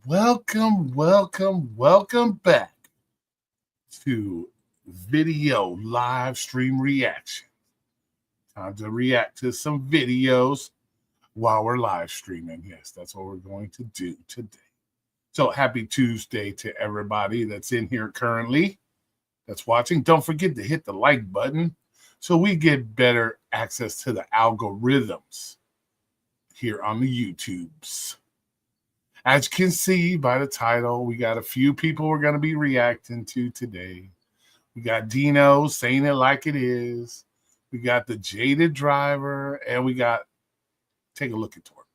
Welcome back to video live stream reaction. Time to react to some videos while we're live streaming. Yes, that's what we're going to do today. So happy Tuesday to everybody that's in here currently, that's watching. Don't forget to hit the like button so we get better access to the algorithms here on the YouTubes. As you can see by the title, we got a few people we're going to be reacting to today. We got Dino saying it like it is. We got the jaded driver, and we got, take a look at Tor.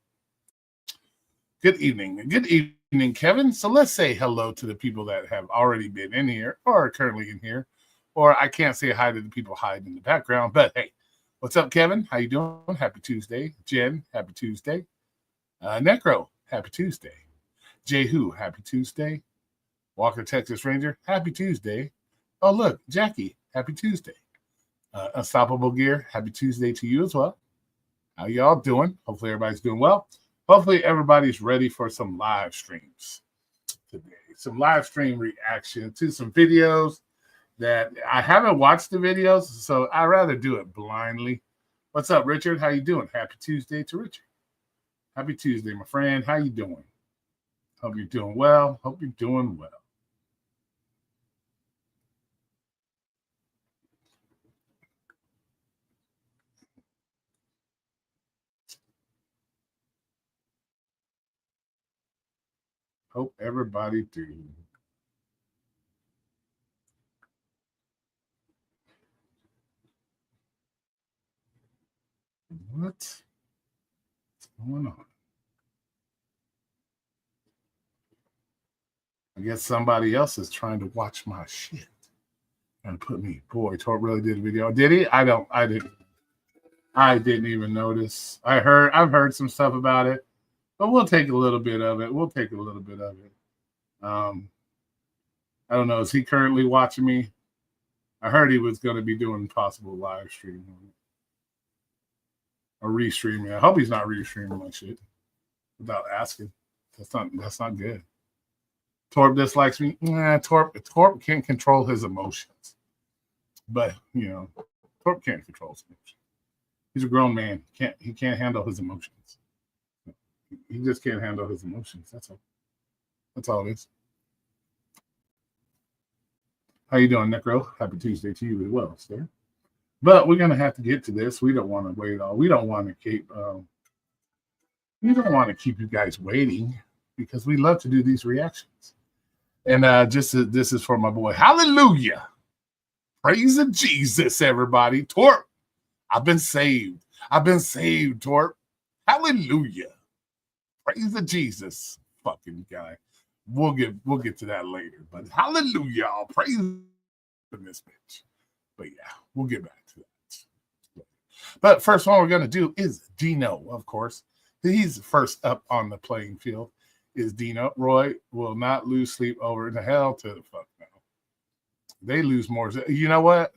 Good evening. Good evening, Kevin. So let's say hello to the people that have already been in here or are currently in here. Or I can't say hi to the people hiding in the background, but hey, what's up, Kevin? How you doing? Happy Tuesday. Jen, happy Tuesday. Necro, happy Tuesday. Jehu, happy Tuesday. Walker, Texas Ranger, happy Tuesday. Oh, look, Jackie, happy Tuesday. Unstoppable Gear, happy Tuesday to you as well. How y'all doing? Hopefully everybody's doing well. Hopefully everybody's ready for some live streams today. Some live stream reaction to some videos that I haven't watched the videos, so I'd rather do it blindly. What's up, Richard? How you doing? Happy Tuesday to Richard. Happy Tuesday, my friend. How you doing? Hope you're doing well. Hope you're doing well. Hope everybody do. What's going on? I guess somebody else is trying to watch my shit and put me. Boy, Torp really did a video. Did he? I didn't even notice. I've heard some stuff about it, but we'll take a little bit of it. I don't know. Is he currently watching me? I heard he was going to be doing possible live stream or restreaming. I hope he's not restreaming my shit without asking. That's not good. Torp dislikes me. Torp can't control his emotions. But Torp can't control his emotions. He's a grown man. He can't handle his emotions. He just can't handle his emotions. That's all. That's all it is. How you doing, Necro? Happy Tuesday to you as well, sir. But we're gonna have to get to this. We don't want to wait all. We don't want to keep. We don't want to keep you guys waiting because we love to do these reactions. And this is for my boy. Hallelujah! Praise of Jesus, everybody. Torp, I've been saved. I've been saved, Torp. Hallelujah! Praise of Jesus, fucking guy. We'll get to that later. But hallelujah, I'll praise in this bitch. But yeah, we'll get back to that. But first one we're gonna do is Dino, of course. He's first up on the playing field. Is Dino. Roy will not lose sleep over the hell to the fuck now. They lose more. You know what?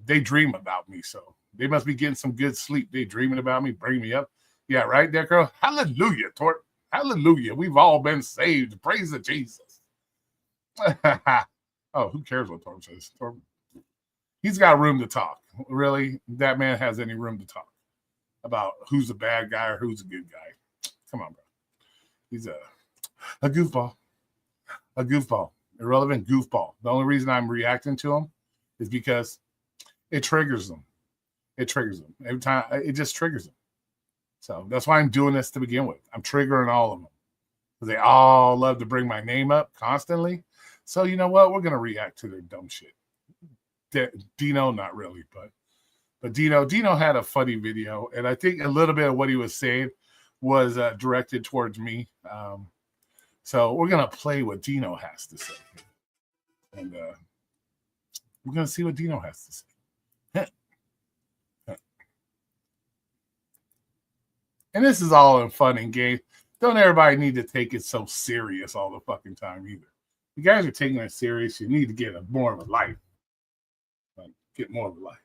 They dream about me, so they must be getting some good sleep. They dreaming about me, bring me up. Yeah, right, Deco? Hallelujah, Torp. Hallelujah. We've all been saved. Praise the Jesus. Oh, who cares what Torp says? Torp, he's got room to talk. Really? That man has any room to talk about who's a bad guy or who's a good guy? Come on, bro. He's a goofball. A goofball. Irrelevant goofball. The only reason I'm reacting to him is because it triggers them. It triggers them. Every time, it just triggers them. So that's why I'm doing this to begin with. I'm triggering all of them. Because they all love to bring my name up constantly. So you know what? We're going to react to their dumb shit. Dino, not really, but Dino had a funny video. And I think a little bit of what he was saying was directed towards me. So we're going to play what Dino has to say. And we're going to see what Dino has to say. And this is all in fun and games. Don't everybody need to take it so serious all the fucking time either. You guys are taking it serious. You need to get more of a life. Like, get more of a life.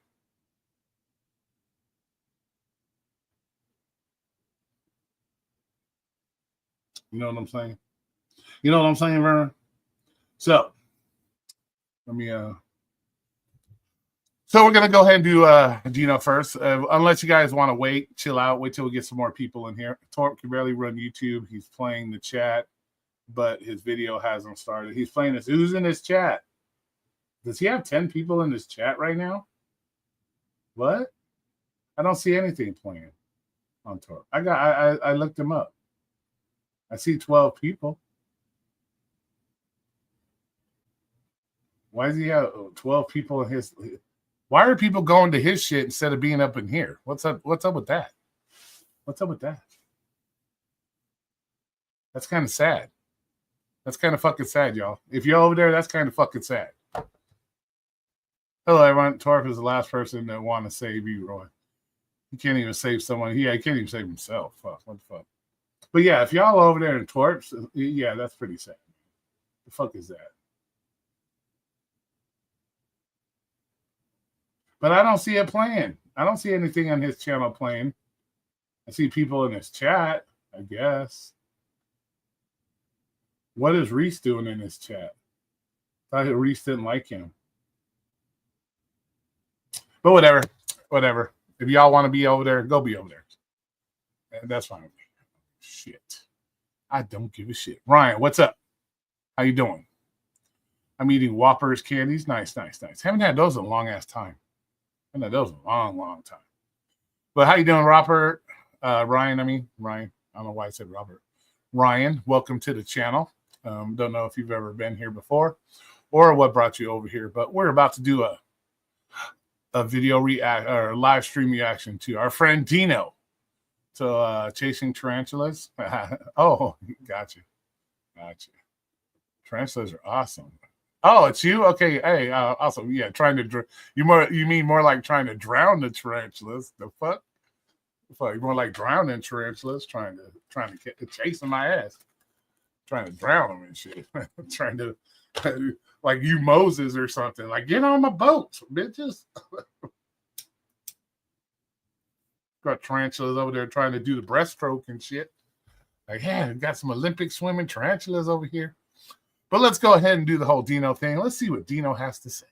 You know what I'm saying? You know what I'm saying, Vernon? So let me so we're gonna go ahead and do Dino first. Unless you guys want to wait, chill out, wait till we get some more people in here. Torp can barely run YouTube. He's playing the chat, but his video hasn't started. He's playing this. Who's in his chat? Does he have 10 people in this chat right now? What? I don't see anything playing on Torp. I looked him up. I see 12 people. Why does he have 12 people in his? Why are people going to his shit instead of being up in here? What's up? What's up with that? What's up with that? That's kind of sad. That's kind of fucking sad, y'all. If you're over there, that's kind of fucking sad. Hello, everyone. Torp is the last person that want to save you, Roy. He can't even save someone. He can't even save himself. Fuck. What the fuck? But yeah, if y'all over there in Torps, yeah, that's pretty sad. The fuck is that? But I don't see it playing. I don't see anything on his channel playing. I see people in his chat, I guess. What is Reese doing in his chat? I thought Reese didn't like him. But whatever. Whatever. If y'all want to be over there, go be over there. That's fine with me. Shit. I don't give a shit. Ryan, what's up? How you doing? I'm eating Whoppers candies. Nice, nice, nice. Haven't had those in a long-ass time. Haven't had those in a long, long time. But how you doing, Robert? Ryan, I don't know why I said Robert. Ryan, welcome to the channel. Don't know if you've ever been here before or what brought you over here, but we're about to do a video react or live stream reaction to our friend Dino. So chasing tarantulas. Oh, gotcha. Tarantulas are awesome. Oh, it's you? Okay. Hey, awesome. Yeah, trying to you mean more like trying to drown the tarantulas. The fuck? You're more like drowning tarantulas, trying to chasing my ass. Trying to drown them and shit. Trying to like you Moses or something. Like, get on my boat, bitches. Got tarantulas over there trying to do the breaststroke and shit. Like, yeah, got some Olympic swimming tarantulas over here. But let's go ahead and do the whole Dino thing. Let's see what Dino has to say.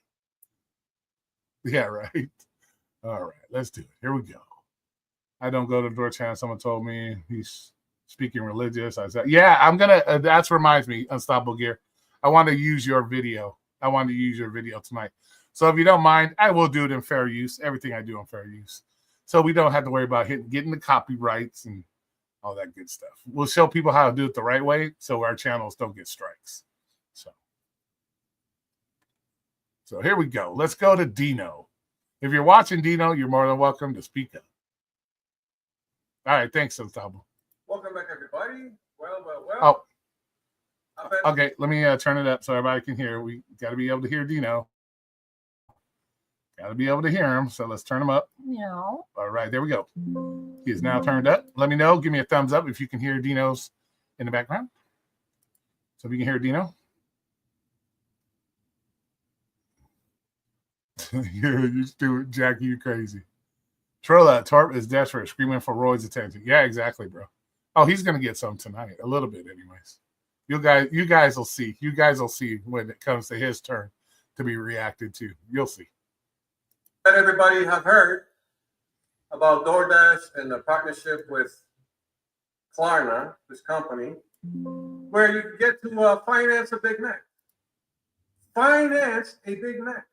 Yeah, right. All right, let's do it. Here we go. I don't go to the door channel. Someone told me he's speaking religious. I said, yeah, I'm going to, that reminds me, Unstoppable Gear. I want to use your video. I want to use your video tonight. So if you don't mind, I will do it in fair use. Everything I do in fair use. So we don't have to worry about getting the copyrights and all that good stuff. We'll show people how to do it the right way so our channels don't get strikes. So here we go. Let's go to Dino. If you're watching Dino, you're more than welcome to speak up. All right, thanks, Unstoppable. Welcome back, everybody. Well. Oh, okay. Let me turn it up so everybody can hear. We got to be able to hear Dino. Got to be able to hear him. So let's turn him up. No. All right, there we go. He is now turned up. Let me know. Give me a thumbs up if you can hear Dino's in the background. So if you can hear Dino. You stupid, Jackie, you crazy. Trolla, Torp is desperate, screaming for Roy's attention. Yeah, exactly, bro. Oh, he's gonna get some tonight, a little bit, anyways. You guys will see. You guys will see when it comes to his turn to be reacted to. You'll see. Let everybody have heard about DoorDash and the partnership with Klarna, this company, where you get to finance a Big Mac. Finance a Big Mac.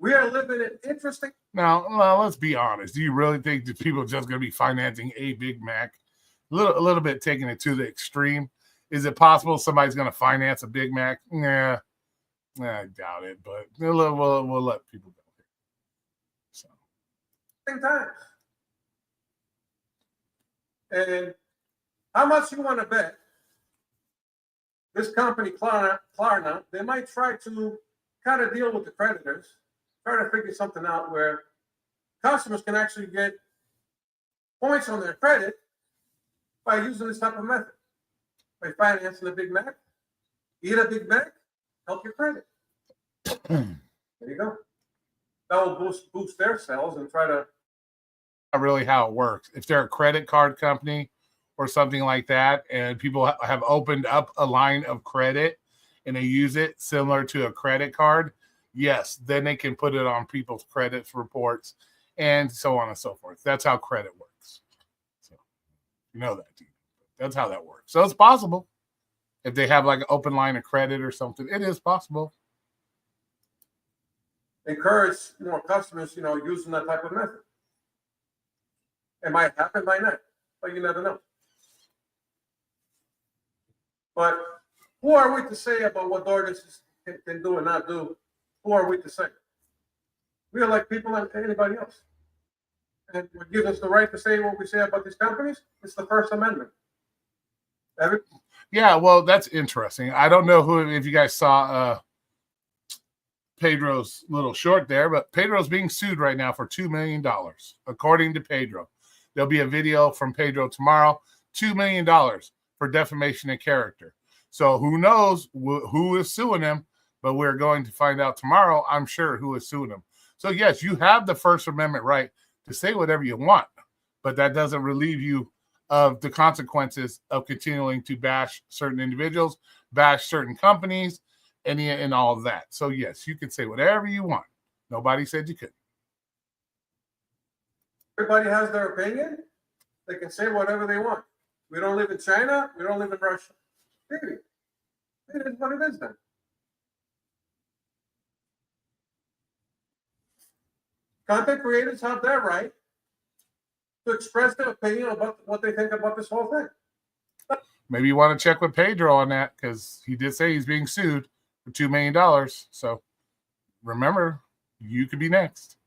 We are living in interesting. Now, let's be honest. Do you really think that people are just going to be financing a Big Mac? A little bit taking it to the extreme. Is it possible somebody's going to finance a Big Mac? Nah, I doubt it. But we'll let people go. So, times. And how much you want to bet? This company, Klarna, they might try to kind of deal with the creditors. Try to figure something out where customers can actually get points on their credit by using this type of method. By financing a Big Mac, eat a Big Mac, help your credit. There you go. That will boost their sales and try to. Not really how it works. If they're a credit card company or something like that, and people have opened up a line of credit and they use it similar to a credit card, yes, then they can put it on people's credit reports and so on and so forth. That's how credit works. So you know that, dude. That's how that works. So it's possible. If they have like an open line of credit or something, it is possible. Encourage more customers, using that type of method. It might happen, might not, but you never know. But who are we to say about what DoorDash can do and not do? Who are we to say? We are like people like anybody else. And what gives us the right to say what we say about these companies? It's the First Amendment. Yeah, well, that's interesting. I don't know if you guys saw Pedro's little short there, but Pedro's being sued right now for $2 million, according to Pedro. There'll be a video from Pedro tomorrow, $2 million for defamation of character. So who knows who is suing him, but we're going to find out tomorrow, I'm sure, who is suing him. So yes, you have the First Amendment right to say whatever you want, but that doesn't relieve you of the consequences of continuing to bash certain individuals, bash certain companies, and all of that. So yes, you can say whatever you want. Nobody said you couldn't. Everybody has their opinion. They can say whatever they want. We don't live in China. We don't live in Russia. Period. It is what it is then. Content creators have their right to express their opinion about what they think about this whole thing. Maybe you want to check with Pedro on that, because he did say he's being sued for $2 million. So remember, you could be next.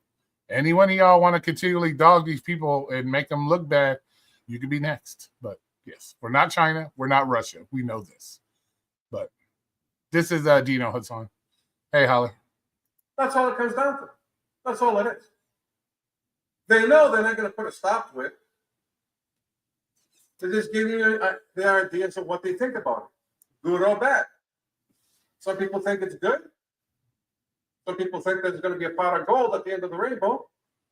Any one of y'all want to continually dog these people and make them look bad, you could be next. But yes, we're not China. We're not Russia. We know this. But this is Dino Hudson. Hey, Holly. That's all it comes down to. That's all it is. They know they're not going to put a stop to it. They're just giving you their ideas of what they think about it, good or bad. Some people think it's good. Some people think there's going to be a pot of gold at the end of the rainbow.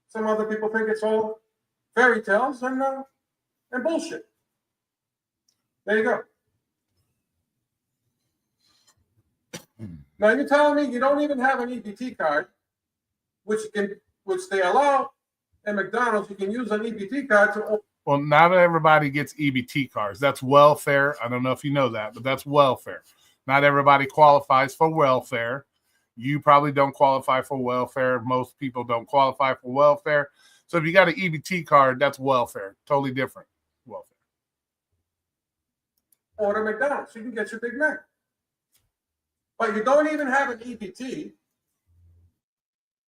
Some other people think it's all fairy tales and bullshit. There you go. Now you're telling me you don't even have an EBT card, which they allow at McDonald's. You can use an EBT card to. Well, not everybody gets EBT cards. That's welfare. I don't know if you know that, but that's welfare. Not everybody qualifies for welfare. You probably don't qualify for welfare. Most people don't qualify for welfare. So if you got an EBT card, that's welfare. Totally different welfare. Order McDonald's. You can get your Big Mac. But you don't even have an EBT,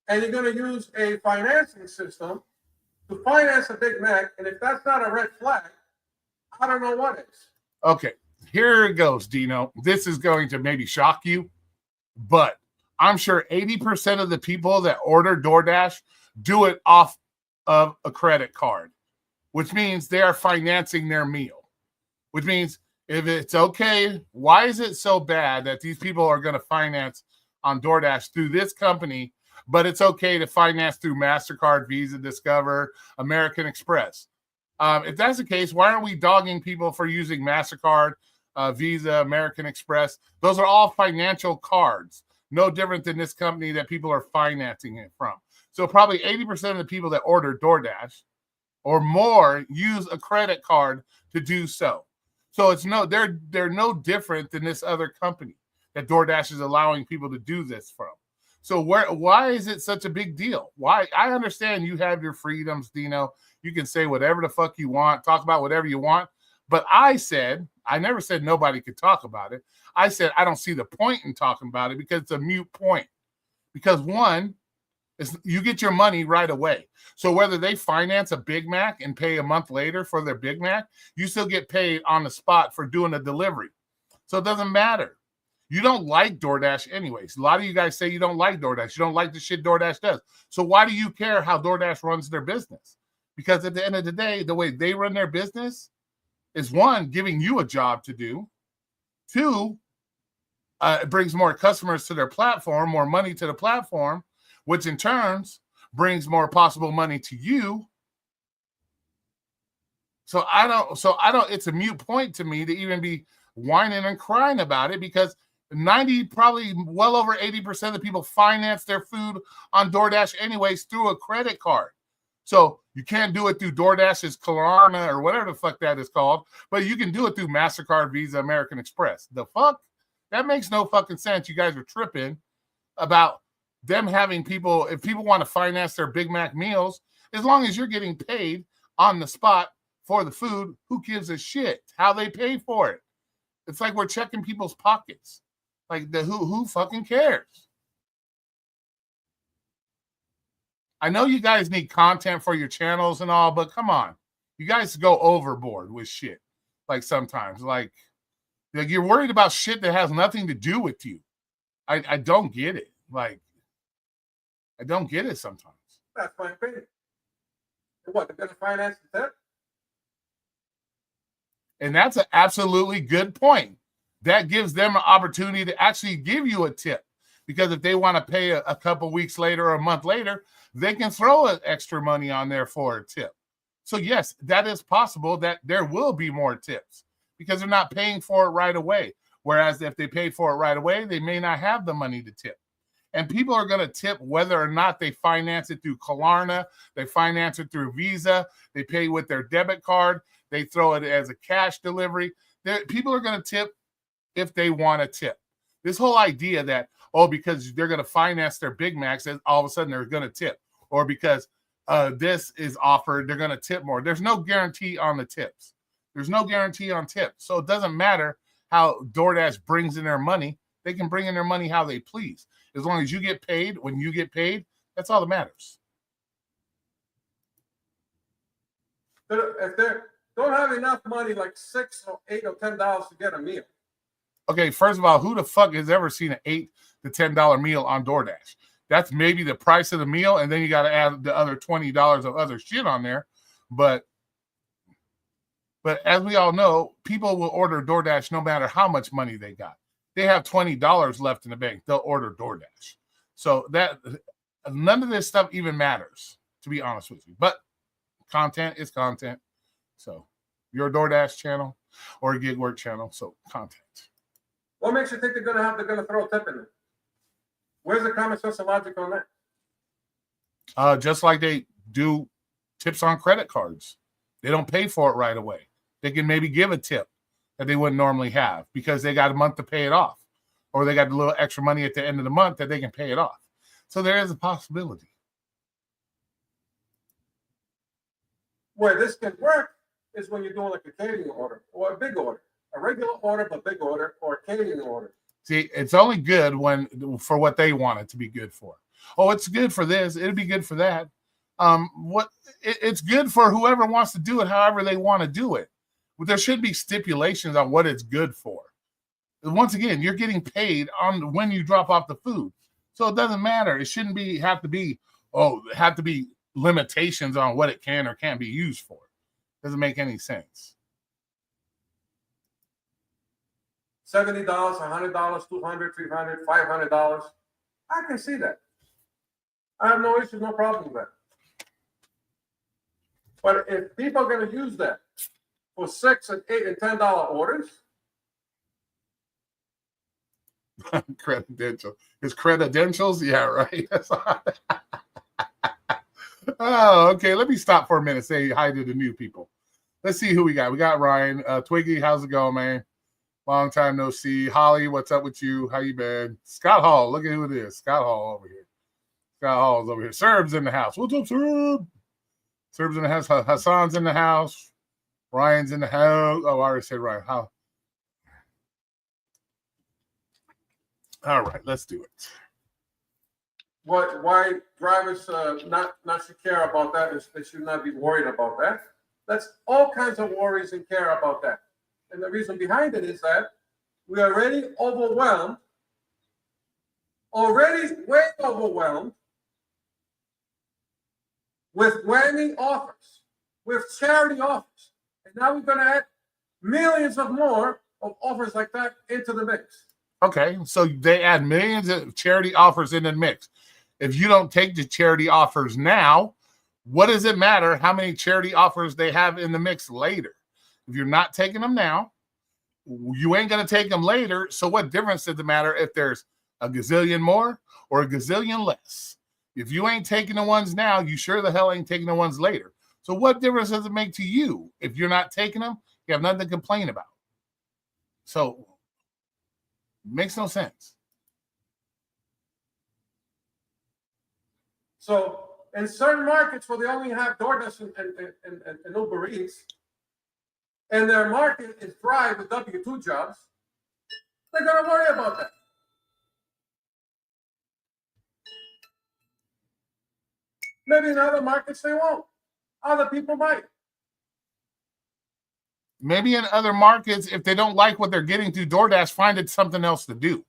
and you're going to use a financing system to finance a Big Mac, and if that's not a red flag, I don't know what is. Okay, here it goes, Dino. This is going to maybe shock you, but I'm sure 80% of the people that order DoorDash do it off of a credit card, which means they are financing their meal, which means if it's okay, why is it so bad that these people are going to finance on DoorDash through this company, but it's okay to finance through MasterCard, Visa, Discover, American Express? If that's the case, why aren't we dogging people for using MasterCard, Visa, American Express? Those are all financial cards, no different than this company that people are financing it from. So probably 80% of the people that order DoorDash or more use a credit card to do so. So they're no different than this other company that DoorDash is allowing people to do this from. So why is it such a big deal? Why? I understand you have your freedoms, Dino. You can say whatever the fuck you want, talk about whatever you want. But I never said nobody could talk about it. I said I don't see the point in talking about it because it's a moot point. Because one, you get your money right away. So whether they finance a Big Mac and pay a month later for their Big Mac, you still get paid on the spot for doing a delivery. So it doesn't matter. You don't like DoorDash anyways. A lot of you guys say you don't like DoorDash. You don't like the shit DoorDash does. So why do you care how DoorDash runs their business? Because at the end of the day, the way they run their business is one, giving you a job to do. Two, it brings more customers to their platform, more money to the platform, which in turn brings more possible money to you. So I don't, it's a mute point to me to even be whining and crying about it, because 90, probably well over 80% of the people finance their food on DoorDash anyways through a credit card. So you can't do it through DoorDash's Klarna or whatever the fuck that is called, but you can do it through MasterCard, Visa, American Express. The fuck? That makes no fucking sense. You guys are tripping about them having people, if people want to finance their Big Mac meals, as long as you're getting paid on the spot for the food, who gives a shit how they pay for it? It's like we're checking people's pockets. Like, who fucking cares? I know you guys need content for your channels and all, but come on. You guys go overboard with shit. Like sometimes, like you're worried about shit that has nothing to do with you. I don't get it. Like, I don't get it sometimes. That's my opinion. What, they're going to finance the tip? And that's an absolutely good point. That gives them an opportunity to actually give you a tip. Because if they want to pay a couple weeks later or a month later, they can throw an extra money on there for a tip. So yes, that is possible that there will be more tips because they're not paying for it right away. Whereas if they pay for it right away, they may not have the money to tip. And people are going to tip whether or not they finance it through Klarna, they finance it through Visa, they pay with their debit card, they throw it as a cash delivery. People are going to tip if they want to tip. This whole idea that, oh, because they're going to finance their Big Macs, and all of a sudden they're going to tip. Or because this is offered, they're going to tip more. There's no guarantee on the tips. There's no guarantee on tips. So it doesn't matter how DoorDash brings in their money. They can bring in their money how they please. As long as you get paid, when you get paid, that's all that matters. If they don't have enough money, like $6 or $8 or $10 to get a meal. Okay, first of all, who the fuck has ever seen an $8 to $10 meal on DoorDash? That's maybe the price of the meal, and then you got to add the other $20 of other shit on there. But as we all know, people will order DoorDash no matter how much money they got. They have $20 left in the bank, they'll order DoorDash. So that none of this stuff even matters, to be honest with you. But content is content. So your DoorDash channel or a gig work channel, so content. What makes you think they're gonna throw a tip in it? Where's the common sense and logic on that? Just like they do tips on credit cards. They don't pay for it right away. They can maybe give a tip that they wouldn't normally have because they got a month to pay it off. Or they got a little extra money at the end of the month that they can pay it off. So there is a possibility. Where this can work is when you're doing like a catering order or a big order. A regular order, but big order, or a catering order. See, it's only good for what they want it to be good for. Oh, it's good for this. It'll be good for that. It's good for whoever wants to do it, however they want to do it. But there should be stipulations on what it's good for. Once again, you're getting paid on when you drop off the food, so it doesn't matter. It shouldn't have to be limitations on what it can or can't be used for. Doesn't make any sense. $70, $100, $200, $300, $500. I can see that. I have no issue, no problem with that. But if people are going to use that for $6 and $8 and $10 orders, His credentials, yeah, right. Oh, okay. Let me stop for a minute. Say hi to the new people. Let's see who we got. We got Ryan. Twiggy, how's it going, man? Long time no see. Holly, what's up with you? How you been? Scott Hall, look at who it is. Scott Hall over here. Scott Hall's over here. Serb's in the house. What's up, Serb? Serb's in the house. Hassan's in the house. Ryan's in the house. Oh, I already said Ryan. How? All right, let's do it. why drivers not should care about that is they should not be worried about that. That's all kinds of worries and care about that. And the reason behind it is that we are already overwhelmed, way overwhelmed with whammy offers, with charity offers. And now we're going to add millions of more of offers like that into the mix. Okay, so they add millions of charity offers in the mix. If you don't take the charity offers now, What does it matter how many charity offers they have in the mix later? If you're not taking them now, you ain't going to take them later. So what difference does it matter if there's a gazillion more or a gazillion less? If you ain't taking the ones now, you sure the hell ain't taking the ones later. So what difference does it make to you? If you're not taking them, you have nothing to complain about. So it makes no sense. So in certain markets where they only have DoorDash and Uber Eats, and their market is dry with W-2 jobs, they're going to worry about that. Maybe in other markets they won't. Other people might. Maybe in other markets, if they don't like what they're getting through DoorDash, find it something else to do.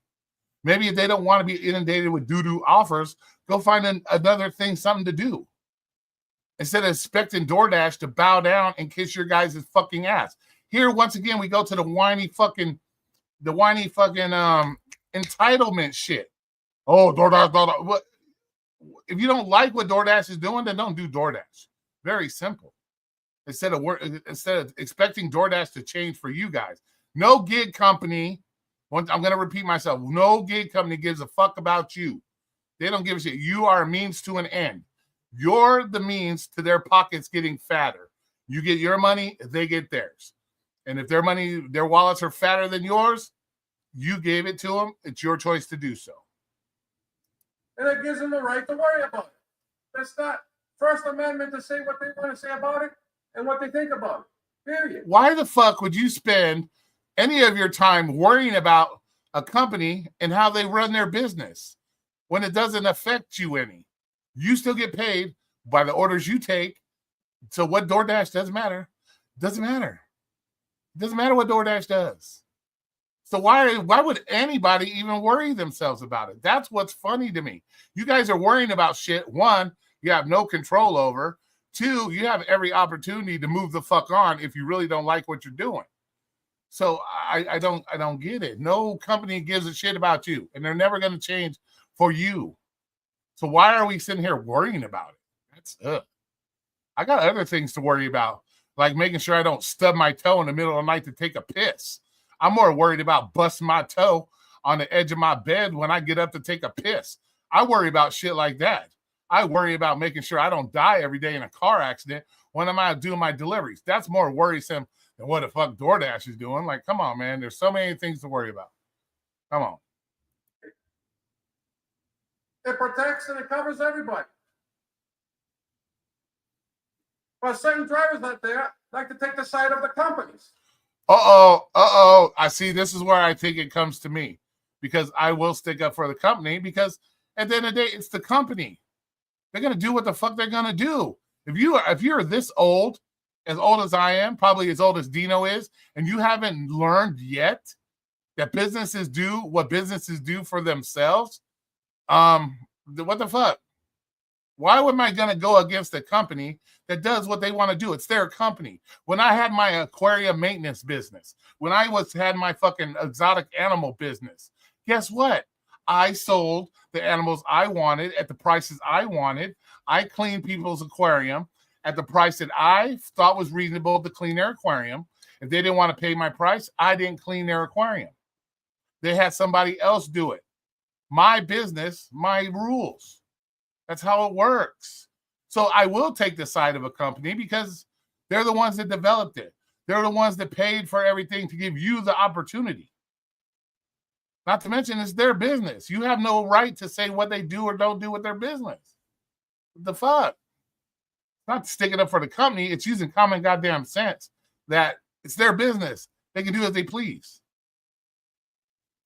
Maybe if they don't want to be inundated with doo-doo offers, go find another thing, something to do. Instead of expecting DoorDash to bow down and kiss your guys' fucking ass. Here, once again, we go to the whiny fucking entitlement shit. Oh, DoorDash. What? If you don't like what DoorDash is doing, then don't do DoorDash. Very simple. Instead of expecting DoorDash to change for you guys. No gig company, I'm going to repeat myself, no gig company gives a fuck about you. They don't give a shit. You are a means to an end. You're the means to their pockets getting fatter. You get your money, they get theirs. And if their wallets are fatter than yours, you gave it to them. It's your choice to do so. And it gives them the right to worry about it. That's not First Amendment to say what they want to say about it and what they think about it. Period. Why the fuck would you spend any of your time worrying about a company and how they run their business when it doesn't affect you any? You still get paid by the orders you take. So what DoorDash doesn't matter. Doesn't matter. It doesn't matter what DoorDash does. So why would anybody even worry themselves about it? That's what's funny to me. You guys are worrying about shit. One, you have no control over. Two, you have every opportunity to move the fuck on if you really don't like what you're doing. So I don't get it. No company gives a shit about you, and they're never going to change for you. So why are we sitting here worrying about it? I got other things to worry about, like making sure I don't stub my toe in the middle of the night to take a piss. I'm more worried about busting my toe on the edge of my bed when I get up to take a piss. I worry about shit like that. I worry about making sure I don't die every day in a car accident when I'm out doing my deliveries. That's more worrisome than what the fuck DoorDash is doing. Like, come on, man. There's so many things to worry about. Come on. It protects and it covers everybody. But certain drivers out there like to take the side of the companies. I see. This is where I think it comes to me, because I will stick up for the company, because at the end of the day, it's the company. They're going to do what the fuck they're going to do. If you're this old as I am, probably as old as Dino is, and you haven't learned yet that businesses do what businesses do for themselves, what the fuck? Why am I going to go against a company that does what they want to do? It's their company. When I had my aquarium maintenance business, when I had my fucking exotic animal business, guess what? I sold the animals I wanted at the prices I wanted. I cleaned people's aquarium at the price that I thought was reasonable to clean their aquarium. If they didn't want to pay my price, I didn't clean their aquarium. They had somebody else do it. My business, my rules. That's how it works. So I will take the side of a company because they're the ones that developed it. They're the ones that paid for everything to give you the opportunity. Not to mention, it's their business. You have no right to say what they do or don't do with their business. What the fuck? It's not sticking up for the company. It's using common goddamn sense that it's their business. They can do as they please.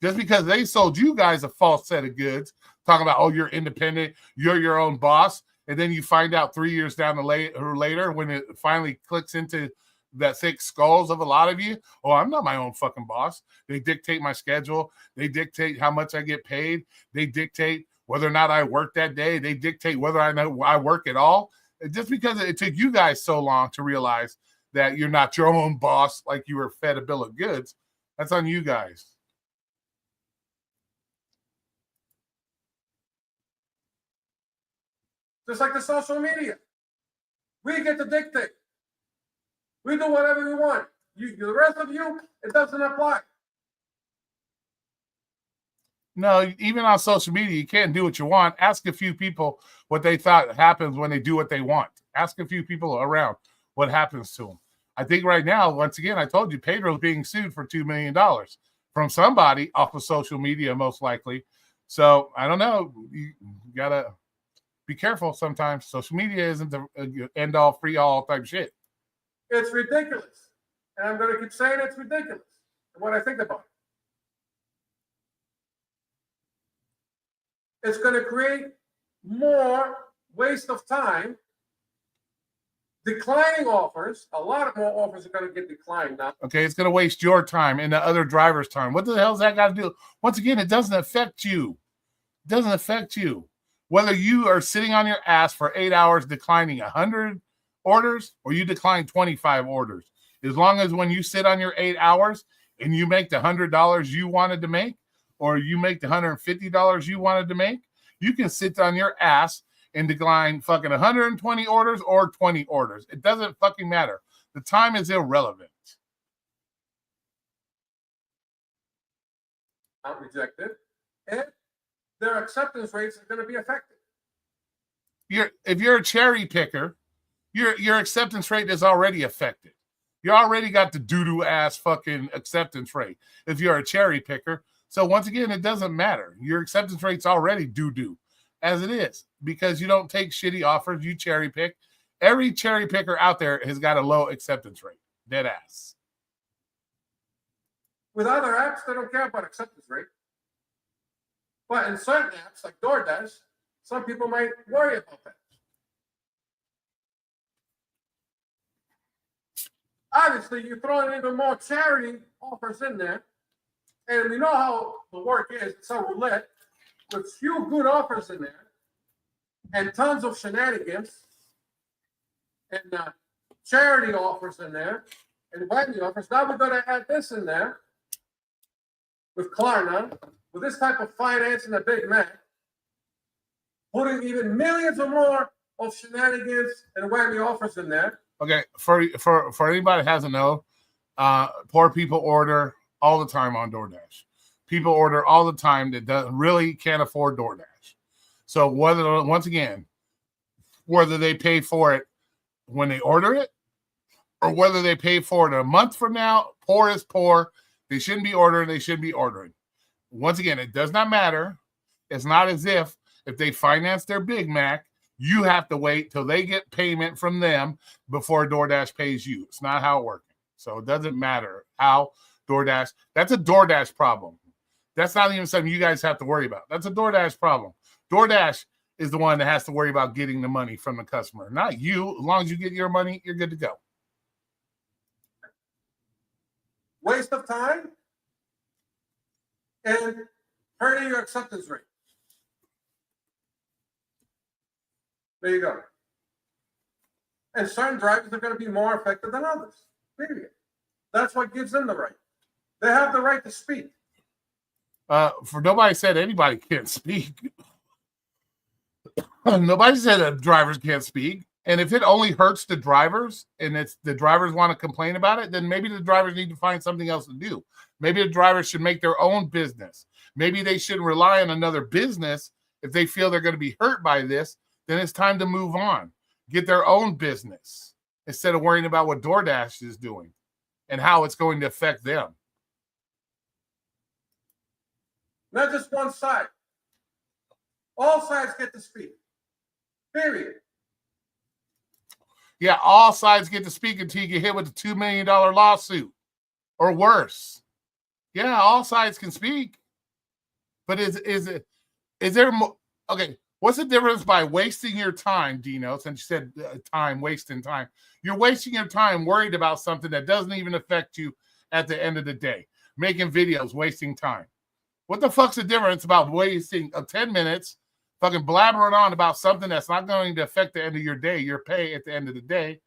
Just because they sold you guys a false set of goods, talking about, oh, you're independent, you're your own boss, and then you find out 3 years down the later when it finally clicks into the thick skulls of a lot of you, oh, I'm not my own fucking boss. They dictate my schedule. They dictate how much I get paid. They dictate whether or not I work that day. They dictate whether I work at all. Just because it took you guys so long to realize that you're not your own boss, like you were fed a bill of goods, that's on you guys. Just like the social media. We get to dictate. We do whatever we want. The rest of you, it doesn't apply. No, even on social media, you can't do what you want. Ask a few people what they thought happens when they do what they want. Ask a few people around what happens to them. I think right now, once again, I told you, Pedro's being sued for $2 million from somebody off of social media, most likely. So I don't know. You gotta be careful sometimes. Social media isn't the end all, free all type shit. It's ridiculous. And I'm going to keep saying it's ridiculous. And what I think about it. It's going to create more waste of time. Declining offers. A lot more offers are going to get declined now. Okay, it's going to waste your time and the other driver's time. What the hell's that got to do? Once again, it doesn't affect you. It doesn't affect you. Whether you are sitting on your ass for 8 hours declining 100 orders or you decline 25 orders. As long as when you sit on your 8 hours and you make the $100 you wanted to make, or you make the $150 you wanted to make, you can sit on your ass and decline fucking 120 orders or 20 orders. It doesn't fucking matter. The time is irrelevant. Not rejected. And their acceptance rates are going to be affected. If you're a cherry picker, your acceptance rate is already affected. You already got the doo-doo ass fucking acceptance rate if you're a cherry picker. So once again, it doesn't matter. Your acceptance rate's already doo-doo as it is because you don't take shitty offers. You cherry pick. Every cherry picker out there has got a low acceptance rate. Dead ass. With other apps, they don't care about acceptance rate. But in certain apps like DoorDash, some people might worry about that. Obviously, you throw in even more charity offers in there. And we know how the work is. It's a roulette with few good offers in there and tons of shenanigans and charity offers in there and value offers. Now we're going to add this in there with Klarna, with this type of finance and a Big Mac, putting even millions or more of shenanigans and whammy offers in there. Okay, for anybody that hasn't know, poor people order all the time on DoorDash. People order all the time that really can't afford DoorDash. So once again, whether they pay for it when they order it or whether they pay for it a month from now, poor is poor. They shouldn't be ordering. They should be ordering. Once again, it does not matter. It's not as if they finance their Big Mac, you have to wait till they get payment from them before DoorDash pays you. It's not how it works. So it doesn't matter how DoorDash. That's a DoorDash problem. That's not even something you guys have to worry about. That's a DoorDash problem. DoorDash is the one that has to worry about getting the money from the customer, not you. As long as you get your money, you're good to go. Waste of time and hurting your acceptance rate. There you go. And certain drivers are going to be more affected than others. Period. That's what gives them the right. They have the right to speak. For nobody said anybody can't speak. Nobody said that drivers can't speak. And if it only hurts the drivers and it's the drivers want to complain about it, then maybe the drivers need to find something else to do. Maybe the drivers should make their own business. Maybe they shouldn't rely on another business if they feel they're going to be hurt by this. Then it's time to move on. Get their own business instead of worrying about what DoorDash is doing and how it's going to affect them. Not just one side. All sides get to speak. Period. Yeah, all sides get to speak until you get hit with a $2 million lawsuit or worse. Yeah, all sides can speak. But is there more? Okay, what's the difference by wasting your time, Dino, since you said wasting time? You're wasting your time worried about something that doesn't even affect you at the end of the day. Making videos, wasting time. What the fuck's the difference about wasting 10 minutes fucking blabbering on about something that's not going to affect the end of your day, your pay at the end of the day,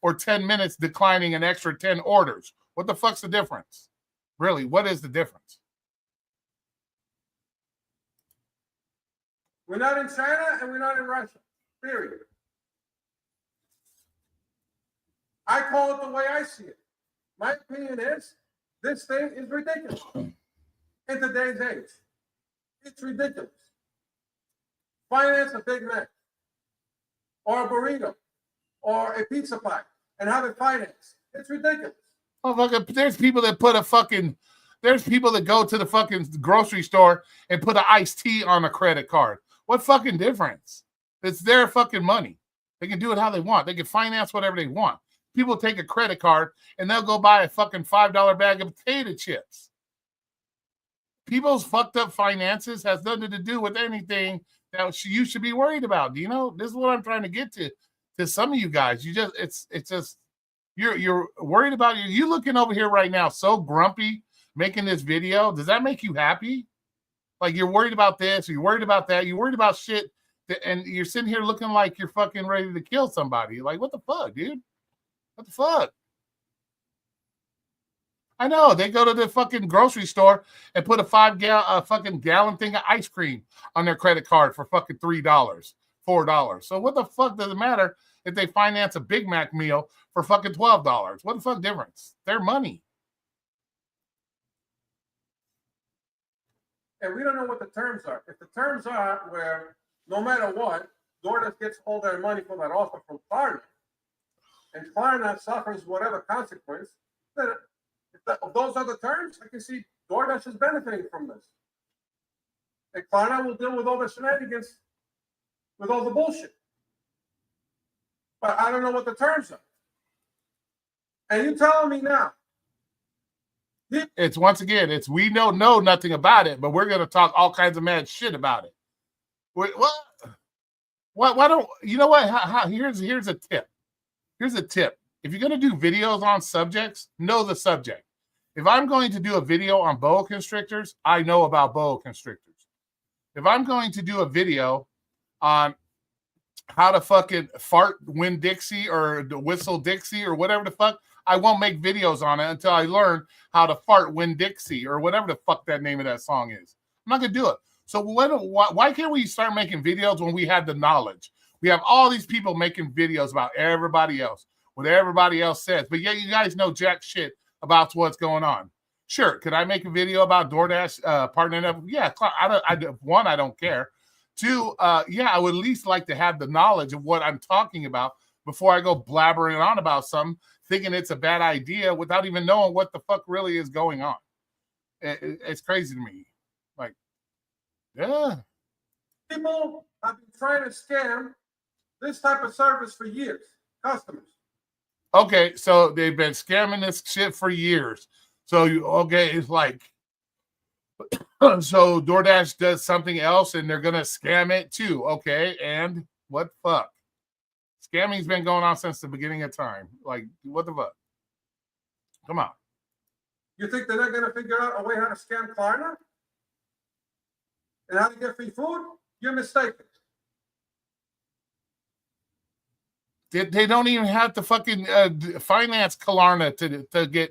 or 10 minutes declining an extra 10 orders? What the fuck's the difference? Really, what is the difference? We're not in China and we're not in Russia. Period. I call it the way I see it. My opinion is this thing is ridiculous in today's age. It's ridiculous. Finance a Big Mac or a burrito or a pizza pie and have it financed. It's ridiculous. Oh, there's people that put a fucking, there's people that go to the fucking grocery store and put an iced tea on a credit card. What fucking difference? It's their fucking money. They can do it how they want. They can finance whatever they want. People take a credit card and they'll go buy a fucking $5 bag of potato chips. People's fucked up finances has nothing to do with anything that you should be worried about. Do you know? This is what I'm trying to get to some of you guys. You just, it's just, you're worried about you looking over here right now, so grumpy, making this video. Does that make you happy? Like you're worried about this, or you're worried about that, you're worried about shit, and you're sitting here looking like you're fucking ready to kill somebody. Like, what the fuck, dude? What the fuck? I know they go to the fucking grocery store and put a fucking gallon thing of ice cream on their credit card for fucking $3, $4. So what the fuck does it matter if they finance a Big Mac meal for fucking $12? What the fuck difference? Their money. And we don't know what the terms are. If the terms are where no matter what, DoorDash gets all their money for that offer from Klarna, and Klarna suffers whatever consequence, then if those are the terms, I can see DoorDash is benefiting from this. And Klarna will deal with all the shenanigans, with all the bullshit. But I don't know what the terms are. And you telling me now? It's once again, it's we don't know nothing about it, but we're gonna talk all kinds of mad shit about it. What? Why don't you know what? Here's a tip. Here's a tip. If you're gonna do videos on subjects, know the subject. If I'm going to do a video on boa constrictors, I know about boa constrictors. If I'm going to do a video on how to fucking fart Win Dixie or whistle Dixie or whatever the fuck, I won't make videos on it until I learn how to fart Win Dixie or whatever the fuck that name of that song is. I'm not going to do it. So why can't we start making videos when we have the knowledge? We have all these people making videos about everybody else, what everybody else says. But yet you guys know jack shit about what's going on. Sure, could I make a video about DoorDash partnering up? Yeah, I don't care. Two, yeah, I would at least like to have the knowledge of what I'm talking about before I go blabbering on about something, thinking it's a bad idea without even knowing what the fuck really is going on. It's crazy to me. Like, yeah. People have been trying to scam this type of service for years. Customers. Okay, so they've been scamming this shit for years. So it's like, so DoorDash does something else and they're gonna scam it too. Okay, and what the fuck? Scamming's been going on since the beginning of time. Like, what the fuck? Come on. You think they're not gonna figure out a way how to scam Klarna and how to get free food? You're mistaken. They don't even have to fucking finance Klarna to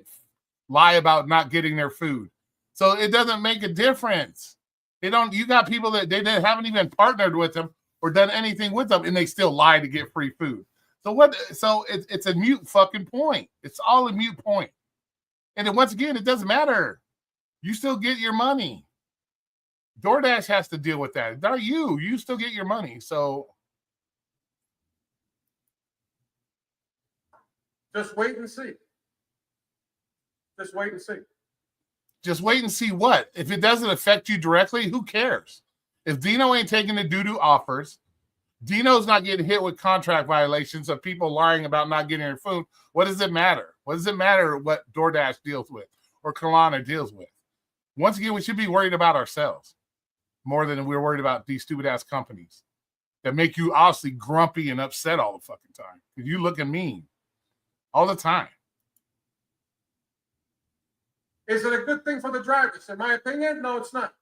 lie about not getting their food. So it doesn't make a difference. They don't. You got people that they haven't even partnered with them or done anything with them, and they still lie to get free food. So what? So it's a mute fucking point. It's all a mute point. And then once again, it doesn't matter. You still get your money. DoorDash has to deal with that. Not you. You still get your money. So just wait and see. Just wait and see. Just wait and see what? If it doesn't affect you directly, who cares? If Dino ain't taking the doo-doo offers, Dino's not getting hit with contract violations of people lying about not getting their food, what does it matter? What does it matter what DoorDash deals with or Kalana deals with? Once again, we should be worried about ourselves more than we're worried about these stupid-ass companies that make you obviously grumpy and upset all the fucking time. Because you looking mean all the time. Is it a good thing for the drivers? In my opinion, no, it's not.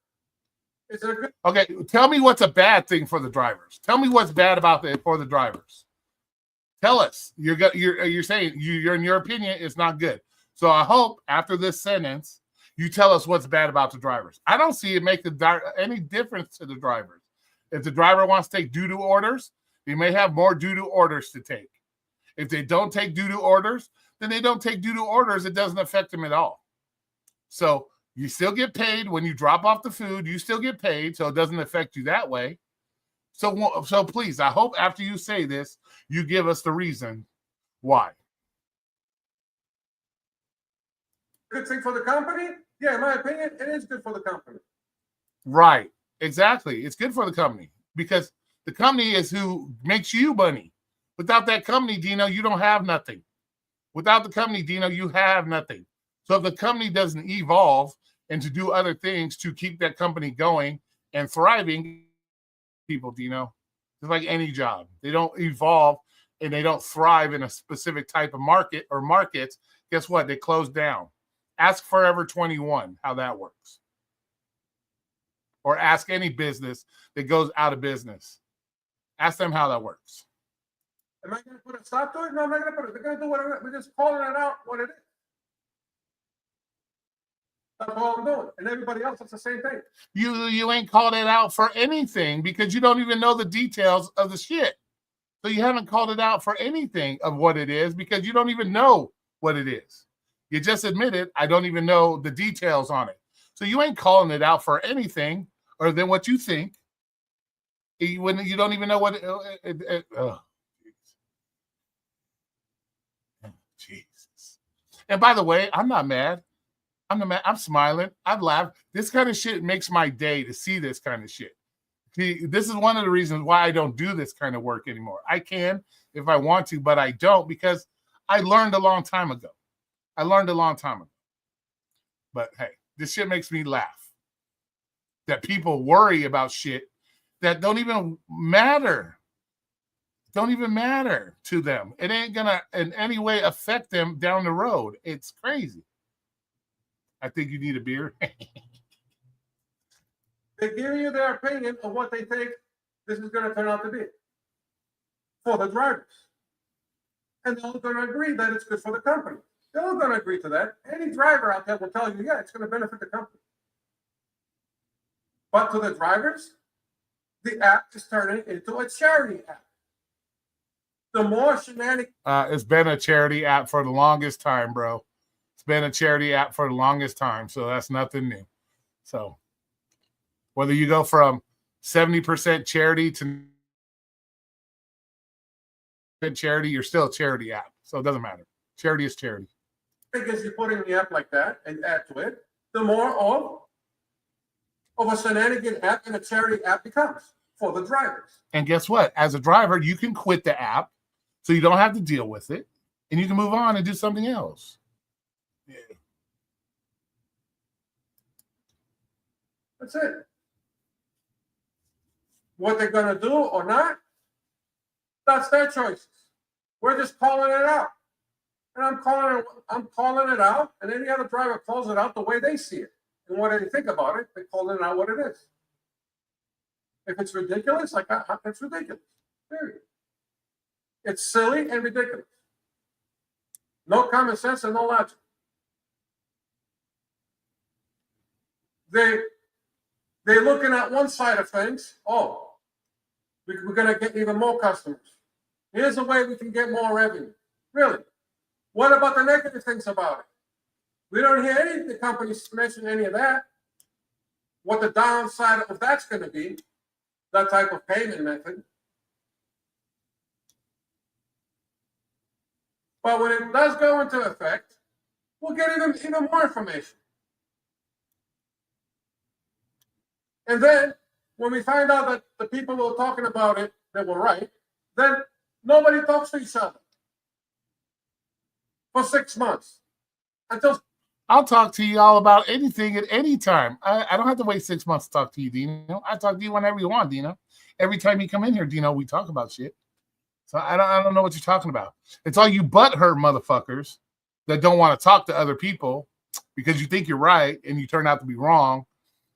Is it a good? Okay, tell me what's a bad thing for the drivers. Tell me what's bad about it for the drivers. Tell us. You're saying you're in your opinion it's not good. So I hope after this sentence you tell us what's bad about the drivers. I don't see it make any difference to the drivers. If the driver wants to take doo-doo orders, he may have more doo-doo orders to take. If they don't take due to orders, then they don't take due to orders. It doesn't affect them at all. So you still get paid when you drop off the food. You still get paid, so it doesn't affect you that way. So please, I hope after you say this, you give us the reason why. Good thing for the company? Yeah, in my opinion, it is good for the company. Right. Exactly. It's good for the company because the company is who makes you money. Without that company, Dino, you don't have nothing. Without the company, Dino, you have nothing. So if the company doesn't evolve and to do other things to keep that company going and thriving, people, Dino, it's like any job. They don't evolve and they don't thrive in a specific type of market or markets. Guess what? They close down. Ask Forever 21 how that works. Or ask any business that goes out of business. Ask them how that works. Am I going to put a stop to it? No, I'm not going to put it. They're going to do whatever. We're just calling it out what it is. That's all I'm doing. And everybody else, it's the same thing. You ain't called it out for anything because you don't even know the details of the shit. So you haven't called it out for anything of what it is because you don't even know what it is. You just admitted, I don't even know the details on it. So you ain't calling it out for anything other than what you think. When you don't even know what it oh, Jesus. And by the way, I'm not mad. I'm smiling. I've laughed. This kind of shit makes my day to see this kind of shit. See, this is one of the reasons why I don't do this kind of work anymore. I can if I want to, but I don't because I learned a long time ago. But hey, this shit makes me laugh. That people worry about shit that don't even matter. Don't even matter to them. It ain't gonna in any way affect them down the road. It's crazy. I think you need a beer. They give you their opinion of what they think this is going to turn out to be for the drivers. And they're going to agree that it's good for the company. They're all going to agree to that. Any driver out there will tell you, yeah, it's going to benefit the company. But to the drivers, the app is turning into a charity app. The more shenanigans. It's been a charity app for the longest time, bro. It's been a charity app for the longest time, so that's nothing new. So whether you go from 70% charity to charity, you're still a charity app. So it doesn't matter. Charity is charity. Because you put in the app like that and add to it, the more of a shenanigan app and a charity app becomes for the drivers. And guess what? As a driver, you can quit the app so you don't have to deal with it and you can move on and do something else. Yeah. That's it. What they're going to do or not, that's their choices. We're just calling it out. And I'm calling it out, and any other driver calls it out the way they see it. And what they think about it, they call it out what it is. If it's ridiculous, it's ridiculous. Period. It's silly and ridiculous. No common sense and no logic. They're looking at one side of things. Oh, we're going to get even more customers. Here's a way we can get more revenue. Really? What about the negative things about it? We don't hear any of the companies mention any of that. What the downside of that's going to be, that type of payment method. But when it does go into effect, we'll get even more information. And then, when we find out that the people who are talking about it, that were right, then nobody talks to each other for 6 months. I'll talk to you all about anything at any time. I don't have to wait 6 months to talk to you, Dino. I talk to you whenever you want, Dino. Every time you come in here, Dino, we talk about shit. So I don't know what you're talking about. It's all you butthurt motherfuckers that don't want to talk to other people because you think you're right and you turn out to be wrong.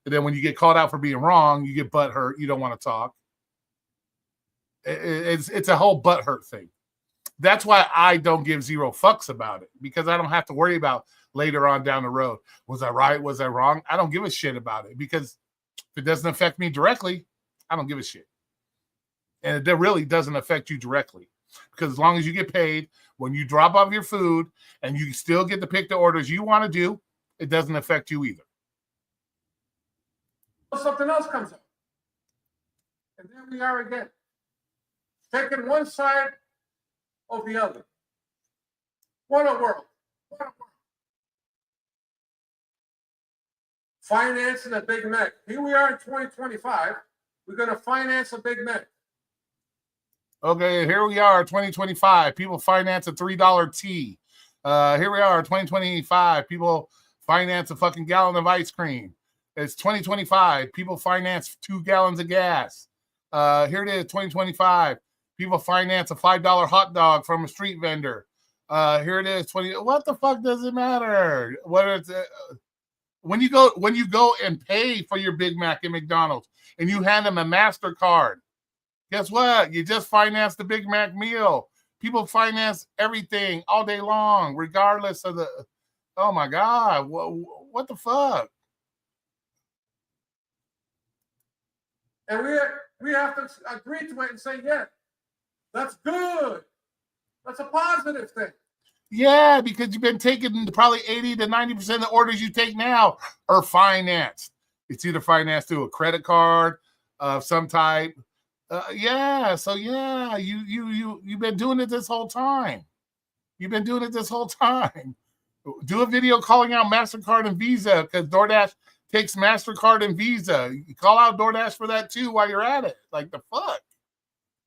And then when you get called out for being wrong, you get butthurt. You don't want to talk. It's a whole butthurt thing. That's why I don't give zero fucks about it, because I don't have to worry about later on down the road. Was I right? Was I wrong? I don't give a shit about it, because if it doesn't affect me directly, I don't give a shit. And it really doesn't affect you directly. Because as long as you get paid, when you drop off your food and you still get to pick the orders you want to do, it doesn't affect you either. Something else comes up. And there we are again. Taking one side of the other. What a world. What a world. Financing a Big Mac. Here we are in 2025. We're going to finance a Big Mac. Okay, here we are, 2025. People finance a $3 tea. Here we are, 2025. People finance a fucking gallon of ice cream. It's 2025. People finance 2 gallons of gas. Here it is, 2025. People finance a $5 hot dog from a street vendor. Here it is, 20. What the fuck does it matter? Whether it's when you go and pay for your Big Mac at McDonald's and you hand them a MasterCard, guess what? You just financed the Big Mac meal. People finance everything all day long, regardless of the. Oh my God! What the fuck? And we have to agree to it and say, yeah, that's good. That's a positive thing. Yeah, because you've been taking probably 80 to 90% of the orders you take now are financed. It's either financed through a credit card of some type. So you've been doing it this whole time. You've been doing it this whole time. Do a video calling out MasterCard and Visa because DoorDash takes MasterCard and Visa. You call out DoorDash for that too while you're at it. Like the fuck?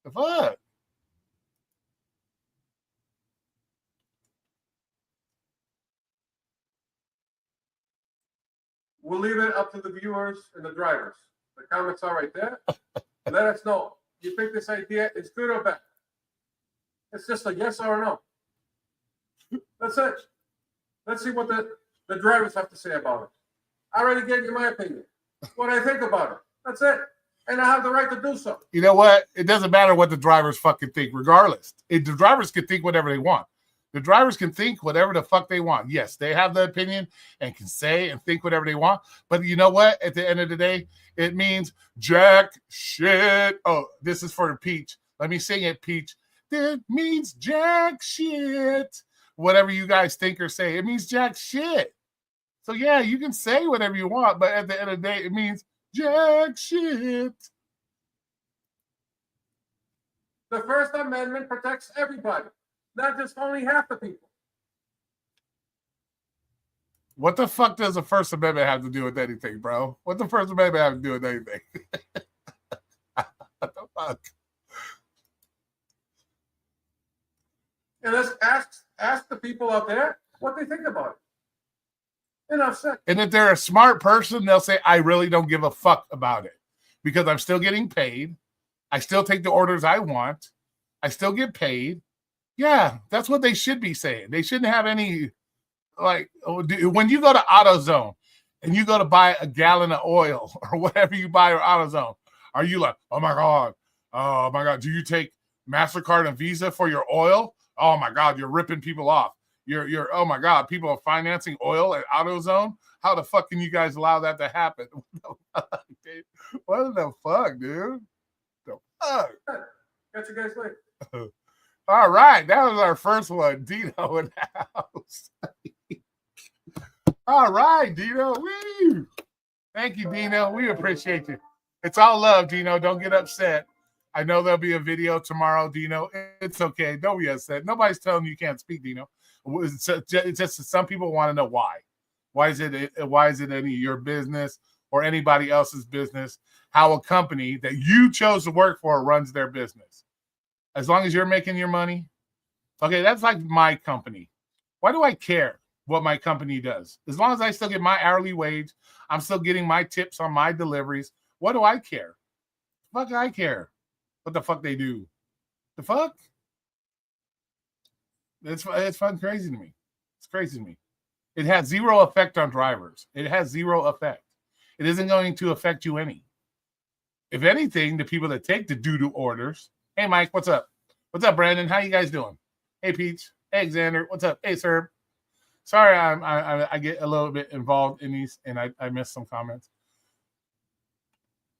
The fuck? We'll leave it up to the viewers and the drivers. The comments are right there. Let us know. You think this idea is good or bad? It's just a yes or a no. That's it. Let's see what the drivers have to say about it. I already gave you my opinion. What I think about it. That's it. And I have the right to do so. You know what? It doesn't matter what the drivers fucking think, regardless. The drivers can think whatever they want. The drivers can think whatever the fuck they want. Yes, they have the opinion and can say and think whatever they want. But you know what? At the end of the day, it means jack shit. Oh, this is for Peach. Let me sing it, Peach. It means jack shit. Whatever you guys think or say, it means jack shit. So yeah, you can say whatever you want, but at the end of the day, it means jack shit. The First Amendment protects everybody, not just only half the people. What the fuck does the First Amendment have to do with anything, bro? What the First Amendment have to do with anything? What the fuck? And let's ask the people out there what they think about it. Enough said. And if they're a smart person, they'll say, I really don't give a fuck about it because I'm still getting paid. I still take the orders I want. I still get paid. Yeah, that's what they should be saying. They shouldn't have any, like, when you go to AutoZone and you go to buy a gallon of oil or whatever you buy at AutoZone, are you like, oh my God, do you take MasterCard and Visa for your oil? Oh my God, you're ripping people off. You're oh my God, people are financing oil at AutoZone. How the fuck can you guys allow that to happen? What the fuck, dude? The fuck? Catch you guys later. All right, that was our first one. Dino in the house. All right, Dino. Woo! Thank you, Dino. We appreciate you. It's all love, Dino. Don't get upset. I know there'll be a video tomorrow, Dino. It's okay. Don't be upset. Nobody's telling you can't speak, Dino. It's just some people want to know why. Why is it any of your business or anybody else's business how a company that you chose to work for runs their business? As long as you're making your money. Okay, that's like my company. Why do I care what my company does? As long as I still get my hourly wage, I'm still getting my tips on my deliveries. What do I care? Fuck, I care what the fuck they do. The fuck? It's fun crazy to me. It's crazy to me. It has zero effect on drivers. It has zero effect. It isn't going to affect you any. If anything, the people that take the doo-doo orders. Hey, Mike, what's up? What's up, Brandon? How you guys doing? Hey, Peach. Hey, Xander. What's up? Hey, sir. Sorry, I get a little bit involved in these, and I missed some comments.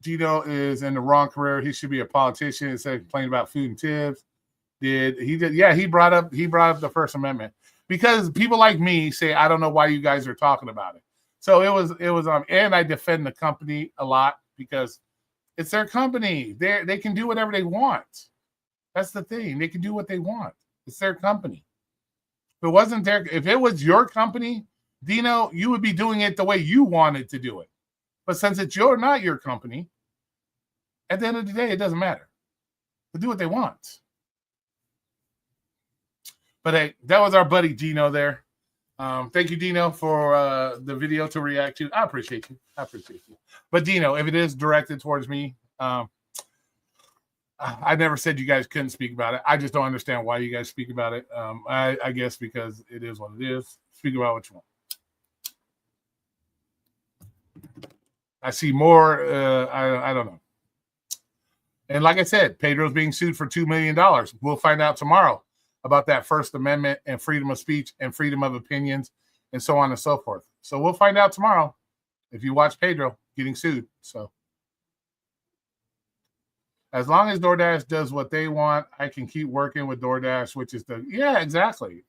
Dino is in the wrong career. He should be a politician instead of complaining about food and tips. He brought up the First Amendment because people like me say, I don't know why you guys are talking about it. So it was and I defend the company a lot because it's their company. They can do whatever they want. That's the thing. They can do what they want. It's their company. If it was your company, Dino, you would be doing it the way you wanted to do it. But since it's not your company, at the end of the day, it doesn't matter. They do what they want. But hey, that was our buddy Dino there. Thank you, Dino, for the video to react to. I appreciate you. But Dino, if it is directed towards me, I never said you guys couldn't speak about it. I just don't understand why you guys speak about it. I guess because it is what it is. Speak about what you want. I see more. I don't know. And like I said, Pedro's being sued for $2 million. We'll find out tomorrow about that First Amendment and freedom of speech and freedom of opinions and so on and so forth. So we'll find out tomorrow if you watch Pedro getting sued. So as long as DoorDash does what they want, I can keep working with DoorDash, which is exactly.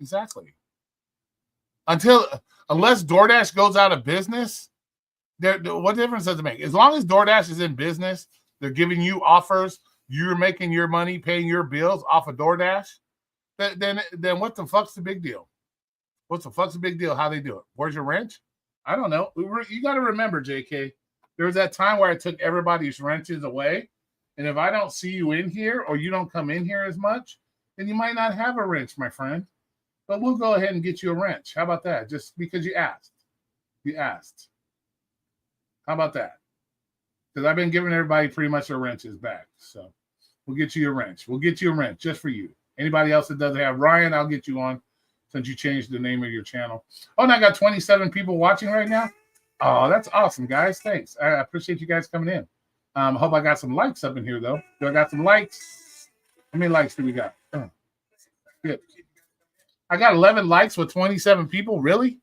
Unless DoorDash goes out of business, what difference does it make? As long as DoorDash is in business, they're giving you offers, you're making your money, paying your bills off of DoorDash, then what the fuck's the big deal? What's the fuck's the big deal? How they do it? Where's your wrench? I don't know. You got to remember, JK, there was that time where I took everybody's wrenches away. And if I don't see you in here or you don't come in here as much, then you might not have a wrench, my friend. But we'll go ahead and get you a wrench. How about that? Just because you asked. How about that? Because I've been giving everybody pretty much their wrenches back. So we'll get you a wrench. We'll get you a wrench just for you. Anybody else that doesn't have Ryan, I'll get you on since you changed the name of your channel. Oh, and I got 27 people watching right now. Oh, that's awesome, guys. Thanks. I appreciate you guys coming in. Hope I got some likes up in here, though. Do I got some likes? How many likes do we got? Good. I got 11 likes with 27 people. Really?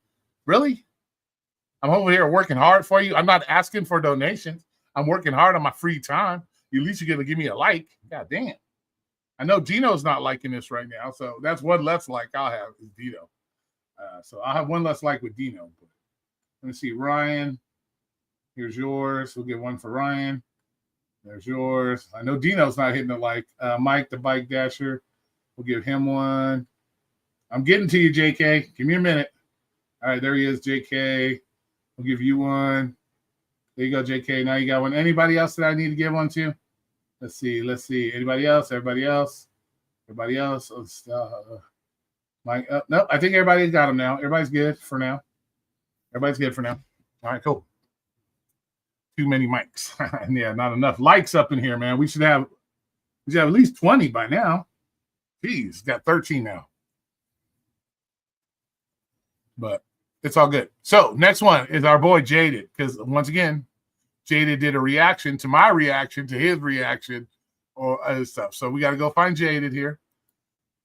I'm over here working hard for you. I'm not asking for donations. I'm working hard on my free time. At least you're going to give me a like. God damn. I know Dino's not liking this right now, so that's one less like I'll have is Dino. So I'll have one less like with Dino. Let me see. Ryan, here's yours. We'll get one for Ryan. There's yours. I know Dino's not hitting the like. Mike, the bike dasher, we'll give him one. I'm getting to you, JK. Give me a minute. All right, there he is, JK. We'll give you one. There you go, JK. Now you got one. Anybody else that I need to give one to? Let's see. Anybody else? Everybody else? Mike. No, I think everybody's got them now. Everybody's good for now. All right, cool. Too many mics. Yeah, not enough likes up in here, man. We should have at least 20 by now. Jeez, got 13 now. But it's all good. So next one is our boy Jaded, because once again, Jaded did a reaction to my reaction to his reaction or other stuff. So we got to go find Jaded here.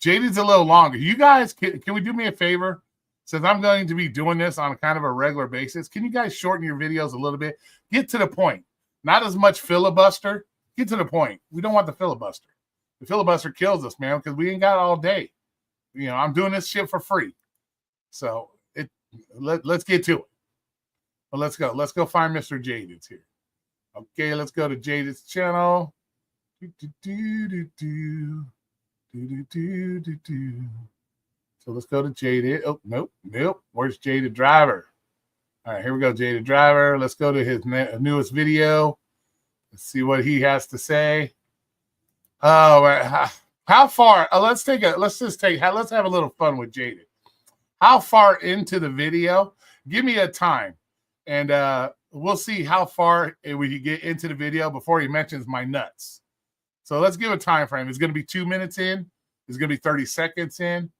Jaded's a little longer. You guys, can we do me a favor? Since I'm going to be doing this on kind of a regular basis, can you guys shorten your videos a little bit? Get to the point. Not as much filibuster. Get to the point. We don't want the filibuster. The filibuster kills us, man, because we ain't got all day. You know, I'm doing this shit for free. So let's get to it. But let's go. Let's go find Mr. Jaded's here. Okay, let's go to Jaded's channel. So let's go to Jaded. Oh, nope. Where's Jaded Driver? All right, here we go, Jaded Driver. Let's go to his newest video. Let's see what he has to say. Oh, how far? Let's have a little fun with Jaded. How far into the video? Give me a time, and we'll see how far we can get into the video before he mentions my nuts. So let's give a time frame. It's going to be 2 minutes in. It's going to be 30 seconds in.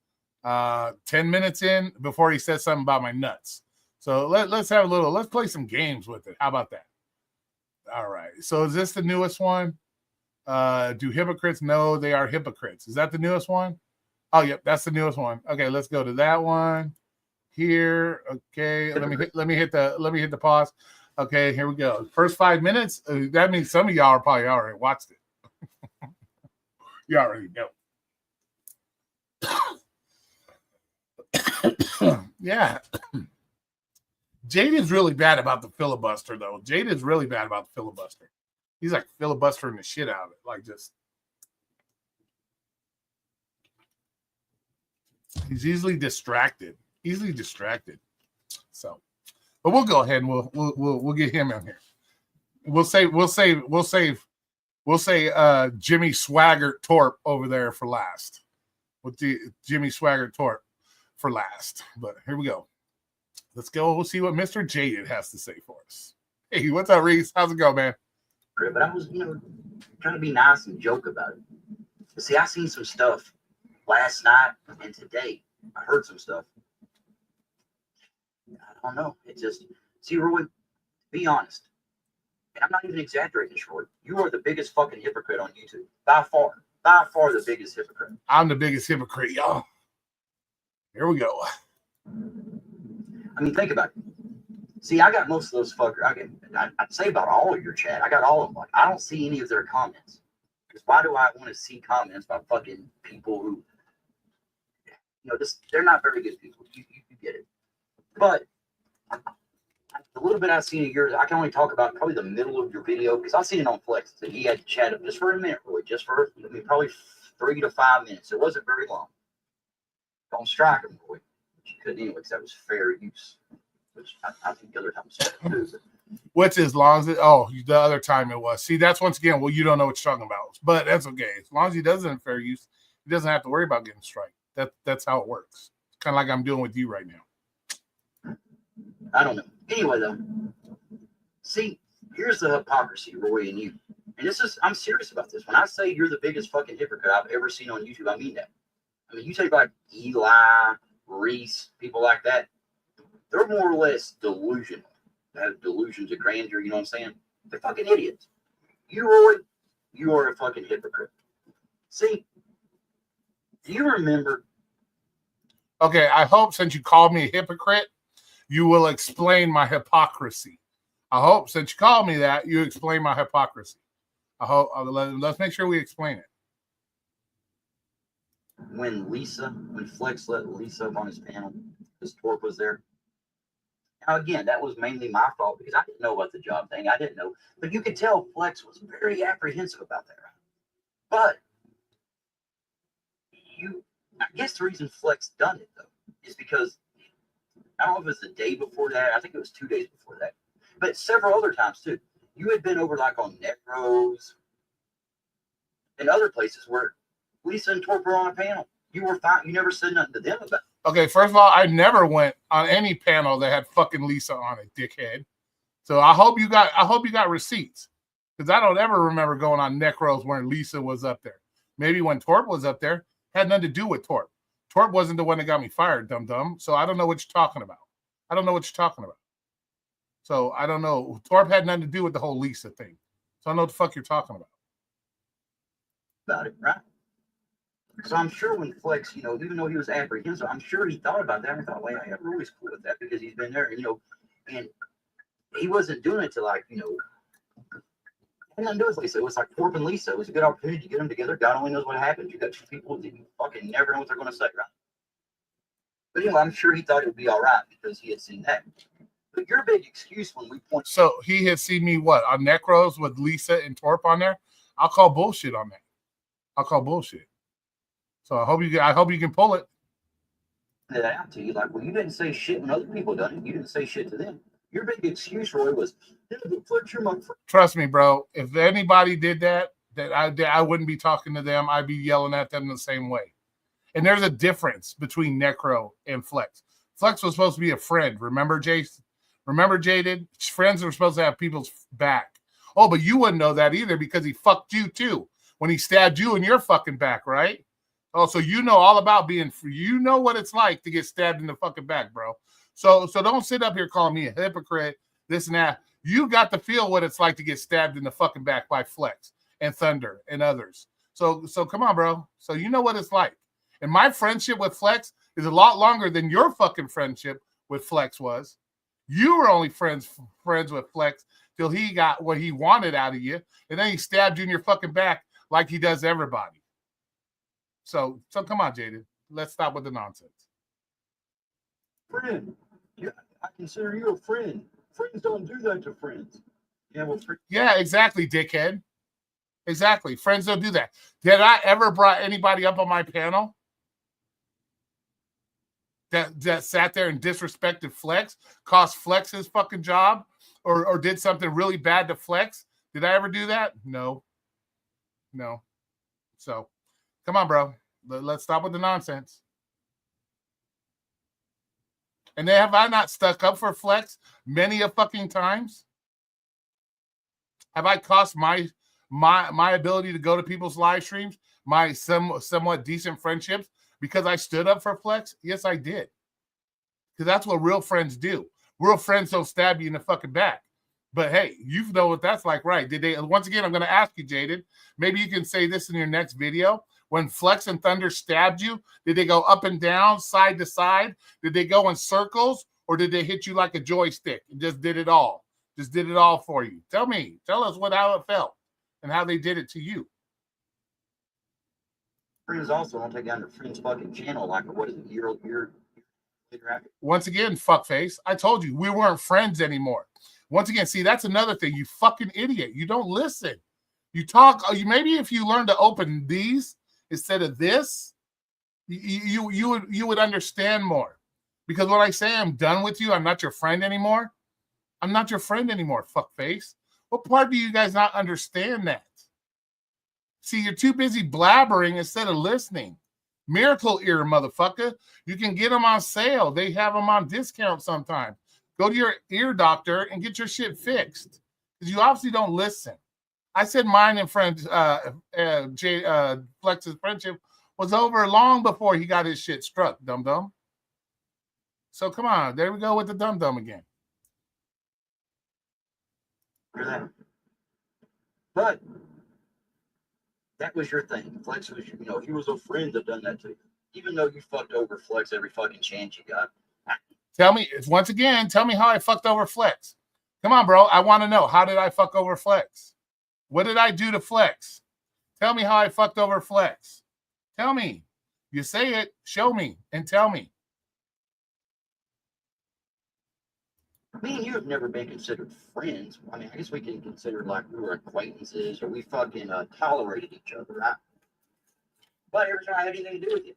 10 minutes in before he says something about my nuts. So let's play some games with it. How about that? All right. So is this the newest one? Do hypocrites know they are hypocrites? Is that the newest one? Oh, yep, that's the newest one. Okay, let's go to that one here. Okay, let me hit the pause. Okay, here we go. First 5 minutes. That means some of y'all are probably already watched it. You already know. Yeah. Jade is really bad about the filibuster, though. Jade is really bad about the filibuster. He's like filibustering the shit out of it. Like just. He's easily distracted. So, but we'll go ahead and we'll get him in here. We'll say Jimmy Swaggart Torp over there for last. With the Jimmy Swaggart Torp for last. But here we go. Let's go. We'll see what Mr. Jaded has to say for us. Hey, what's up, Reese? How's it going, man? But I was, trying to be nice and joke about it. But see, I seen some stuff last night and today. I heard some stuff. I don't know. It just, see, Roy, be honest. And I'm not even exaggerating this, Roy. You are the biggest fucking hypocrite on YouTube. By far the biggest hypocrite. I'm the biggest hypocrite, y'all. Here we go. I mean, think about it. See, I got most of those fuckers. I'd say about all of your chat. I got all of them. Like, I don't see any of their comments. Because why do I want to see comments by fucking people who, they're not very good people. You get it. But the little bit I've seen of yours, I can only talk about probably the middle of your video because I've seen it on Flex. So he had to chat up just for a minute, Roy. Just for, probably 3 to 5 minutes. It wasn't very long. Don't strike him, Roy. You couldn't anyway because that was fair use. Which I think the other time was What's as long as the other time it was. See, that's once again, well, you don't know what you're talking about. But that's okay. As long as he does it in fair use, he doesn't have to worry about getting strike. That's how it works. Kind of like I'm doing with you right now. I don't know. Anyway, though, see, here's the hypocrisy, Roy, and you. And I'm serious about this. When I say you're the biggest fucking hypocrite I've ever seen on YouTube, I mean that. I mean, you take like Eli, Reese, people like that. They're more or less delusional. They have delusions of grandeur, you know what I'm saying? They're fucking idiots. You, Roy, you are a fucking hypocrite. See, do you remember? Okay, I hope since you called me a hypocrite, you will explain my hypocrisy. I hope since you called me that, you explain my hypocrisy. I hope. Let's make sure we explain it. When Flex let Lisa up on his panel, because Torp was there. Now, again, that was mainly my fault because I didn't know about the job thing. I didn't know. But you could tell Flex was very apprehensive about that. But I guess the reason Flex done it, though, is because I don't know if it was the day before that. I think it was 2 days before that. But several other times, too. You had been over like on Necros and other places where Lisa and Torp were on a panel. You were fine. You never said nothing to them about it. Okay, first of all, I never went on any panel that had fucking Lisa on it, dickhead. So I hope you got receipts. Because I don't ever remember going on Necros when Lisa was up there. Maybe when Torp was up there, had nothing to do with Torp. Torp wasn't the one that got me fired, dum-dum. So I don't know what you're talking about. So I don't know. Torp had nothing to do with the whole Lisa thing. So I don't know what the fuck you're talking about. About it, right? So I'm sure when Flex, even though he was apprehensive, I'm sure he thought about that and thought, wait, I have Roy's cool with that because he's been there, and he wasn't doing it to like, had nothing to do with Lisa. It was like Torp and Lisa. It was a good opportunity to get them together. God only knows what happens. You got two people that you fucking never know what they're going to say, right? But anyway, I'm sure he thought it would be all right because he had seen that. But your big excuse when we point. So he had seen me what on Necros with Lisa and Torp on there. I'll call bullshit on that. So I hope you can pull it. That out to you, like, well, you didn't say shit when other people done it. You didn't say shit to them. Your big excuse, Roy, was, trust me, bro. If anybody did that I wouldn't be talking to them. I'd be yelling at them the same way. And there's a difference between Necro and Flex. Flex was supposed to be a friend. Remember, Jason? Remember, Jaded? Friends are supposed to have people's back. Oh, but you wouldn't know that either because he fucked you too when he stabbed you in your fucking back, right? Oh, so you know all about being free. You know what it's like to get stabbed in the fucking back, bro. So don't sit up here calling me a hypocrite, this and that. You got to feel what it's like to get stabbed in the fucking back by Flex and Thunder and others. So come on, bro. So you know what it's like. And my friendship with Flex is a lot longer than your fucking friendship with Flex was. You were only friends with Flex till he got what he wanted out of you, and then he stabbed you in your fucking back like he does everybody. So come on, Jaded. Let's stop with the nonsense. friend. I consider you a friend. Friends don't do that to friends. Yeah, well, Yeah, exactly, dickhead. Exactly. Friends don't do that. Did I ever brought anybody up on my panel that sat there and disrespected Flex, cost Flex his fucking job, or did something really bad to Flex? Did I ever do that? No. So, come on, bro. Let's stop with the nonsense. And then have I not stuck up for Flex many a fucking times? Have I cost my ability to go to people's live streams, my somewhat decent friendships, because I stood up for Flex? Yes, I did. Because that's what real friends do. Real friends don't stab you in the fucking back. But hey, you know what that's like, right? Did they? Once again, I'm going to ask you, Jaded. Maybe you can say this in your next video. When Flex and Thunder stabbed you, did they go up and down, side to side? Did they go in circles, or did they hit you like a joystick and just did it all? Just did it all for you. Tell me. Tell us how it felt and how they did it to you. Friends also don't take down their friend's fucking channel like what is it, year later after. Once again, fuckface, I told you we weren't friends anymore. Once again, see, that's another thing. You fucking idiot. You don't listen. You talk. Maybe if you learn to open these instead of this, you would understand more. Because when I say I'm done with you, I'm not your friend anymore. I'm not your friend anymore, fuckface. What part do you guys not understand that? See, you're too busy blabbering instead of listening. Miracle Ear, motherfucker. You can get them on sale. They have them on discount sometimes. Go to your ear doctor and get your shit fixed. Because you obviously don't listen. I said mine and friend Flex's friendship was over long before he got his shit struck, dum-dum. So come on. There we go with the dum-dum again. But that was your thing. Flex was, he was a friend that done that to you. Even though you fucked over Flex every fucking chance you got. Tell me how I fucked over Flex. Come on, bro. I want to know. How did I fuck over Flex? What did I do to Flex? Tell me how I fucked over Flex. Tell me. You say it, show me, and tell me. Me and you have never been considered friends. I mean, I guess we can consider like we were acquaintances or we fucking tolerated each other, right? But every time I had anything to do with you,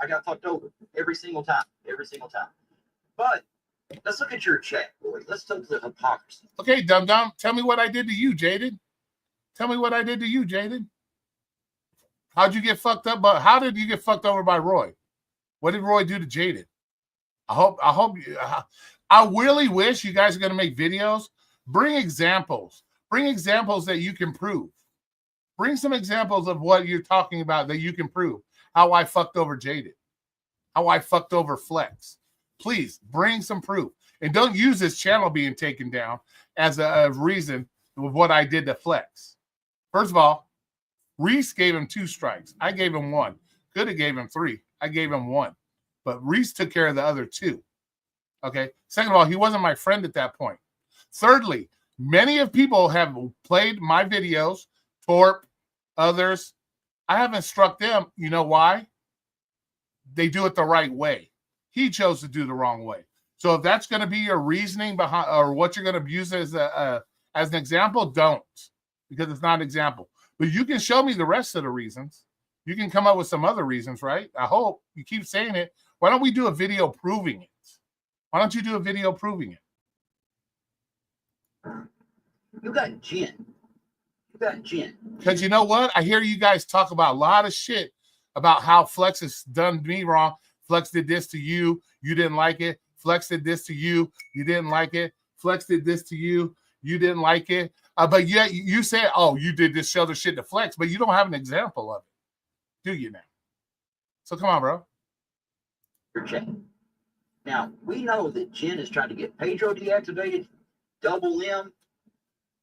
I got fucked over every single time. But let's look at your chat, boy. Let's look at the hypocrisy. Okay, dum-dum. Tell me what I did to you, Jaded. Tell me what I did to you, Jaded. How'd you get fucked up? But how did you get fucked over by Roy? What did Roy do to Jaded? I really wish you guys are going to make videos. Bring examples. Bring examples that you can prove. Bring some examples of what you're talking about that you can prove. How I fucked over Jaded. How I fucked over Flex. Please bring some proof. And don't use this channel being taken down as a reason of what I did to Flex. First of all, Reese gave him 2 strikes. I gave him 1. Could have gave him 3. I gave him 1. But Reese took care of the other 2. Okay. Second of all, he wasn't my friend at that point. Thirdly, many of people have played my videos, Torp, others. I haven't struck them. You know why? They do it the right way. He chose to do the wrong way. So if that's going to be your reasoning behind, or what you're going to use as an example, don't, because it's not an example. But you can show me the rest of the reasons. You can come up with some other reasons, right? I hope you keep saying it. Why don't we do a video proving it? Why don't you do a video proving it? You got Jen. Because you know what? I hear you guys talk about a lot of shit about how Flex has done me wrong. Flex did this to you. You didn't like it. Flex did this to you. You didn't like it. Flex did this to you. You didn't like it. But yet you say, oh, you did this other shit to Flex, but you don't have an example of it. Do you now? So come on, bro. Now, we know that Jen is trying to get Pedro deactivated, Double M.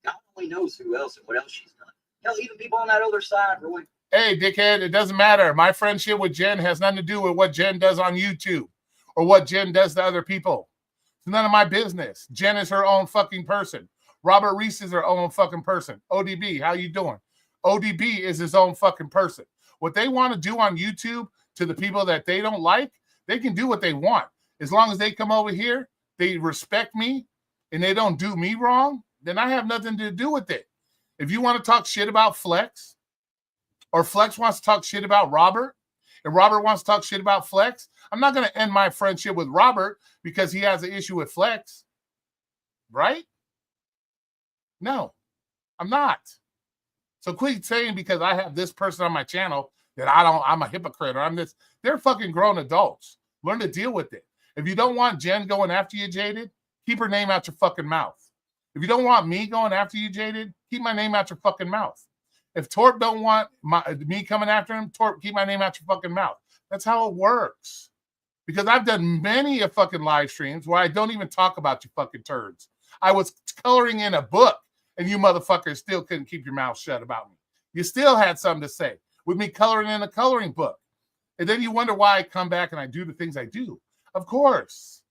God only knows who else and what else she's done. Hell, even people on that other side, Roy. Hey, dickhead, it doesn't matter. My friendship with Jen has nothing to do with what Jen does on YouTube or what Jen does to other people. It's none of my business. Jen is her own fucking person. Robert Reese is her own fucking person. ODB, how you doing? ODB is his own fucking person. What they want to do on YouTube to the people that they don't like, they can do what they want. As long as they come over here, they respect me, and they don't do me wrong, then I have nothing to do with it. If you want to talk shit about Flex, or Flex wants to talk shit about Robert, and Robert wants to talk shit about Flex, I'm not going to end my friendship with Robert because he has an issue with Flex. Right? No, I'm not. So quit saying because I have this person on my channel that I'm a hypocrite or I'm this. They're fucking grown adults. Learn to deal with it. If you don't want Jen going after you, Jaded, keep her name out your fucking mouth. If you don't want me going after you, Jaded, keep my name out your fucking mouth. If Torp don't want me coming after him, Torp, keep my name out your fucking mouth. That's how it works. Because I've done many of fucking live streams where I don't even talk about you fucking turds. I was coloring in a book and you motherfuckers still couldn't keep your mouth shut about me. You still had something to say with me coloring in a coloring book. And then you wonder why I come back and I do the things I do. Of course.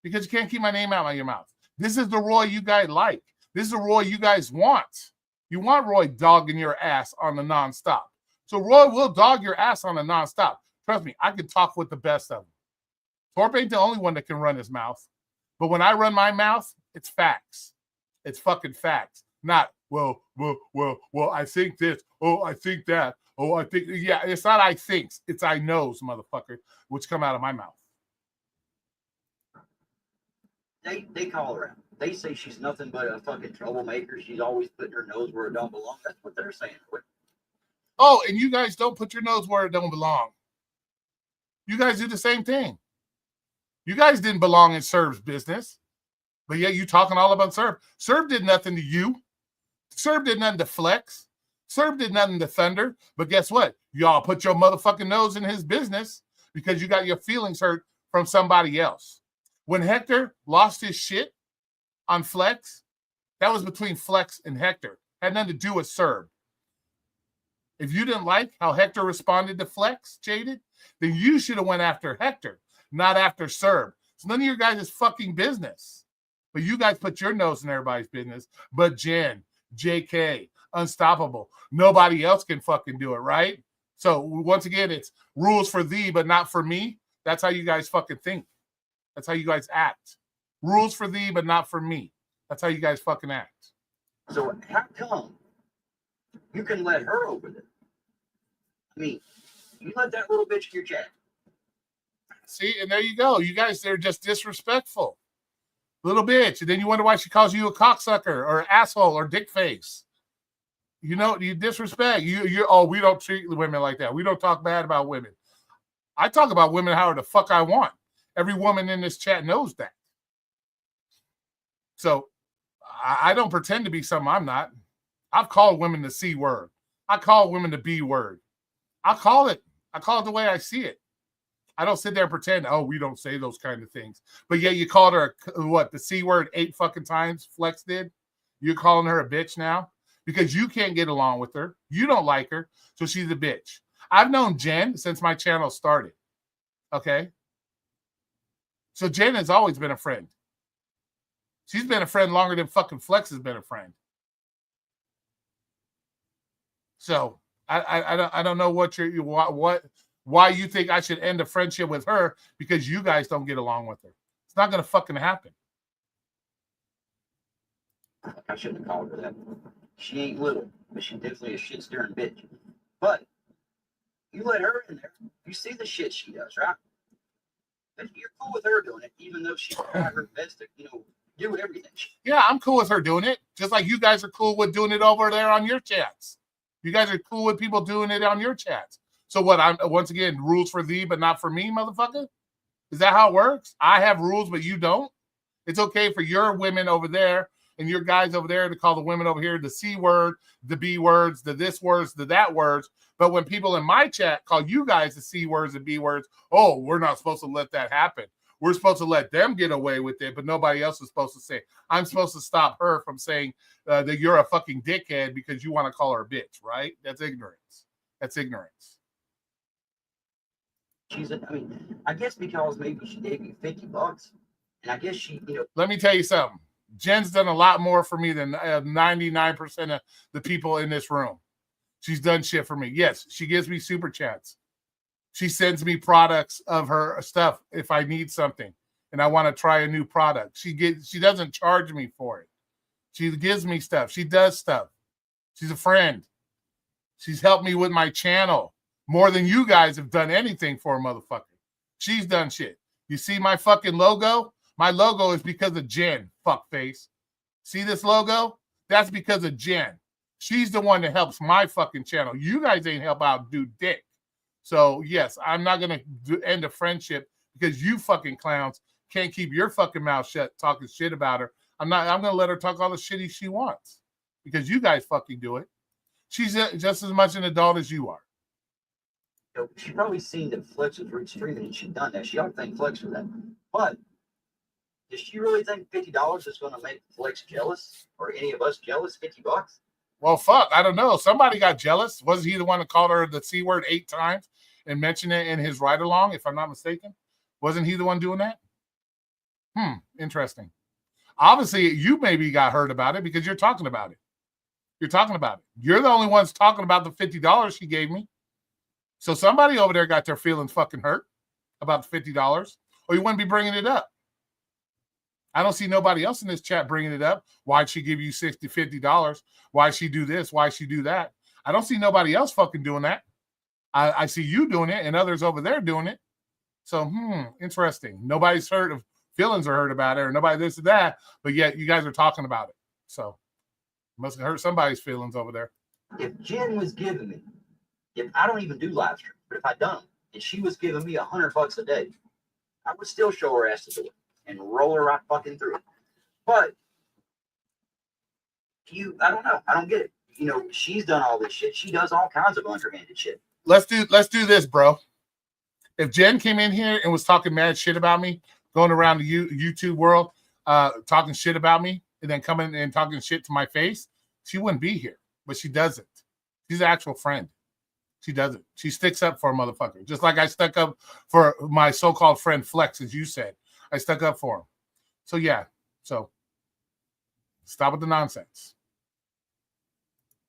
Because you can't keep my name out of your mouth. This is the Roy you guys like. This is the Roy you guys want. You want Roy dogging your ass on the nonstop. So Roy will dog your ass on the nonstop. Trust me, I can talk with the best of them. Torp ain't the only one that can run his mouth. But when I run my mouth, it's facts. It's fucking facts. Not, well, I think this. Oh, I think that. Oh, I think. Yeah, it's not I thinks. It's I knows, motherfucker, which come out of my mouth. They call her out. They say she's nothing but a fucking troublemaker. She's always putting her nose where it don't belong. That's what they're saying. Oh, and you guys don't put your nose where it don't belong. You guys do the same thing. You guys didn't belong in Serb's business, but yet you talking all about Serb. Serb did nothing to you. Serb did nothing to Flex. Serb did nothing to Thunder. But guess what? Y'all put your motherfucking nose in his business because you got your feelings hurt from somebody else. When Hector lost his shit on Flex, that was between Flex and Hector. Had nothing to do with Serb. If you didn't like how Hector responded to Flex, Jaded, then you should have went after Hector, not after Serb. It's none of your guys' fucking business. But you guys put your nose in everybody's business. But Jen, JK, Unstoppable, nobody else can fucking do it, right? So once again, it's rules for thee, but not for me. That's how you guys fucking think. That's how you guys act. Rules for thee, but not for me. That's how you guys fucking act. So how come you can let her over there? I mean, you let that little bitch in your chat. See, and there you go. You guys, they're just disrespectful. Little bitch. And then you wonder why she calls you a cocksucker or asshole or dick face. You know, you disrespect. Oh, we don't treat women like that. We don't talk bad about women. I talk about women however the fuck I want. Every woman in this chat knows that. So I don't pretend to be something I'm not. I've called women the C word. I call women the B word. I call it the way I see it. I don't sit there and pretend, oh, we don't say those kind of things. But yeah, you called her, the C word 8 fucking times, Flex did? You're calling her a bitch now? Because you can't get along with her. You don't like her, so she's a bitch. I've known Jen since my channel started. Okay? So Jen has always been a friend. She's been a friend longer than fucking Flex has been a friend. So I don't know why you think I should end a friendship with her because you guys don't get along with her. It's not gonna fucking happen. I shouldn't have called her that. She ain't little, but she's definitely a shit stirring bitch. But you let her in there. You see the shit she does, right? But you're cool with her doing it, even though she's trying her best to, do everything. Yeah, I'm cool with her doing it. Just like you guys are cool with doing it over there on your chats. You guys are cool with people doing it on your chats. So what? I'm once again rules for thee, but not for me, motherfucker. Is that how it works? I have rules, but you don't. It's okay for your women over there and your guys over there to call the women over here the C word, the B words, the this words, the that words. But when people in my chat call you guys the C words and B words, oh, we're not supposed to let that happen. We're supposed to let them get away with it, but nobody else is supposed to say. I'm supposed to stop her from saying that you're a fucking dickhead because you want to call her a bitch, right? That's ignorance. That's ignorance. I guess because maybe she gave you $50, and I guess she, Let me tell you something. Jen's done a lot more for me than 99% of the people in this room. She's done shit for me. Yes, she gives me super chats. She sends me products of her stuff if I need something. and I want to try a new product. She doesn't charge me for it. She gives me stuff. She does stuff. She's a friend. She's helped me with my channel more than you guys have done anything for a motherfucker. She's done shit. You see my fucking logo? My logo is because of Jen, fuckface. See this logo? That's because of Jen. She's the one that helps my fucking channel. You guys ain't help out do dick. So, yes, I'm not going to end a friendship because you fucking clowns can't keep your fucking mouth shut talking shit about her. I'm going to let her talk all the shitty she wants because you guys fucking do it. She's just as much an adult as you are. You know, she probably seen that Flex was streaming and she done that. She ought to thank Flex for that. But does she really think $50 is going to make Flex jealous or any of us jealous? $50? Well, fuck, I don't know. Somebody got jealous. Wasn't he the one that called her the C word 8 times and mentioned it in his ride along, if I'm not mistaken? Wasn't he the one doing that? Interesting. Obviously, you maybe got hurt about it because you're talking about it. You're talking about it. You're the only ones talking about the $50 she gave me. So somebody over there got their feelings fucking hurt about the $50, or you wouldn't be bringing it up. I don't see nobody else in this chat bringing it up. Why'd she give you $60, $50? Why'd she do this? Why'd she do that? I don't see nobody else fucking doing that. I see you doing it and others over there doing it. So, interesting. Nobody's heard of feelings are hurt about it or nobody this or that, but yet you guys are talking about it. So, must have hurt somebody's feelings over there. If Jen was giving me, if I don't even do live stream, but if I done and she was giving me $100 a day, I would still show her ass to do it and roll her right fucking through it. But I don't know. I don't get it. You know, she's done all this shit. She does all kinds of underhanded shit. Let's do this, bro. If Jen came in here and was talking mad shit about me, going around the YouTube world, talking shit about me, and then coming and talking shit to my face, she wouldn't be here. But she doesn't. She's an actual friend. She doesn't. She sticks up for a motherfucker. Just like I stuck up for my so-called friend Flex, as you said. I stuck up for him. So, yeah. So, stop with the nonsense.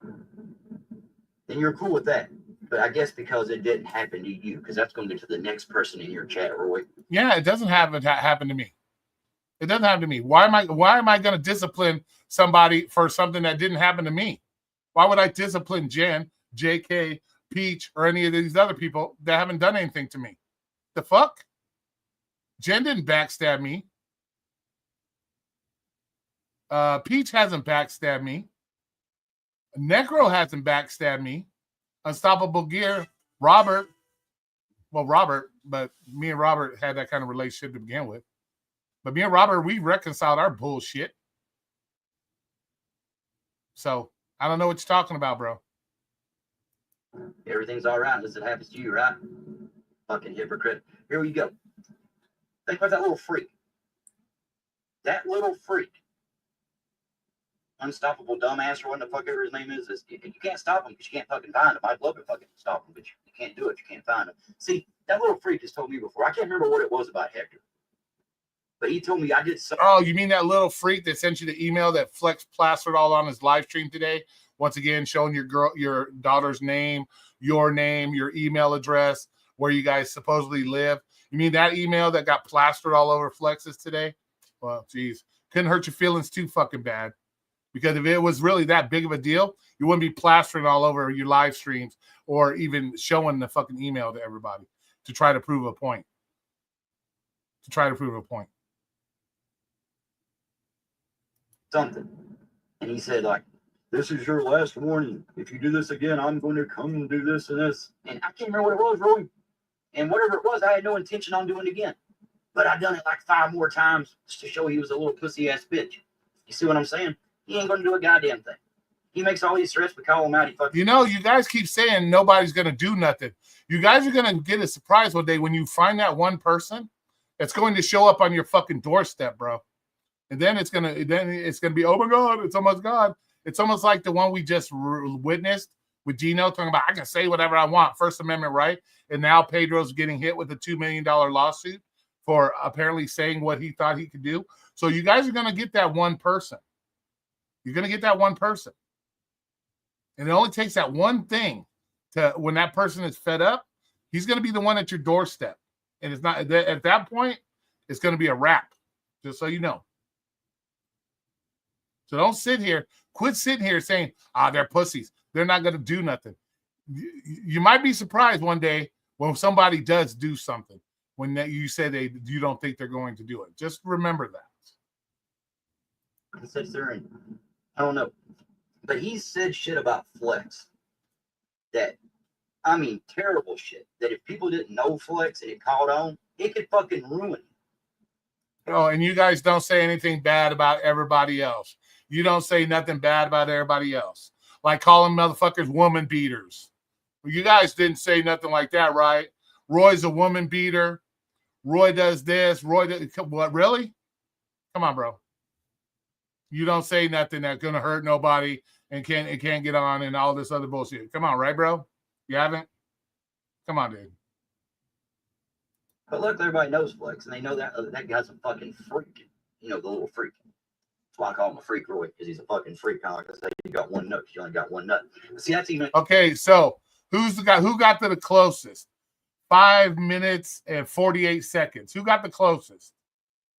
And you're cool with that. But I guess because it didn't happen to you, because that's going to go to the next person in your chat, Roy. Yeah, it doesn't happen to me. It doesn't happen to me. Why am I going to discipline somebody for something that didn't happen to me? Why would I discipline Jen, JK, Peach, or any of these other people that haven't done anything to me? The fuck? Jen didn't backstab me. Peach hasn't backstabbed me. Necro hasn't backstabbed me. Unstoppable Gear, Robert, but me and Robert had that kind of relationship to begin with. But me and Robert, we reconciled our bullshit. So, I don't know what you're talking about, bro. Everything's all right unless it happens to you, right? Fucking hypocrite. Here we go. Think about that little freak. That little freak. Unstoppable dumbass or what the fuck ever his name is. You can't stop him because you can't fucking find him. I'd love to fucking stop him, but you can't do it. You can't find him. See, that little freak has told me before. I can't remember what it was about Hector. But he told me I did something. Oh, you mean that little freak that sent you the email that Flex plastered all on his live stream today? Once again, showing your daughter's name, your email address, where you guys supposedly live. You mean that email that got plastered all over Flex's today? Well, geez. Couldn't hurt your feelings too fucking bad. Because if it was really that big of a deal, you wouldn't be plastering all over your live streams or even showing the fucking email to everybody to try to prove a point. Something. And he said, like, this is your last warning. If you do this again, I'm going to come and do this and this. And I can't remember what it was, Roy. And whatever it was, I had no intention on doing it again. But I done it like 5 more times just to show he was a little pussy-ass bitch. You see what I'm saying? He ain't going to do a goddamn thing. He makes all these threats, but call him out. He fucking. You know, you guys keep saying nobody's going to do nothing. You guys are going to get a surprise one day when you find that one person that's going to show up on your fucking doorstep, bro. And then it's going to be, oh my God, it's almost God. It's almost like the one we just witnessed with Gino talking about, I can say whatever I want, First Amendment right. And now Pedro's getting hit with a $2 million lawsuit for apparently saying what he thought he could do. So you guys are going to get that one person. You're going to get that one person. And it only takes that one thing to, when that person is fed up, he's going to be the one at your doorstep. And it's not at that point, it's going to be a wrap, just so you know. So don't sit here. Quit sitting here saying, they're pussies. They're not going to do nothing. You might be surprised one day when somebody does do something, when you say you don't think they're going to do it. Just remember that. He sits there and I don't know. But he said shit about Flex that, I mean, terrible shit. That if people didn't know Flex and it caught on, it could fucking ruin it. Oh, and you guys don't say anything bad about everybody else. You don't say nothing bad about everybody else. Like calling motherfuckers woman beaters. You guys didn't say nothing like that, right? Roy's a woman beater. Roy does this. Roy does, what, really? Come on, bro. You don't say nothing that's going to hurt nobody and can't get on and all this other bullshit. Come on, right, bro? You haven't? Come on, dude. But look, everybody knows Flex, and they know that guy's a fucking freak. You know, the little freak. That's why I call him a freak, Roy, because he's a fucking freak. Kind of like I say, you got one nut. You only got one nut. See, that's even okay. So who's the guy who got to the closest? 5 minutes and 48 seconds. Who got the closest?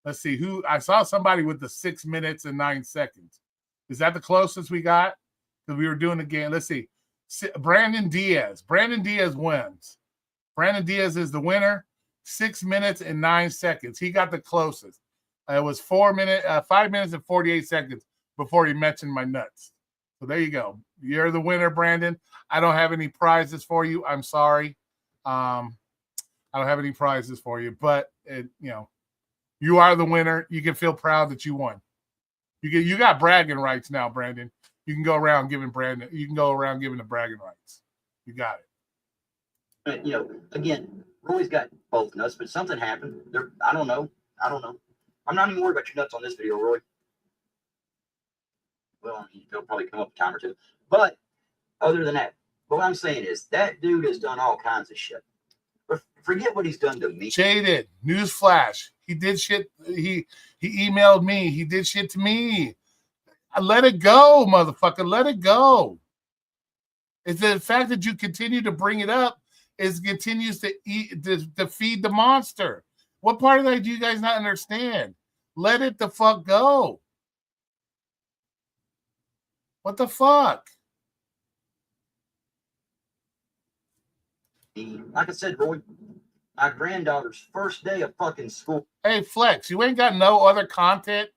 Let's see. Who I saw somebody with the 6 minutes and 9 seconds. Is that the closest we got? Because we were doing the game. Let's see. Brandon Diaz. Brandon Diaz wins. Brandon Diaz is the winner. 6 minutes and 9 seconds. He got the closest. It was 5 minutes and 48 seconds before he mentioned my nuts. So there you go. You're the winner, Brandon. I don't have any prizes for you. I'm sorry. I don't have any prizes for you, but you are the winner. You can feel proud that you won. You got bragging rights now, Brandon. You can go around giving the bragging rights. You got it. Again, Roy's got both nuts, but something happened. I don't know. I'm not even worried about your nuts on this video, Roy. Well, they'll probably come up a time or two. But other than that, what I'm saying is that dude has done all kinds of shit. But forget what he's done to me. Shaded. Newsflash. He did shit. He emailed me. He did shit to me. Let it go, motherfucker. Let it go. It's the fact that you continue to bring it up continues to feed the monster. What part of that do you guys not understand? Let it the fuck go. What the fuck? Like I said, Roy, my granddaughter's first day of fucking school. Hey, Flex, you ain't got no other content?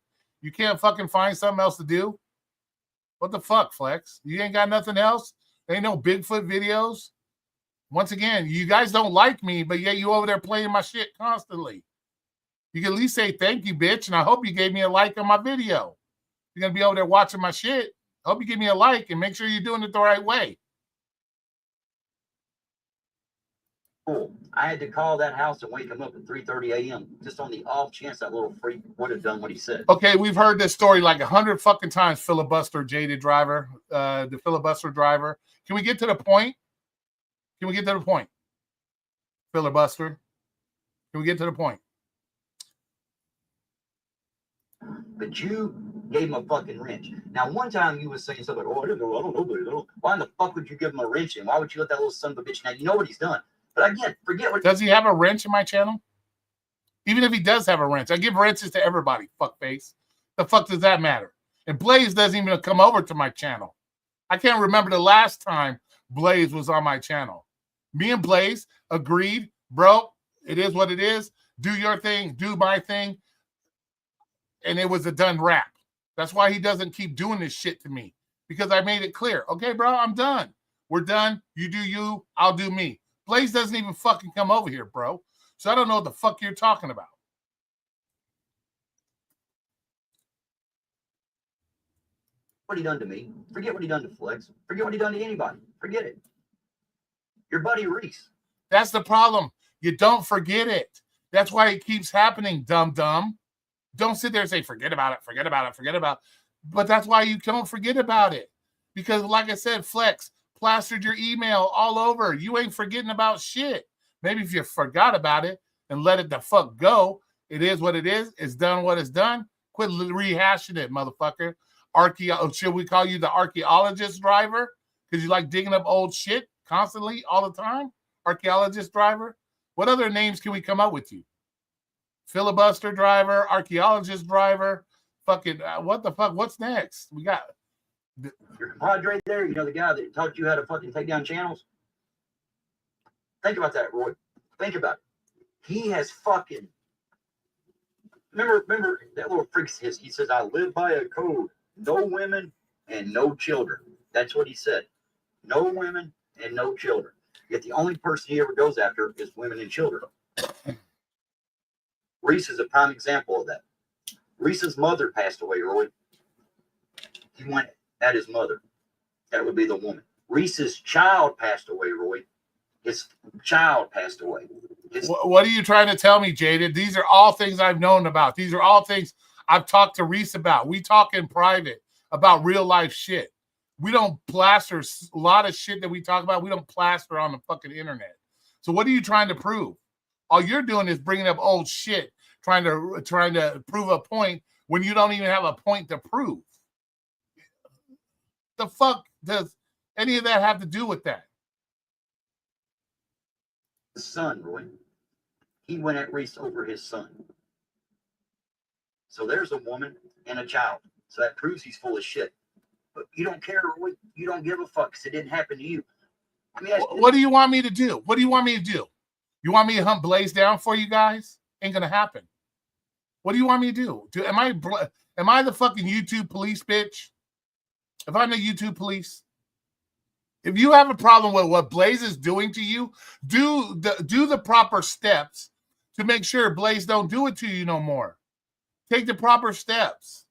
You can't fucking find something else to do? What the fuck, Flex? You ain't got nothing else? There ain't no Bigfoot videos? Once again, you guys don't like me, but yet you over there playing my shit constantly. You can at least say thank you, bitch, and I hope you gave me a like on my video. You're going to be over there watching my shit. I hope you give me a like and make sure you're doing it the right way. Cool. I had to call that house and wake him up at 3:30 a.m. just on the off chance that little freak would have done what he said. Okay, we've heard this story like 100 fucking times, filibuster jaded driver, the filibuster driver. Can we get to the point? Can we get to the point? Filibuster. Can we get to the point? But you gave him a fucking wrench. Now, one time you was saying something like, I don't know. Why in the fuck would you give him a wrench? And why would you let that little son of a bitch? Now, you know what he's done. But again, forget what. Does he have a wrench in my channel? Even if he does have a wrench, I give wrenches to everybody, fuckface. The fuck does that matter? And Blaze doesn't even come over to my channel. I can't remember the last time Blaze was on my channel. Me and Blaze agreed, bro, it is what it is. Do your thing, do my thing. And it was a done wrap. That's why he doesn't keep doing this shit to me. Because I made it clear. Okay, bro, I'm done. We're done. You do you, I'll do me. Blaze doesn't even fucking come over here, bro. So I don't know what the fuck you're talking about. What he done to me. Forget what he done to Flex. Forget what he done to anybody. Forget it. Your buddy Reese. That's the problem. You don't forget it. That's why it keeps happening, dumb. Don't sit there and say, forget about it. But that's why you don't forget about it. Because like I said, Flex plastered your email all over. You ain't forgetting about shit. Maybe if you forgot about it and let it the fuck go, it is what it is. It's done what it's done. Quit rehashing it, motherfucker. Should we call you the archaeologist driver? Because you like digging up old shit constantly all the time? Archaeologist driver? What other names can we come up with you? filibuster driver, archaeologist driver, fucking what the fuck? What's next? We got your compadre there, the guy that taught you how to fucking take down channels. Think about that, Roy. Think about it. He has fucking remember that little freak his. He says, "I live by a code: no women and no children." That's what he said. No women and no children. Yet the only person he ever goes after is women and children. Reese is a prime example of that. Reese's mother passed away, Roy. He went at his mother. That would be the woman. Reese's child passed away, Roy. His child passed away. What are you trying to tell me, Jaded? These are all things I've known about. These are all things I've talked to Reese about. We talk in private about real life shit. We don't plaster a lot of shit that we talk about. We don't plaster on the fucking internet. So what are you trying to prove? All you're doing is bringing up old shit, trying to prove a point when you don't even have a point to prove. The fuck does any of that have to do with that? The son, Roy. He went at Reese over his son. So there's a woman and a child. So that proves he's full of shit. But you don't care, Roy. You don't give a fuck because it didn't happen to you. I mean, what do you want me to do? What do you want me to do? You want me to hunt Blaze down for you guys? Ain't gonna happen. What do you want me to do? Am I the fucking YouTube police, bitch? If I'm the YouTube police, if you have a problem with what Blaze is doing to you, do the proper steps to make sure Blaze don't do it to you no more. Take the proper steps.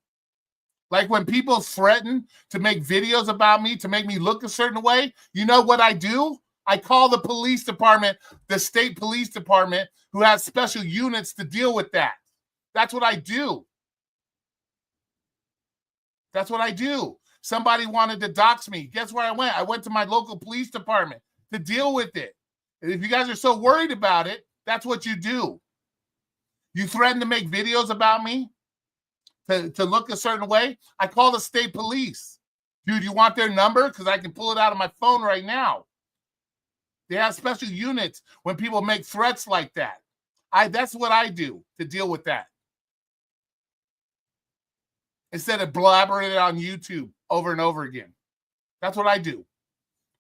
Like when people threaten to make videos about me to make me look a certain way, you know what I do? I call the police department, the state police department, who has special units to deal with that. That's what I do. That's what I do. Somebody wanted to dox me. Guess where I went? I went to my local police department to deal with it. And if you guys are so worried about it, that's what you do. You threaten to make videos about me to look a certain way. I call the state police. Dude, you want their number? Because I can pull it out of my phone right now. They have special units when people make threats like that. That's what I do to deal with that. Instead of blabbering it on YouTube over and over again. That's what I do.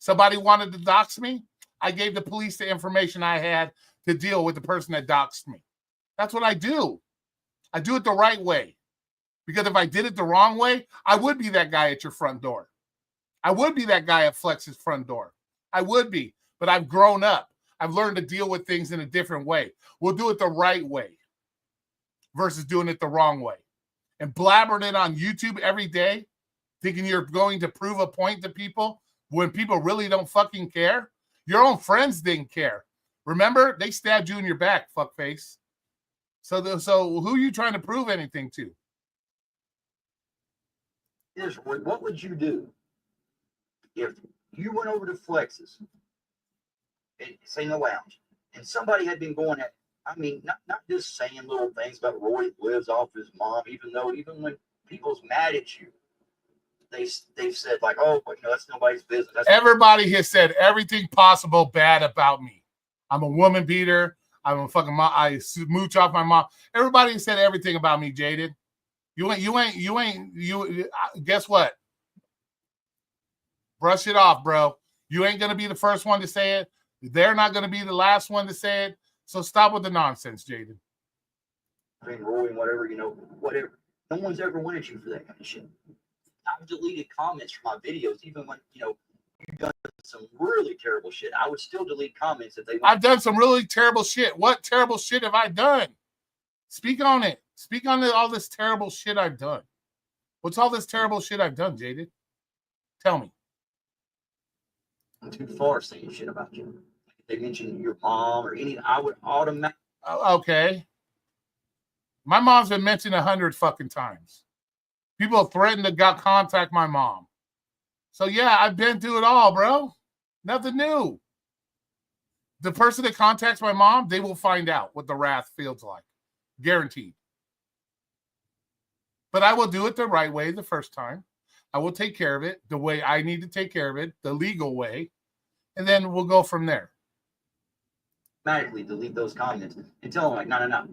Somebody wanted to dox me. I gave the police the information I had to deal with the person that doxed me. That's what I do. I do it the right way. Because if I did it the wrong way, I would be that guy at your front door. I would be that guy at Flex's front door. I would be. But I've grown up. I've learned to deal with things in a different way. We'll do it the right way versus doing it the wrong way. And blabbering it on YouTube every day, thinking you're going to prove a point to people when people really don't fucking care. Your own friends didn't care. Remember? They stabbed you in your back, fuckface. So who are you trying to prove anything to? What would you do if you went over to Flex's, say no lounge, and somebody had been going at, I mean, not just saying little things about Roy lives off his mom, even when people's mad at you, they've said like, oh, but that's nobody's business. Everybody has said everything possible bad about me. I'm a woman beater. I'm a fucking mom. I smooch off my mom. Everybody said everything about me, Jaded. You guess what? Brush it off, bro. You ain't gonna be the first one to say it. They're not gonna be the last one to say it. So stop with the nonsense, Jaden. I mean, Roy and whatever. No one's ever went at you for that kind of shit. I've deleted comments from my videos, even when you've done some really terrible shit. I would still delete comments if they. I've done some really terrible shit. What terrible shit have I done? Speak on it. Speak on all this terrible shit I've done. What's all this terrible shit I've done, Jaded? Tell me. I'm too far saying shit about you. If they mention your mom or anything, I would automatically. Okay. My mom's been mentioned 100 fucking times. People threatened to contact my mom. So yeah, I've been through it all, bro. Nothing new. The person that contacts my mom, they will find out what the wrath feels like. Guaranteed. But I will do it the right way the first time. I will take care of it the way I need to take care of it, the legal way. And then we'll go from there. Automatically delete those comments and tell them, like, no.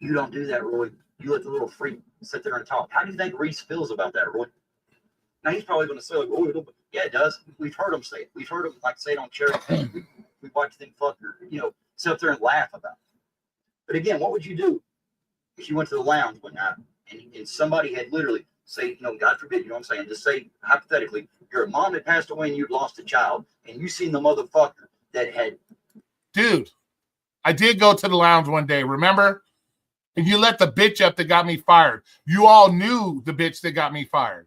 You don't do that, Roy. You let the little freak sit there and talk. How do you think Reese feels about that, Roy? Now he's probably going to say, like, "Oh, yeah, it does." We've heard him say it. We've heard him like say it on charity. We watched them fucker, sit up there and laugh about it. But again, what would you do if you went to the lounge one night and somebody had literally say, God forbid, you know what I'm saying? Just say hypothetically, your mom had passed away and you'd lost a child, and you seen the motherfucker that had. Dude, I did go to the lounge one day, remember? And you let the bitch up that got me fired. You all knew the bitch that got me fired.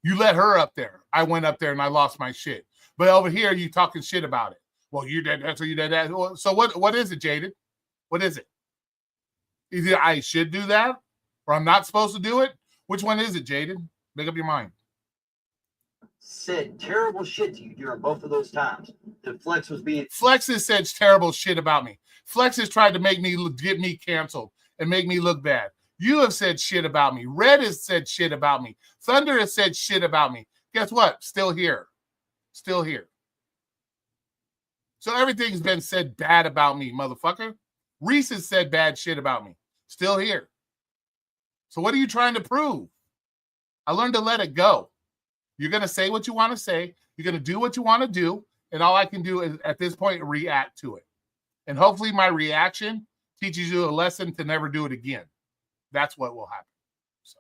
You let her up there. I went up there and I lost my shit. But over here, you talking shit about it. Well, you did that, so you did that. So what is it, Jaded? What is it? Either I should do that or I'm not supposed to do it? Which one is it, Jaded? Make up your mind. Said terrible shit to you during both of those times. That Flex was being. Flex has said terrible shit about me. Flex has tried to get me canceled and make me look bad. You have said shit about me. Red has said shit about me. Thunder has said shit about me. Guess what? Still here. Still here. So everything's been said bad about me, motherfucker. Reese has said bad shit about me. Still here. So what are you trying to prove? I learned to let it go. You're going to say what you want to say. You're going to do what you want to do. And all I can do is, at this point, react to it. And hopefully my reaction teaches you a lesson to never do it again. That's what will happen. So,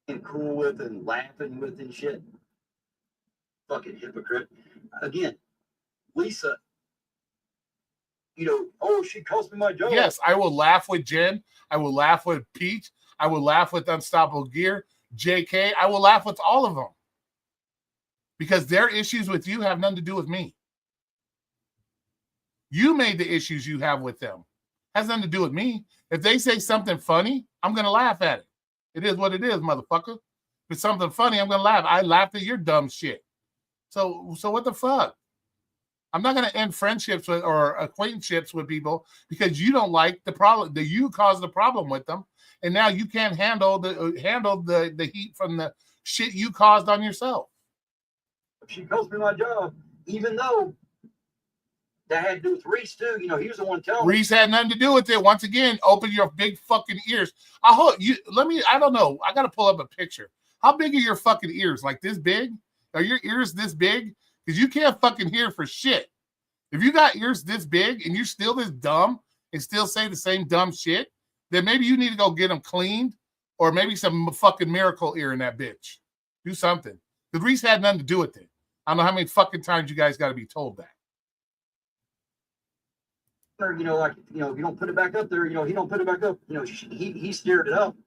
and cool with and laughing with and shit. Fucking hypocrite. Again, Lisa, oh, she cost me my job. yes, I will laugh with Jen. I will laugh with Peach. I will laugh with Unstoppable Gear. JK. I will laugh with all of them. Because their issues with you have nothing to do with me. You made the issues you have with them. Has nothing to do with me. If they say something funny, I'm going to laugh at it. It is what it is, motherfucker. If it's something funny, I'm going to laugh. I laughed at your dumb shit. So what the fuck? I'm not going to end friendships with or acquaintanceships with people because you don't like the problem, that you caused the problem with them. And now you can't handle the heat from the shit you caused on yourself. She cost me my job, even though that had to do with Reese too. He was the one telling me. Reese had nothing to do with it. Once again, open your big fucking ears. I hope you I don't know. I gotta pull up a picture. How big are your fucking ears? Like this big? Are your ears this big? Because you can't fucking hear for shit. If you got ears this big and you're still this dumb and still say the same dumb shit, then maybe you need to go get them cleaned or maybe some fucking miracle ear in that bitch. Do something. Because Reese had nothing to do with it. I don't know how many fucking times you guys got to be told that. If you don't put it back up there, he don't put it back up. He steered it up.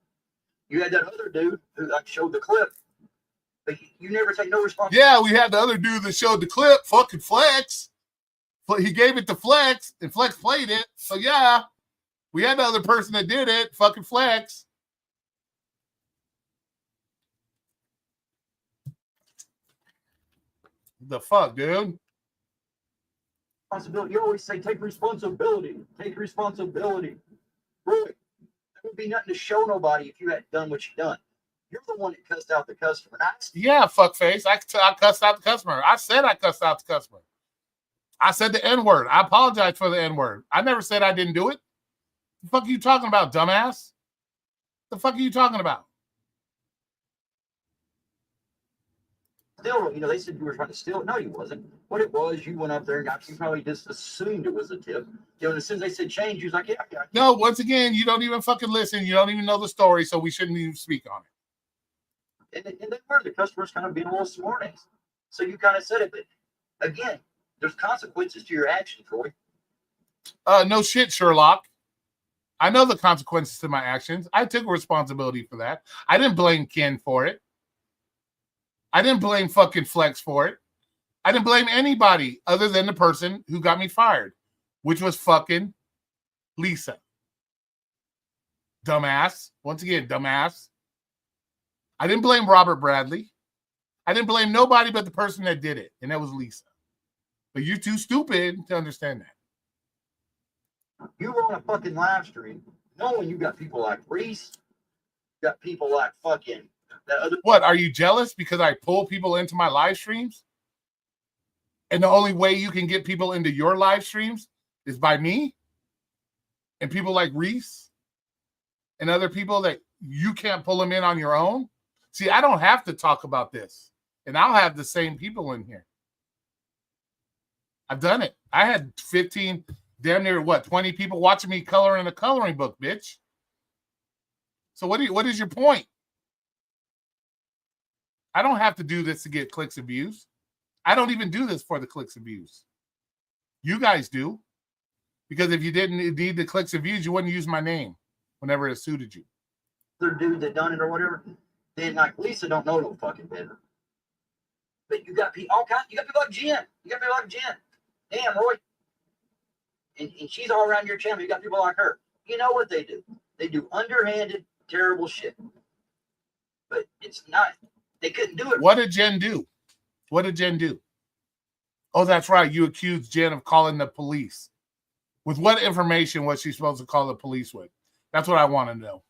You had that other dude who showed the clip, but you never take no responsibility. Yeah, we had the other dude that showed the clip, fucking Flex. He gave it to Flex, and Flex played it. So yeah, we had the other person that did it, fucking Flex. The fuck, dude? Responsibility. You always say, take responsibility. Take responsibility. Really? There would be nothing to show nobody if you had done what you done. You're the one that cussed out the customer. Yeah, fuckface. I cussed out the customer. I said I cussed out the customer. I said the N-word. I apologize for the N-word. I never said I didn't do it. The fuck are you talking about, dumbass? The fuck are you talking about? Still, they said you were trying to steal it. No, you wasn't. What it was, you went up there and you probably just assumed it was a tip. And as soon as they said change, you was like, yeah. No, once again, you don't even fucking listen. You don't even know the story, so we shouldn't even speak on it. And they were, the customers kind of being a little smartass. So you kind of said it, but again, there's consequences to your actions, Roy. No shit, Sherlock. I know the consequences to my actions. I took responsibility for that. I didn't blame Ken for it. I didn't blame fucking Flex for it. I didn't blame anybody other than the person who got me fired, which was fucking Lisa. Dumbass. Once again, dumbass. I didn't blame Robert Bradley. I didn't blame nobody but the person that did it, and that was Lisa. But you're too stupid to understand that. You were on a fucking live stream knowing you got people like Reese, you got people like fucking that other. What, are you jealous because I pull people into my live streams? And the only way you can get people into your live streams is by me? and people like Reese and other people that you can't pull them in on your own. See, I don't have to talk about this, and I'll have the same people in here. I've done it. I had 15, damn near 20 people watching me color in a coloring book, bitch. So what is your point? I don't have to do this to get clicks and views. I don't even do this for the clicks and views. You guys do. Because if you didn't need the clicks and views, you wouldn't use my name whenever it suited you. Other dude that done it or whatever, then like Lisa don't know no fucking better. But you got people, all kinds. You got people like Jen. You got people like Jen. Damn, Roy. And she's all around your channel. You got people like her. You know what they do? They do underhanded, terrible shit. But it's not. They couldn't do it. What did Jen do? What did Jen do? Oh, that's right. You accused Jen of calling the police. With what information was she supposed to call the police with? That's what I want to know.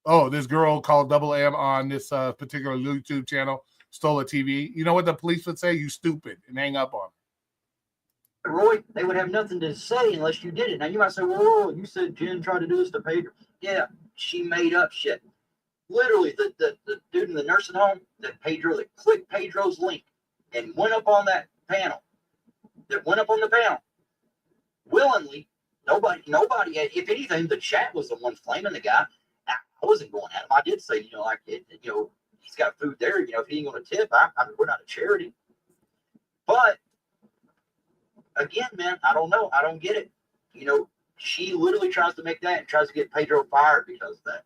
Oh, this girl called Double M on this particular YouTube channel stole a TV. You know what the police would say? You stupid, and hang up on her. Roy, they would have nothing to say unless you did it. Now you might say, "Whoa, you said Jen tried to do this to Pedro." Yeah, she made up shit. Literally, the dude in the nursing home that clicked Pedro's link and went up on that panel. That went up on the panel willingly. Nobody. If anything, the chat was the one flaming the guy. I wasn't going at him. I did say, he's got food there. If he ain't going to tip, I mean, we're not a charity. But again, man, I don't know. I don't get it. She literally tries to make that and tries to get Pedro fired because of that.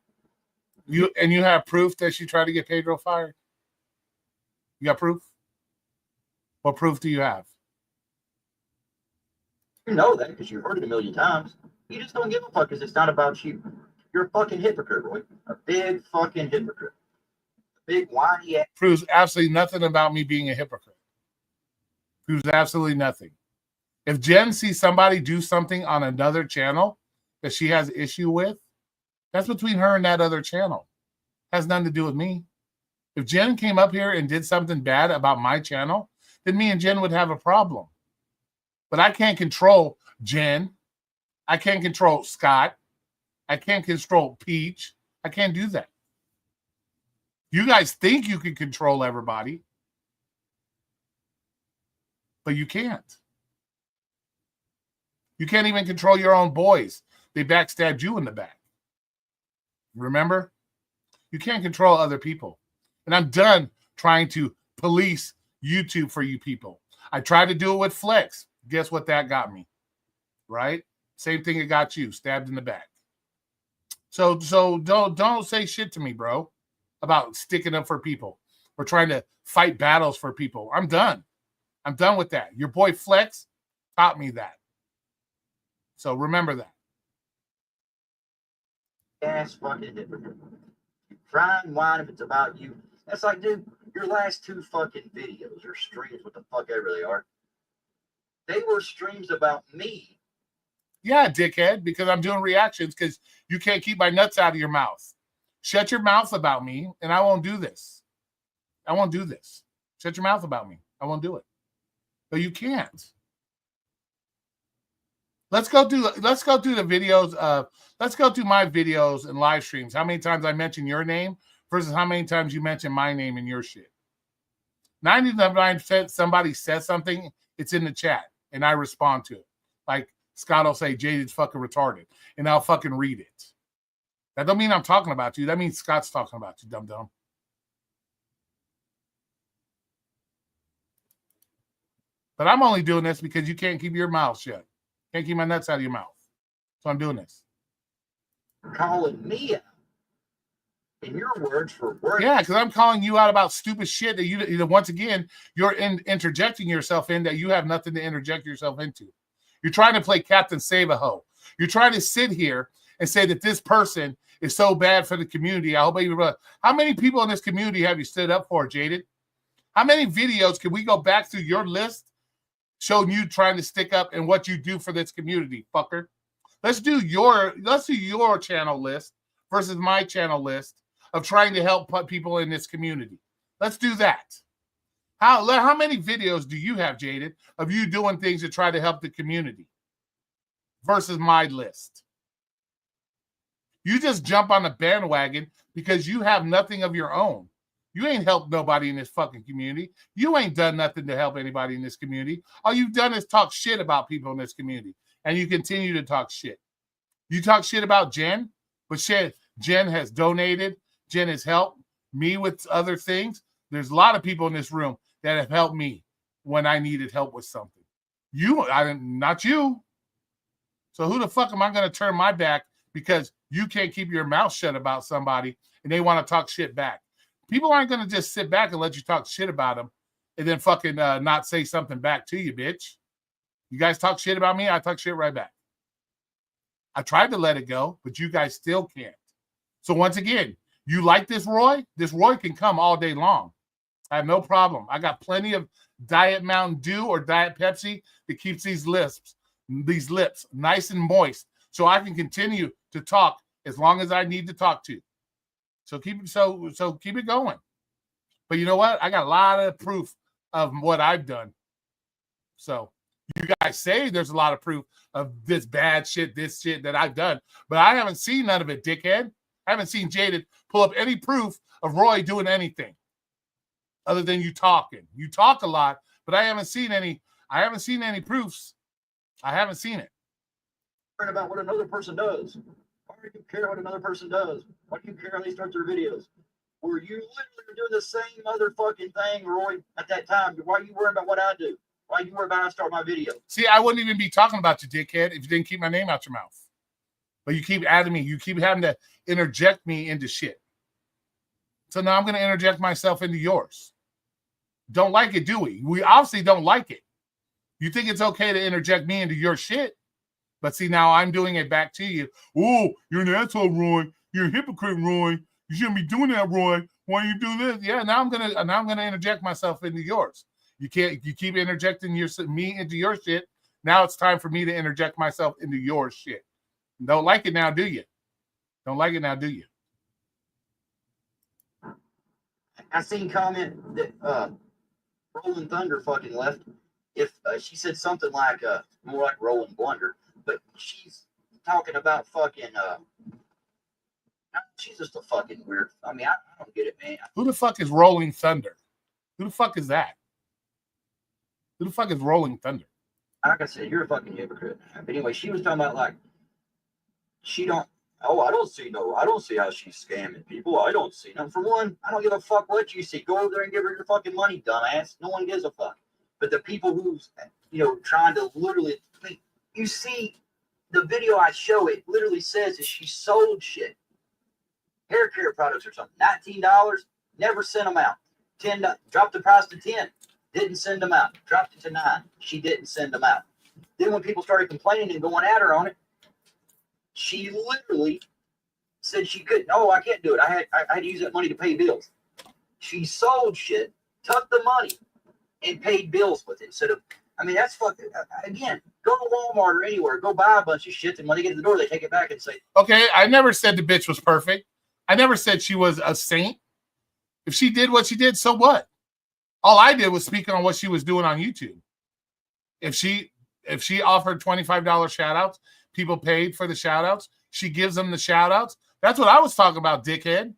You have proof that she tried to get Pedro fired? You got proof? What proof do you have? You know that because you've heard it a million times. You just don't give a fuck because it's not about you. You're a fucking hypocrite, Roy. A big fucking hypocrite. A big whiny ass. Proves absolutely nothing about me being a hypocrite. Proves absolutely nothing. If Jen sees somebody do something on another channel that she has issue with, that's between her and that other channel. It has nothing to do with me. If Jen came up here and did something bad about my channel, then me and Jen would have a problem. But I can't control Jen. I can't control Scott. I can't control Peach. I can't do that. You guys think you can control everybody, but you can't. You can't even control your own boys. They backstabbed you in the back. Remember? You can't control other people. And I'm done trying to police YouTube for you people. I tried to do it with Flex. Guess what that got me? Right? Same thing it got you, stabbed in the back. So don't say shit to me, bro, about sticking up for people or trying to fight battles for people. I'm done. I'm done with that. Your boy Flex taught me that. So remember that. Ass fucking hypocrite. You cry and whine if it's about you. That's like, dude, your last 2 fucking videos or streams, what the fuck ever they are, they were streams about me. Yeah, dickhead, because I'm doing reactions because you can't keep my nuts out of your mouth. Shut your mouth about me, and I won't do this. I won't do this. Shut your mouth about me. I won't do it. But you can't. Let's go through the videos. Let's go through my videos and live streams. How many times I mention your name versus how many times you mention my name in your shit. 99% somebody says something, it's in the chat, and I respond to it. Like Scott will say, Jaded's fucking retarded, and I'll fucking read it. That don't mean I'm talking about you. That means Scott's talking about you, dum-dum. But I'm only doing this because you can't keep your mouth shut. Can't keep my nuts out of your mouth. So I'm doing this. Calling me out. In your words for words. Yeah, because I'm calling you out about stupid shit that you once again, you're interjecting yourself in that you have nothing to interject yourself into. You're trying to play Captain Save-A-Ho. You're trying to sit here and say that this person is so bad for the community. I hope you realize. How many people in this community have you stood up for, Jaded? How many videos can we go back through your list showing you trying to stick up and what you do for this community, fucker? Let's do your channel list versus my channel list of trying to help people in this community. Let's do that. How many videos do you have, Jaded, of you doing things to try to help the community versus my list? You just jump on the bandwagon because you have nothing of your own. You ain't helped nobody in this fucking community. You ain't done nothing to help anybody in this community. All you've done is talk shit about people in this community. And you continue to talk shit. You talk shit about Jen, but shit, Jen has donated. Jen has helped me with other things. There's a lot of people in this room that have helped me when I needed help with something. Not you. So who the fuck am I going to turn my back because you can't keep your mouth shut about somebody and they want to talk shit back? People aren't going to just sit back and let you talk shit about them and then fucking not say something back to you, bitch. You guys talk shit about me, I talk shit right back. I tried to let it go, but you guys still can't. So once again, you like this Roy? This Roy can come all day long. I have no problem. I got plenty of Diet Mountain Dew or Diet Pepsi that keeps these lips nice and moist so I can continue to talk as long as I need to talk to. So keep it going. But you know what? I got a lot of proof of what I've done. So you guys say there's a lot of proof of this bad shit, this shit that I've done, but I haven't seen none of it, dickhead. I haven't seen Jaded pull up any proof of Roy doing anything other than you talking. You talk a lot, but I haven't seen any proofs. I haven't seen it. About what another person does. Why do you care what another person does? Why do you care how they start their videos? Were you literally doing the same motherfucking thing, Roy, at that time? Why are you worrying about what I do? Why are you worried about how I start my video? See, I wouldn't even be talking about you, dickhead, if you didn't keep my name out your mouth. But you keep adding me. You keep having to interject me into shit. So now I'm going to interject myself into yours. Don't like it, do we? We obviously don't like it. You think it's okay to interject me into your shit? But see, now I'm doing it back to you. Oh, you're an asshole, Roy. You're a hypocrite, Roy. You shouldn't be doing that, Roy. Why you do this? Yeah, now I'm gonna interject myself into yours. You keep interjecting me into your shit. Now it's time for me to interject myself into your shit. Don't like it now, do you? Don't like it now, do you? I seen comment that Rolling Thunder fucking left. If she said something like more like Rolling Blunder, but she's talking about fucking she's just a fucking weird. I mean, I don't get it, man. Who the fuck is Rolling Thunder? Who the fuck is that? Who the fuck is Rolling Thunder? Like I said, you're a fucking hypocrite. But anyway, she was talking about like she don't. Oh, I don't see how she's scamming people. I don't see none. For one, I don't give a fuck what you see. Go over there and give her your fucking money, dumbass. No one gives a fuck. But the people who's, trying to literally, you see the video I show, it literally says that she sold shit. Hair care products or something. $19, never sent them out. $10, dropped the price to 10, didn't send them out. Dropped it to 9, she didn't send them out. Then when people started complaining and going at her on it, she literally said she couldn't. Oh, I can't do it. I had to use that money to pay bills. She sold shit, took the money, and paid bills with it. Instead of, that's fucking, again, go to Walmart or anywhere, go buy a bunch of shit, and when they get to the door, they take it back and say, okay, I never said the bitch was perfect. I never said she was a saint. If she did what she did, so what? All I did was speak on what she was doing on YouTube. If she offered $25 shout outs, people paid for the shout outs, she gives them the shout outs. That's what I was talking about, dickhead.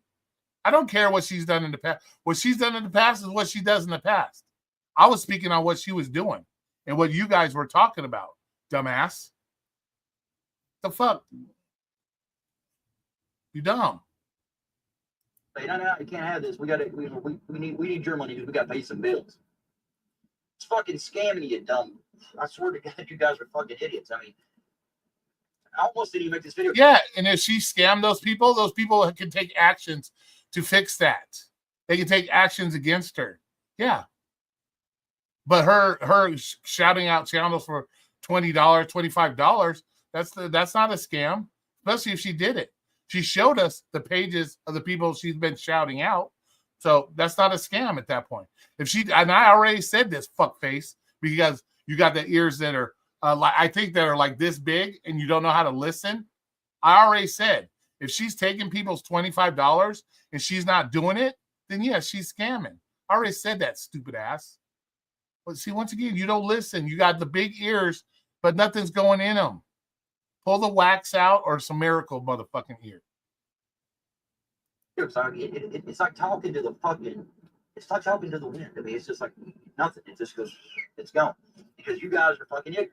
I don't care what she's done in the past. What she's done in the past is what she does in the past. I was speaking on what she was doing and what you guys were talking about, dumbass. The fuck? You dumb. No, you can't have this. We need your money because we got to pay some bills. It's fucking scamming you, dumb. I swear to God, you guys are fucking idiots. I almost didn't even make this video. Yeah, and if she scammed those people can take actions to fix that. They can take actions against her. Yeah. But her shouting out channels for $20, $25, that's not a scam, especially if she did it. She showed us the pages of the people she's been shouting out. So that's not a scam at that point. And I already said this, fuckface, because you got the ears that are I think that are like this big and you don't know how to listen. I already said, if she's taking people's $25 and she's not doing it, then yeah, she's scamming. I already said that, stupid ass. But see, once again, you don't listen. You got the big ears, but nothing's going in them. Pull the wax out or some miracle motherfucking ear. It's like talking to the fucking, it's like talking to the wind. I mean, it's just like nothing. It just goes, it's gone. Because you guys are fucking ignorant.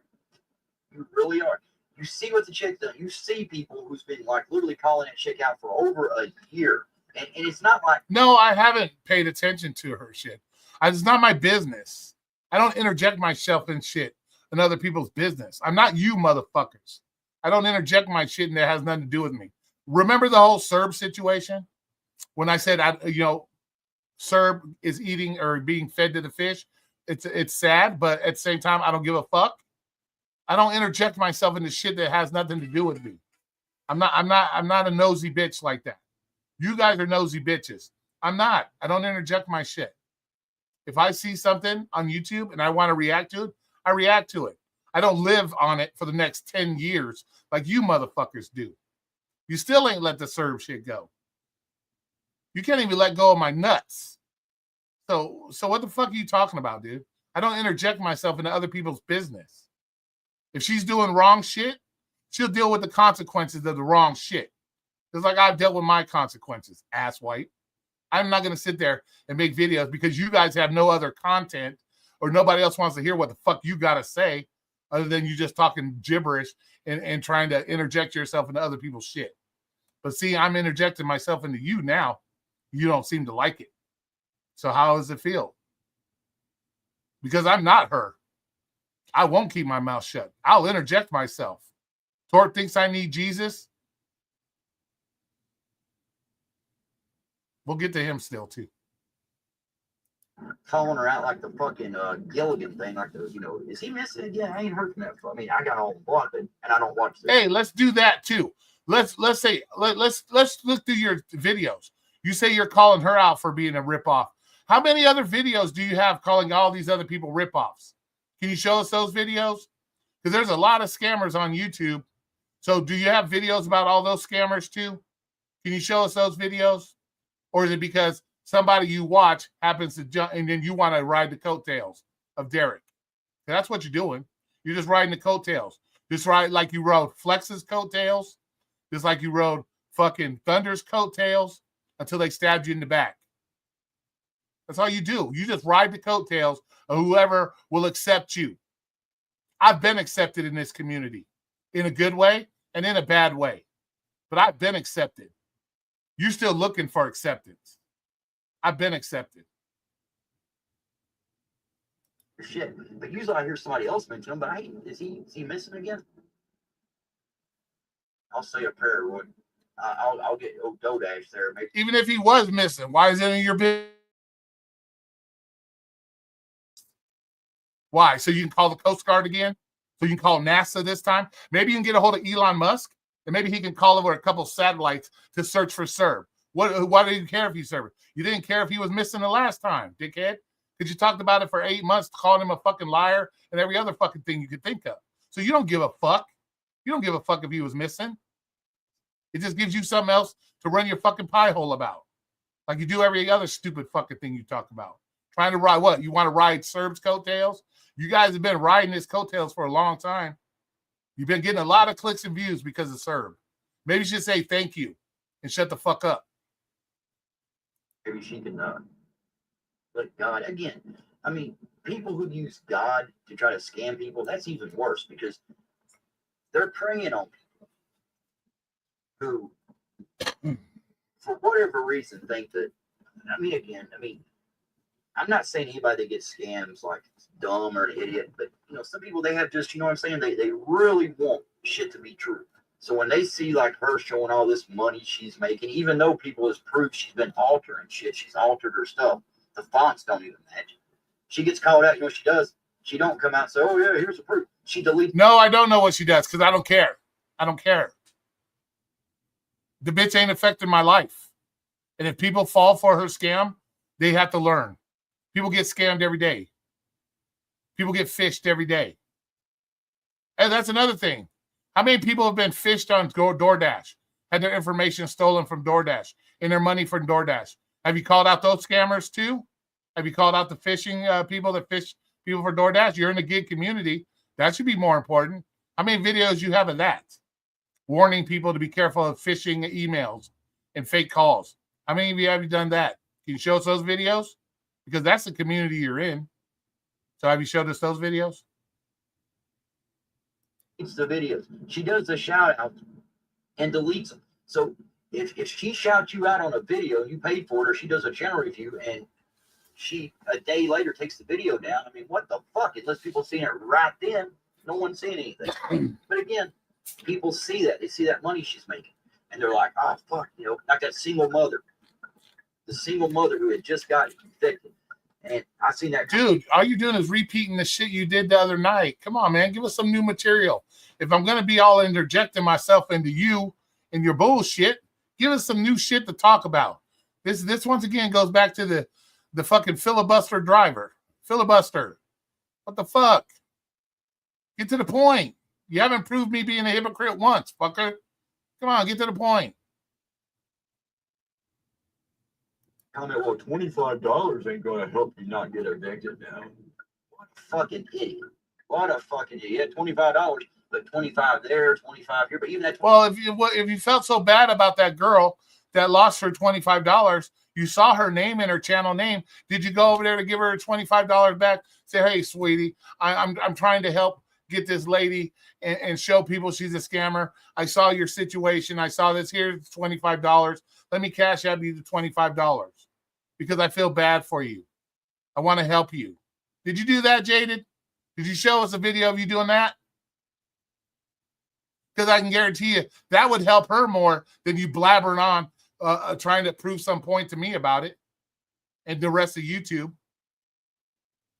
You really are. You see what the chick done. You see people who's been like literally calling that chick out for over a year. And it's not like. No, I haven't paid attention to her shit. It's not my business. I don't interject myself in shit in other people's business. I'm not you motherfuckers. I don't interject my shit and that has nothing to do with me. Remember the whole Serb situation? When I said, Serb is eating or being fed to the fish. It's sad, but at the same time, I don't give a fuck. I don't interject myself into shit that has nothing to do with me. I'm not a nosy bitch like that. You guys are nosy bitches. I'm not. I don't interject my shit. If I see something on YouTube and I want to react to it, I react to it. I don't live on it for the next 10 years like you motherfuckers do. You still ain't let the Serb shit go. You can't even let go of my nuts. So what the fuck are you talking about, dude? I don't interject myself into other people's business. If she's doing wrong shit, she'll deal with the consequences of the wrong shit. Just like I've dealt with my consequences, asswipe. I'm not going to sit there and make videos because you guys have no other content or nobody else wants to hear what the fuck you got to say other than you just talking gibberish and trying to interject yourself into other people's shit. But see, I'm interjecting myself into you now. You don't seem to like it. So how does it feel? Because I'm not her. I won't keep my mouth shut. I'll interject myself. Tort thinks I need Jesus. We'll get to him still, too. Calling her out like the fucking Gilligan thing, like the, is he missing? Yeah, I ain't heard from that. I mean, I got all the blood, and I don't watch this. Hey, let's do that too. Let's look through your videos. You say you're calling her out for being a ripoff. How many other videos do you have calling all these other people ripoffs? Can you show us those videos? Because there's a lot of scammers on YouTube. So do you have videos about all those scammers too? Can you show us those videos? Or is it because somebody you watch happens to jump and then you want to ride the coattails of Derek? That's what you're doing. You're just riding the coattails. Just ride like you rode Flex's coattails. Just like you rode fucking Thunder's coattails until they stabbed you in the back. That's all you do. You just ride the coattails of whoever will accept you. I've been accepted in this community in a good way and in a bad way. But I've been accepted. You're still looking for acceptance. I've been accepted. Shit. But usually I hear somebody else mention him, but is he missing again? I'll say a prayer, Roy. I'll get Dodash there. Maybe. Even if he was missing, why is it in your business? Why? So you can call the Coast Guard again? So you can call NASA this time? Maybe you can get a hold of Elon Musk, and maybe he can call over a couple satellites to search for Serb. Why do you care if he's Serb? You didn't care if he was missing the last time, dickhead. Because you talked about it for 8 months, calling him a fucking liar and every other fucking thing you could think of. So you don't give a fuck. You don't give a fuck if he was missing. It just gives you something else to run your fucking pie hole about. Like you do every other stupid fucking thing you talk about. Trying to ride what? You want to ride Serb's coattails? You guys have been riding his coattails for a long time. You've been getting a lot of clicks and views because of Serb. Maybe you should say thank you and shut the fuck up. Maybe she can, but God, again, I mean, people who use God to try to scam people, that's even worse because they're preying on people who, for whatever reason, think that, I'm not saying anybody that gets scams like dumb or an idiot, but, some people, they have just, what I'm saying? They really want shit to be true. So when they see like her showing all this money she's making, even though people has proved she's been altering shit, she's altered her stuff. The fonts don't even match. She gets called out. You know what she does? She don't come out and say, "Oh yeah, here's the proof." She deletes. No, I don't know what she does because I don't care. I don't care. The bitch ain't affecting my life. And if people fall for her scam, they have to learn. People get scammed every day. People get fished every day. And that's another thing. How many people have been fished on DoorDash, had their information stolen from DoorDash and their money from DoorDash? Have you called out those scammers too? Have you called out the phishing people that fish people for DoorDash? You're in the gig community. That should be more important. How many videos you have of that? Warning people to be careful of phishing emails and fake calls. How many of you have you done that? Can you show us those videos? Because that's the community you're in. So have you showed us those videos? It's the videos. She does the shout out and deletes them. So if she shouts you out on a video, you paid for it, or she does a channel review and she a day later takes the video down, I mean, what the fuck? Unless people seeing it right then, no one's seeing anything. But again, people see that. They see that money she's making. And they're like, oh, fuck, you know, like that single mother. The single mother who had just got evicted. And I seen that. Dude, all you're doing is repeating the shit you did the other night. Come on, man. Give us some new material. If I'm going to be all interjecting myself into you and your bullshit, give us some new shit to talk about. This once again goes back to the fucking filibuster driver. Filibuster. What the fuck? Get to the point. You haven't proved me being a hypocrite once, fucker. Come on, get to the point. Comment, well, $25 ain't going to help you not get evicted now. What a fucking idiot. What a fucking idiot. $25, but 25 there, 25 here, but even that. Well, if you felt so bad about that girl that lost her $25, you saw her name in her channel name. Did you go over there to give her $25 back? Say, hey, sweetie, I'm trying to help get this lady and show people she's a scammer. I saw your situation. I saw this. Here's $25. Let me cash out you the $25 because I feel bad for you. I want to help you. Did you do that, Jaded? Did you show us a video of you doing that? Because I can guarantee you that would help her more than you blabbering on, trying to prove some point to me about it and the rest of YouTube.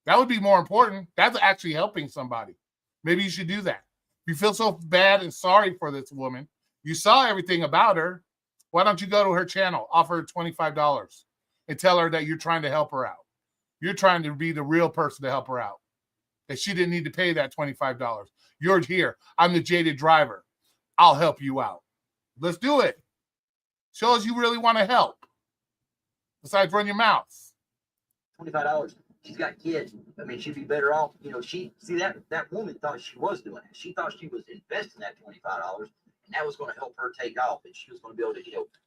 That would be more important. That's actually helping somebody. Maybe you should do that. If you feel so bad and sorry for this woman, you saw everything about her, why don't you go to her channel, offer her $25 and tell her that you're trying to help her out. You're trying to be the real person to help her out. That she didn't need to pay that $25. You're here. I'm the jaded driver. I'll help you out. Let's do it. Show us you really want to help. Besides run your mouth. $25. She's got kids. I mean, she'd be better off. You know, that woman thought she was doing it. She thought she was investing that $25, and that was going to help her take off, and she was going to be able to,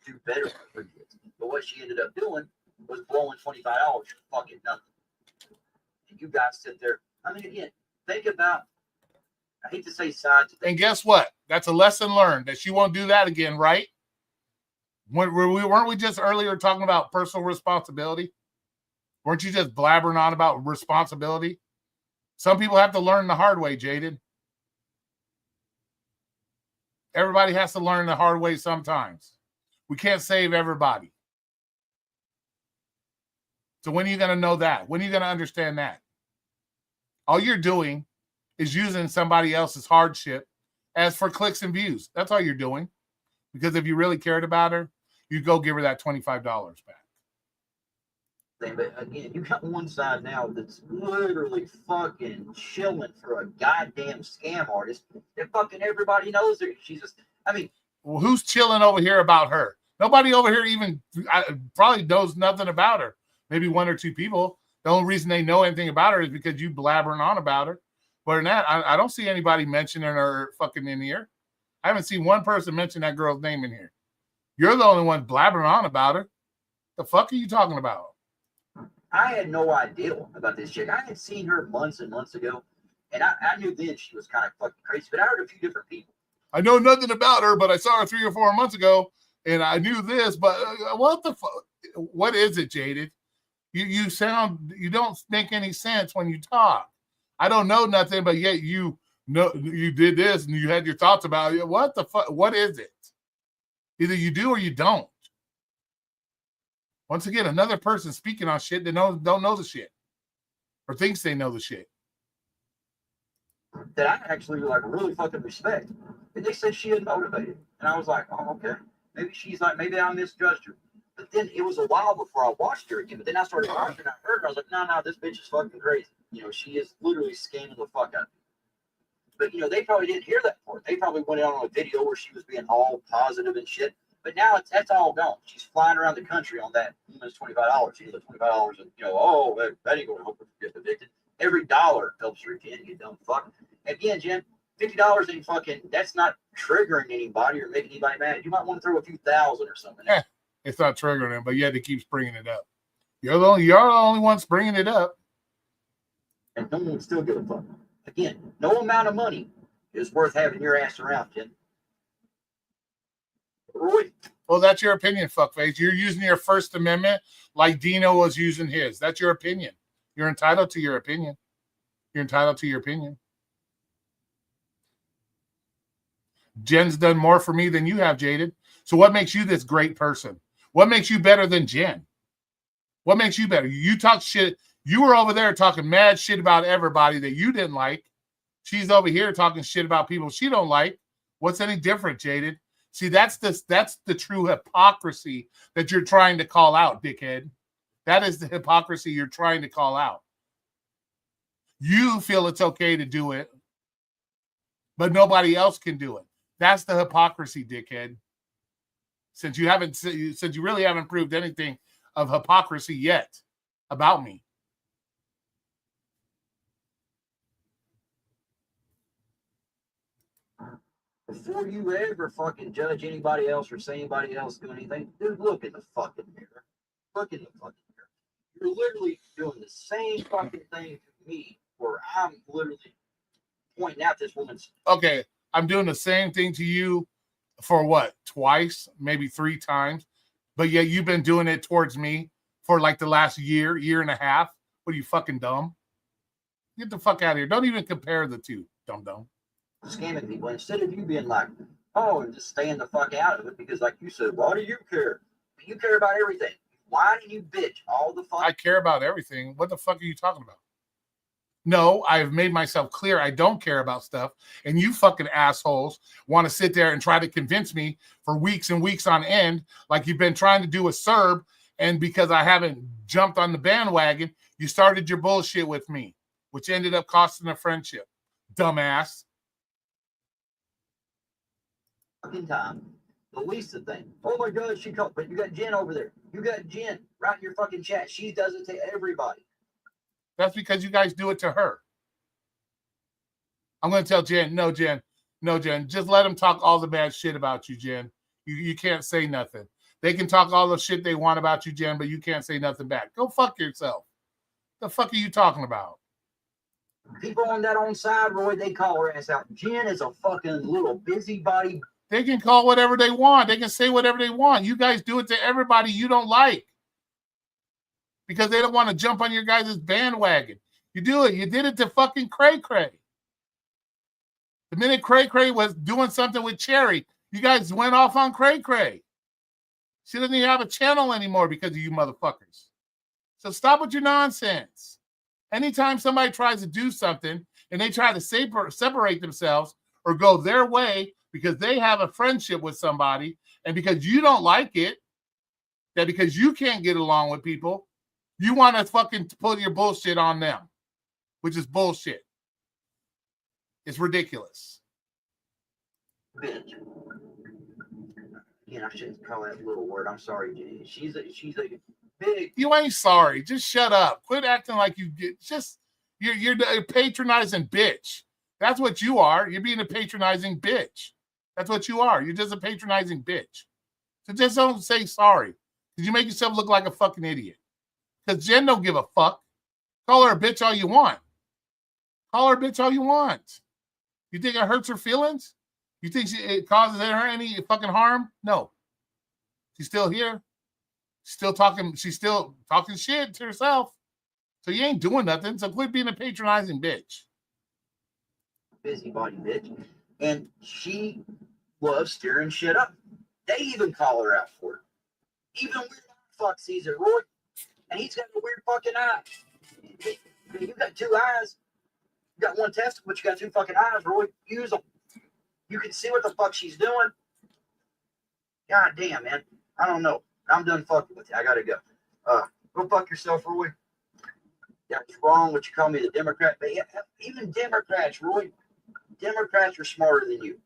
do better for her kids. But what she ended up doing was blowing $25 for fucking nothing. And you guys sit there. I mean, again, think about. I hate to say sides. And guess what? That's a lesson learned that she won't do that again, right? Weren't we just earlier talking about personal responsibility? Weren't you just blabbering on about responsibility? Some people have to learn the hard way, Jaded. Everybody has to learn the hard way sometimes. We can't save everybody. So when are you going to know that? When are you going to understand that? All you're doing is using somebody else's hardship as for clicks and views. That's all you're doing. Because if you really cared about her, you'd go give her that $25 back. But again, you got one side now that's literally fucking chilling for a goddamn scam artist that fucking everybody knows her. She's just, I mean. Well, who's chilling over here about her? Nobody over here even probably knows nothing about her. Maybe one or two people. The only reason they know anything about her is because you blabbering on about her. But in that, I don't see anybody mentioning her fucking in here. I haven't seen one person mention that girl's name in here. You're the only one blabbering on about her. The fuck are you talking about? I had no idea about this chick. I had seen her months and months ago, and I knew then she was kind of fucking crazy, but I heard a few different people. I know nothing about her, but I saw her 3 or 4 months ago, and I knew this, but what the fuck? What is it, Jaded? You don't make any sense when you talk. I don't know nothing, but yet you know you did this and you had your thoughts about it. What the fuck? What is it? Either you do or you don't. Once again, another person speaking on shit that don't know the shit or thinks they know the shit. That I actually really fucking respect. And they said she had motivated. And I was like, oh, okay. Maybe she's like, maybe I misjudged her. But then it was a while before I watched her again. But then I started watching her. I heard her. I was like, no, this bitch is fucking crazy. She is literally scamming the fuck out of me. But, they probably didn't hear that part. They probably went out on a video where she was being all positive and shit. But now that's all gone. She's flying around the country on that. It's $25. She's like $25, and that ain't gonna help her get evicted. Every dollar helps her again, you dumb fuck. Again, Jim, $50 ain't fucking. That's not triggering anybody or making anybody mad. You might want to throw a few thousand or something. Yeah. it's not triggering him, but yet he keeps bringing it up. You're the only ones bringing it up. And no one would still give a fuck. Again, no amount of money is worth having your ass around, Jen. Roy. Well, that's your opinion, fuckface. You're using your First Amendment like Dino was using his. That's your opinion. You're entitled to your opinion. You're entitled to your opinion. Jen's done more for me than you have, Jaded. So what makes you this great person? What makes you better than Jen? What makes you better? You talk shit. You were over there talking mad shit about everybody that you didn't like. She's over here talking shit about people she don't like. What's any different, Jaded? See, that's the true hypocrisy that you're trying to call out, dickhead. That is the hypocrisy you're trying to call out. You feel it's okay to do it, but nobody else can do it. That's the hypocrisy, dickhead. Since you really haven't proved anything of hypocrisy yet about me. Before you ever fucking judge anybody else or say anybody else doing anything, dude, look in the fucking mirror. Look in the fucking mirror. You're literally doing the same fucking thing to me where I'm literally pointing out this woman's. Okay, I'm doing the same thing to you for what? Twice, maybe 3 times. But yet you've been doing it towards me for like the last year and a half. What are you, fucking dumb? Get the fuck out of here. Don't even compare the two, dumb. Scamming people instead of you being like, oh, and just staying the fuck out of it because, like you said, why do you care? You care about everything. Why do you bitch all the fuck? I care about everything. What the fuck are you talking about? No, I've made myself clear I don't care about stuff, and you fucking assholes want to sit there and try to convince me for weeks and weeks on end, like you've been trying to do with Serb, and because I haven't jumped on the bandwagon, you started your bullshit with me, which ended up costing a friendship. Dumbass. Time. The least thing. Oh my God, she called. But you got Jen over there. You got Jen right in your fucking chat. She does it to everybody. That's because you guys do it to her. I'm going to tell Jen, no, Jen. Just let them talk all the bad shit about you, Jen. You can't say nothing. They can talk all the shit they want about you, Jen, but you can't say nothing back. Go fuck yourself. The fuck are you talking about? People on that own side, Roy, they call her ass out. Jen is a fucking little busybody. They can call whatever they want. They can say whatever they want. You guys do it to everybody you don't like because they don't want to jump on your guys' bandwagon. You do it. You did it to fucking Cray Cray. The minute Cray Cray was doing something with Cherry, you guys went off on Cray Cray. She doesn't even have a channel anymore because of you motherfuckers. So stop with your nonsense. Anytime somebody tries to do something and they try to separate themselves or go their way because they have a friendship with somebody and because you don't like it, that because you can't get along with people, you want to fucking put your bullshit on them, which is bullshit. It's ridiculous. Bitch. Yeah, I shouldn't call that little word. I'm sorry, Jenny. She's a big. You ain't sorry. Just shut up. Quit acting like you get. You're a patronizing bitch. That's what you are. You're being a patronizing bitch. That's what you are. You're just a patronizing bitch. So just don't say sorry. Because you make yourself look like a fucking idiot. Because Jen don't give a fuck. Call her a bitch all you want. Call her a bitch all you want. You think it hurts her feelings? You think it causes her any fucking harm? No. She's still here. She's still talking shit to herself. So you ain't doing nothing. So quit being a patronizing bitch. Busybody bitch. And she loves stirring shit up. They even call her out for it. Even weird fuck sees it, Roy. And he's got a weird fucking eye. You got 2 eyes. You got 1 testicle, but you got 2 fucking eyes, Roy. Use them. You can see what the fuck she's doing. God damn, man. I don't know. I'm done fucking with you. I gotta go. Go fuck yourself, Roy. That's wrong what you call me, the Democrat. But yeah, even Democrats, Roy. Democrats are smarter than you.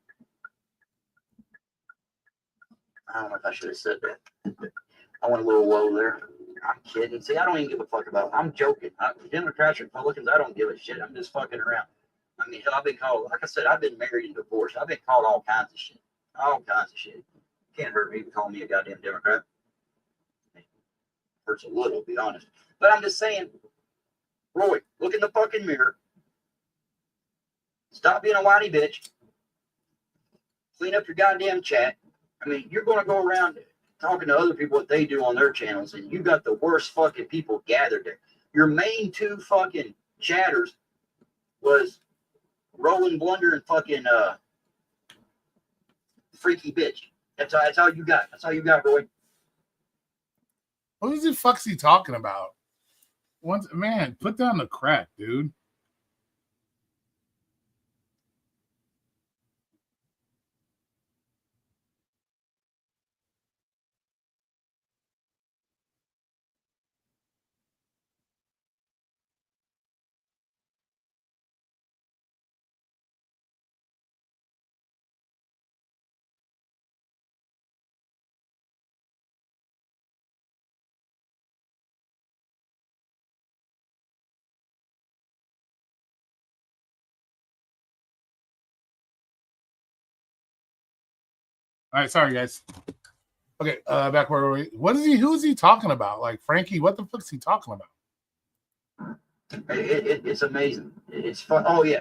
I don't know if I should have said that. I went a little low there. I'm kidding. See, I don't even give a fuck about it. I'm joking. Democrats, Republicans, I don't give a shit. I'm just fucking around. I mean, hell, I've been called, like I said, I've been married and divorced. I've been called all kinds of shit. All kinds of shit. Can't hurt me to call me a goddamn Democrat. Hurts a little, to be honest. But I'm just saying, Roy, look in the fucking mirror. Stop being a whiny bitch. Clean up your goddamn chat. I mean, you're going to go around talking to other people what they do on their channels, and you got the worst fucking people gathered there. Your main two fucking chatters was Roland Blunder and fucking Freaky Bitch. That's all you got. That's all you got, Roy. What the fuck's he talking about? Man, put down the crack, dude. All right, sorry guys. Okay, back where we. Who is he talking about? Like Frankie, what the fuck's he talking about? It's amazing. It's fun. Oh yeah,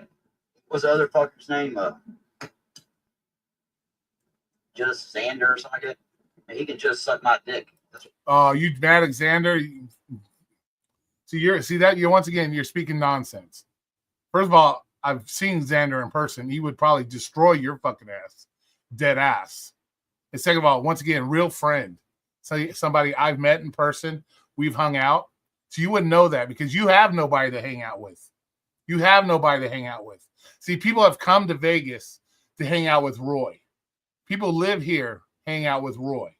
what's the other fucker's name? Just Xander or something like that. He can just suck my dick. Oh, you mad at Xander? You're once again you're speaking nonsense. First of all, I've seen Xander in person. He would probably destroy your fucking ass, dead ass. And second of all, once again, real friend. So somebody I've met in person, we've hung out. So you wouldn't know that because you have nobody to hang out with. You have nobody to hang out with. See, people have come to Vegas to hang out with Roy. People live here, hang out with Roy.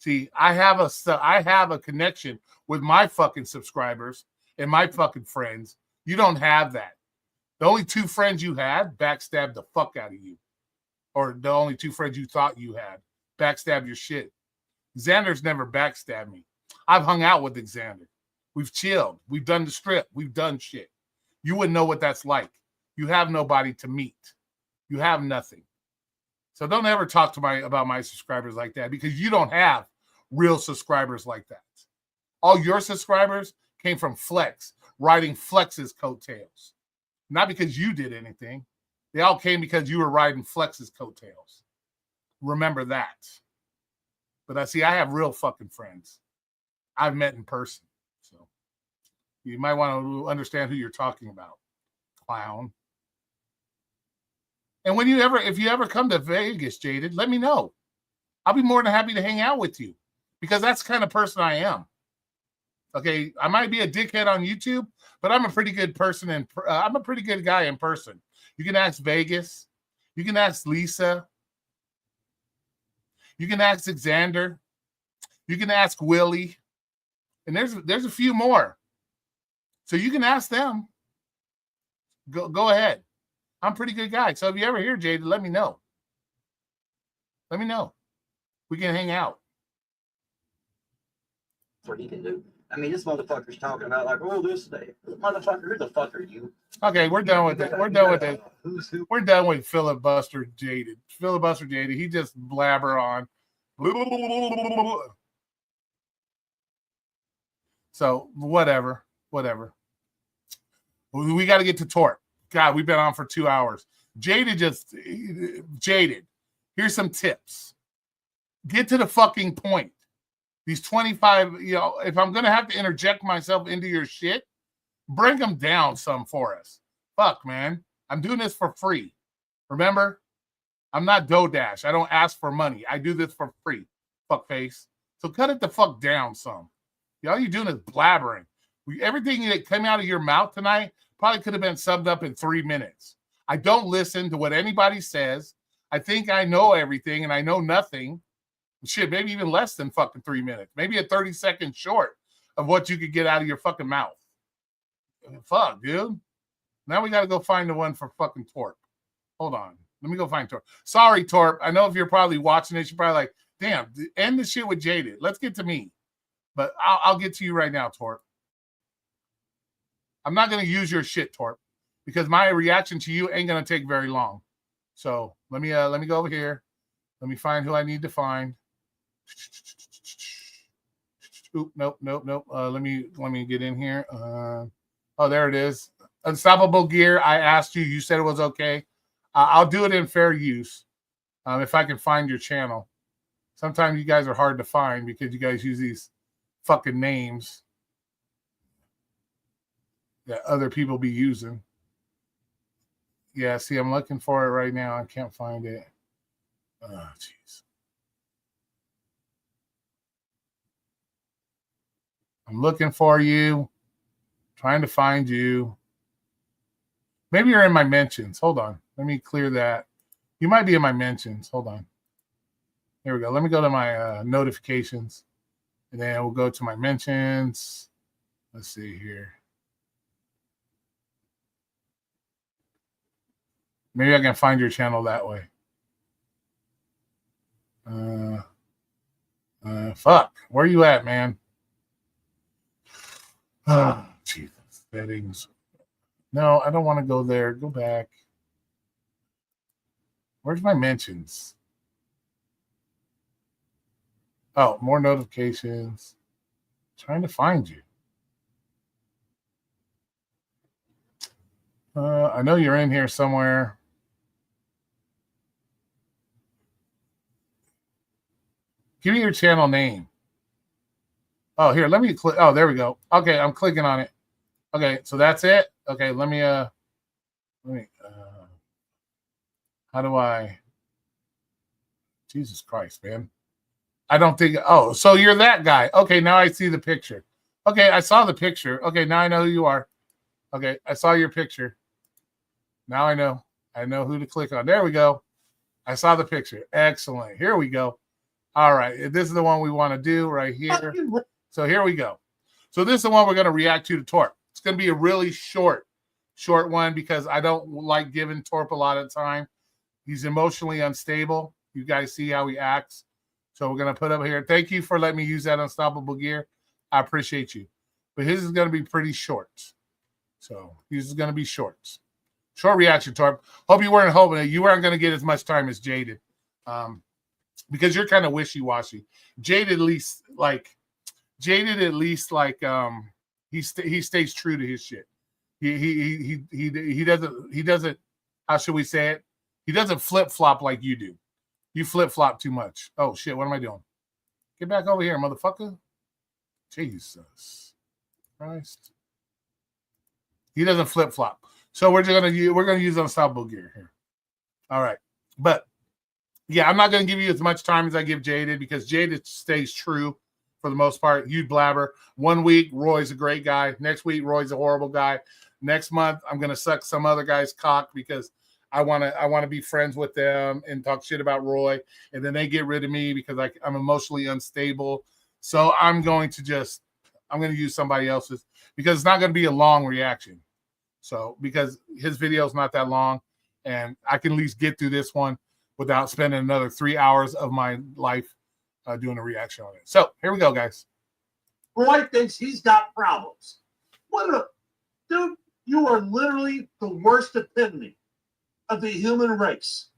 See, I have a connection with my fucking subscribers and my fucking friends. You don't have that. The only two friends you had backstabbed the fuck out of you. Or the only two friends you thought you had backstab your shit. Xander's never backstabbed me. I've hung out with Xander. We've chilled. We've done the strip. We've done shit. You wouldn't know what that's like. You have nobody to meet. You have nothing. So don't ever talk to about my subscribers like that because you don't have real subscribers like that. All your subscribers came from Flex, riding Flex's coattails. Not because you did anything. They all came because you were riding Flex's coattails. Remember that. But I have real fucking friends. I've met in person. So you might want to understand who you're talking about, clown. And if you ever come to Vegas, Jaded, let me know. I'll be more than happy to hang out with you because that's the kind of person I am. Okay, I might be a dickhead on YouTube, but I'm a pretty good person and I'm a pretty good guy in person. You can ask Vegas. You can ask Lisa. You can ask Xander. You can ask Willie. And there's a few more. So you can ask them. Go ahead. I'm a pretty good guy. So if you ever hear Jaded, let me know. Let me know. We can hang out. That's what he can do. I mean, this motherfucker's talking about like, oh, this day. Motherfucker, who the fuck are you? Okay, we're done with it. We're done with it. Who's who? We're done with Filibuster Jaded. Filibuster Jaded. He just blabber on. So whatever. We got to get to Torp. God, we've been on for 2 hours. Jaded. Here's some tips. Get to the fucking point. These 25, if I'm going to have to interject myself into your shit, bring them down some for us. Fuck, man. I'm doing this for free. Remember? I'm not DoorDash. I don't ask for money. I do this for free. Fuckface. So cut it the fuck down some. All you're doing is blabbering. Everything that came out of your mouth tonight probably could have been summed up in 3 minutes. I don't listen to what anybody says. I think I know everything and I know nothing. Shit, maybe even less than fucking 3 minutes. Maybe a 30-second short of what you could get out of your fucking mouth. Fuck, dude. Now we got to go find the one for fucking Torp. Hold on. Let me go find Torp. Sorry, Torp. I know if you're probably watching this, you're probably like, damn, end the shit with Jaded. Let's get to me. But I'll get to you right now, Torp. I'm not going to use your shit, Torp, because my reaction to you ain't going to take very long. So let me go over here. Let me find who I need to find. Oop, nope. Let me get in here. Oh, there it is. Unstoppable Gear. I asked you. You said it was okay. I'll do it in fair use. If I can find your channel. Sometimes you guys are hard to find because you guys use these fucking names that other people be using. Yeah, see, I'm looking for it right now. I can't find it. Oh, jeez. I'm looking for you. Trying to find you. Maybe you're in my mentions. Hold on. Let me clear that. You might be in my mentions. Hold on. There we go. Let me go to my notifications. And then we'll go to my mentions. Let's see here. Maybe I can find your channel that way. Fuck. Where are you at, man? Oh, Jesus. Settings. No, I don't want to go there. Go back. Where's my mentions? Oh, more notifications. Trying to find you. I know you're in here somewhere. Give me your channel name. Oh, here, let me click. Oh, there we go. Okay, I'm clicking on it. Okay, so that's it. Okay, let me how do I, Jesus Christ, man. I don't think, oh, so you're that guy. Okay, now I see the picture. Okay, I saw the picture. Okay, now I know who you are. Okay, I saw your picture. Now I know. I know who to click on. There we go. I saw the picture. Excellent. Here we go. All right, this is the one we want to do right here. So here we go. So this is the one we're going to react to Torp. It's going to be a really short one because I don't like giving Torp a lot of time. He's emotionally unstable. You guys see how he acts. So we're going to put up here. Thank you for letting me use that Unstoppable Gear. I appreciate you. But his is going to be pretty short. So his is going to be short. Short reaction, Torp. Hope you weren't hoping that you weren't going to get as much time as Jaded. Because you're kind of wishy-washy. Jaded at least he stays true to his shit. He doesn't how should we say it? He doesn't flip-flop like you do. You flip-flop too much. Oh shit, what am I doing? Get back over here, motherfucker. Jesus Christ. He doesn't flip-flop. So we're gonna use Unstoppable Gear here. All right. But yeah, I'm not gonna give you as much time as I give Jaded because Jaded stays true for the most part. You blabber. 1 week, Roy's a great guy. Next week, Roy's a horrible guy. Next month, I'm gonna suck some other guy's cock because I wanna be friends with them and talk shit about Roy, and then they get rid of me because I'm emotionally unstable. So I'm going to use somebody else's because it's not gonna be a long reaction. So because his video is not that long, and I can at least get through this one without spending another 3 hours of my life doing a reaction on it. So here we go, guys. Roy thinks he's got problems. Dude, you are literally the worst epitome of the human race.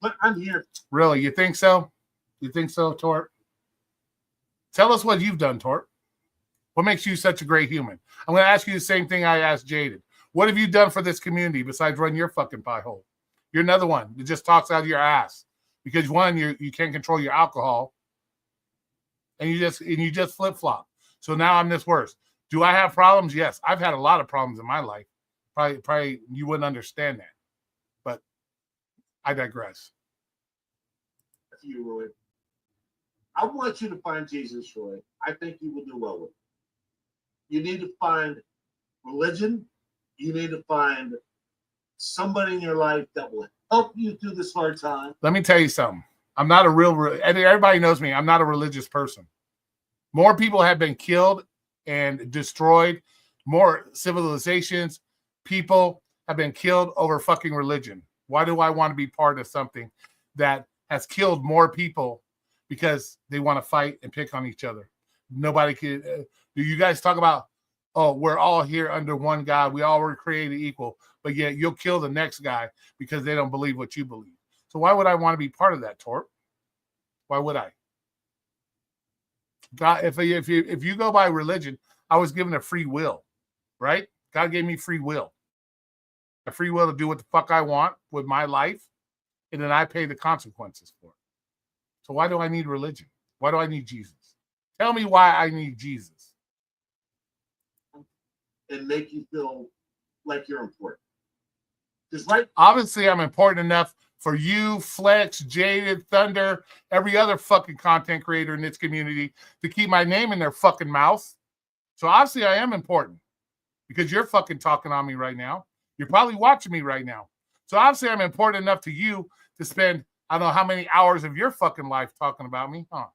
But I'm here. Really? You think so? You think so, Torp? Tell us what you've done, Torp. What makes you such a great human? I'm going to ask you the same thing I asked Jaded. What have you done for this community besides run your fucking pie hole? You're another one that just talks out of your ass because one, you can't control your alcohol, and you just flip flop. So now I'm this worse. Do I have problems? Yes, I've had a lot of problems in my life. Probably you wouldn't understand that, but I digress. That's you, Roy. I want you to find Jesus, Roy. I think you will do well with it. You need to find religion. You need to find somebody in your life that will help you through this hard time. Let me tell you something. I'm not a everybody knows me. I'm not a religious person. More people have been killed and destroyed. More civilizations, people have been killed over fucking religion. Why do I want to be part of something that has killed more people because they want to fight and pick on each other? Nobody can. Do you guys talk about, oh, we're all here under one God. We all were created equal, but yet you'll kill the next guy because they don't believe what you believe. So why would I want to be part of that, Torp? Why would I? God, if you go by religion, I was given a free will, right? God gave me free will. A free will to do what the fuck I want with my life, and then I pay the consequences for it. So why do I need religion? Why do I need Jesus? Tell me why I need Jesus. And make you feel like you're important. Because right, Obviously, I'm important enough for you, Flex, Jaded, Thunder, every other fucking content creator in this community to keep my name in their fucking mouth. So obviously I am important because you're fucking talking on me right now. You're probably watching me right now. So obviously I'm important enough to you to spend, I don't know how many hours of your fucking life talking about me, huh?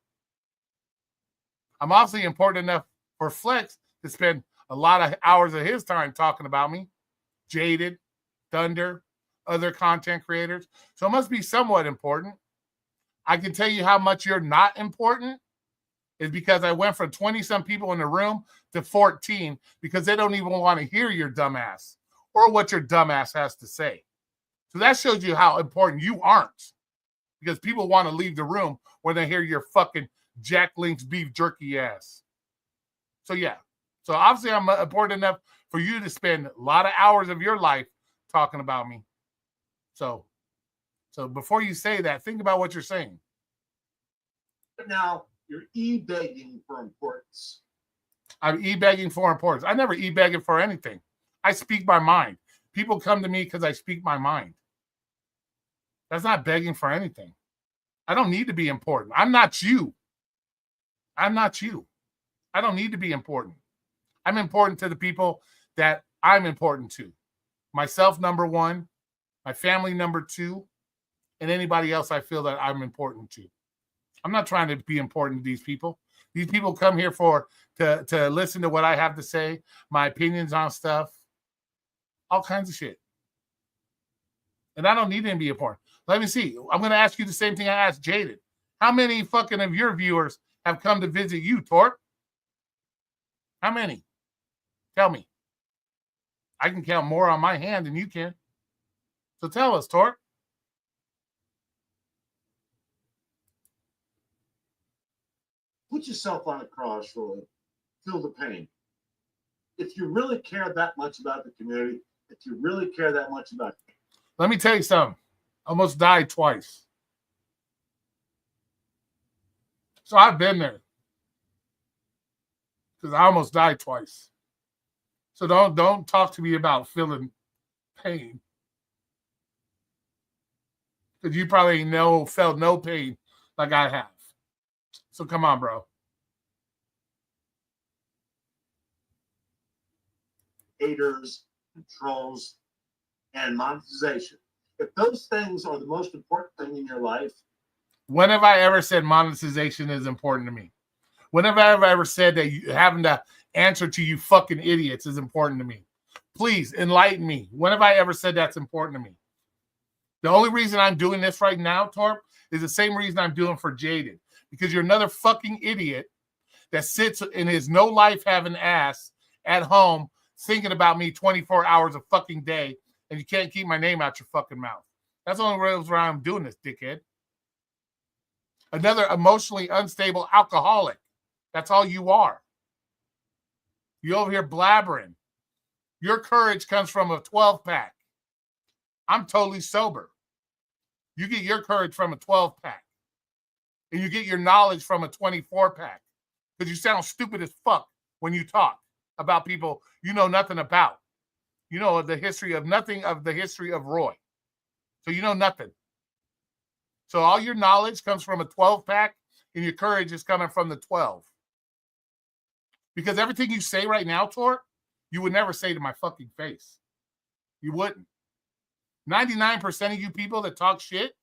I'm obviously important enough for Flex to spend a lot of hours of his time talking about me. Jaded, Thunder, other content creators. So it must be somewhat important. I can tell you how much you're not important is because I went from 20-some people in the room to 14 because they don't even want to hear your dumbass or what your dumbass has to say. So that shows you how important you aren't because people want to leave the room when they hear your fucking Jack Link's beef jerky ass. So yeah. So obviously I'm important enough for you to spend a lot of hours of your life talking about me. So before you say that, think about what you're saying. now you're e-begging for importance. I'm e-begging for importance. I never e-begging for anything. I speak my mind. People come to me because I speak my mind. That's not begging for anything. I don't need to be important. I'm not you. I'm not you. I don't need to be important. I'm important to the people that I'm important to. Myself, number one. My family, number two. And anybody else I feel that I'm important to. I'm not trying to be important to these people. These people come here to listen to what I have to say, my opinions on stuff, all kinds of shit. And I don't need to be important. Let me see. I'm going to ask you the same thing I asked Jaded. How many fucking of your viewers have come to visit you, Torp? How many? Tell me. I can count more on my hand than you can. So tell us, Torp. Put yourself on a crossroad. Feel the pain. If you really care that much about the community, if you really care that much about it. Let me tell you something. Almost died twice. So I've been there. Because I almost died twice. So don't talk to me about feeling pain. Because you probably felt no pain like I have. So come on, bro. Haters, trolls, and monetization. If those things are the most important thing in your life. When have I ever said monetization is important to me? When have I ever said that having to answer to you fucking idiots is important to me? Please enlighten me. When have I ever said that's important to me? The only reason I'm doing this right now, Torp, is the same reason I'm doing for Jaded. Because you're another fucking idiot that sits in his no life having ass at home thinking about me 24 hours a fucking day, and you can't keep my name out your fucking mouth. That's the only reason why I'm doing this, dickhead. Another emotionally unstable alcoholic. That's all you are. You over here blabbering. Your courage comes from a 12-pack. I'm totally sober. You get your courage from a 12-pack. And you get your knowledge from a 24-pack. Because you sound stupid as fuck when you talk about people you know nothing about. You know the history of nothing of the history of Roy. So you know nothing. So all your knowledge comes from a 12-pack, and your courage is coming from the 12. Because everything you say right now, Tor, you would never say to my fucking face. You wouldn't. 99% of you people that talk shit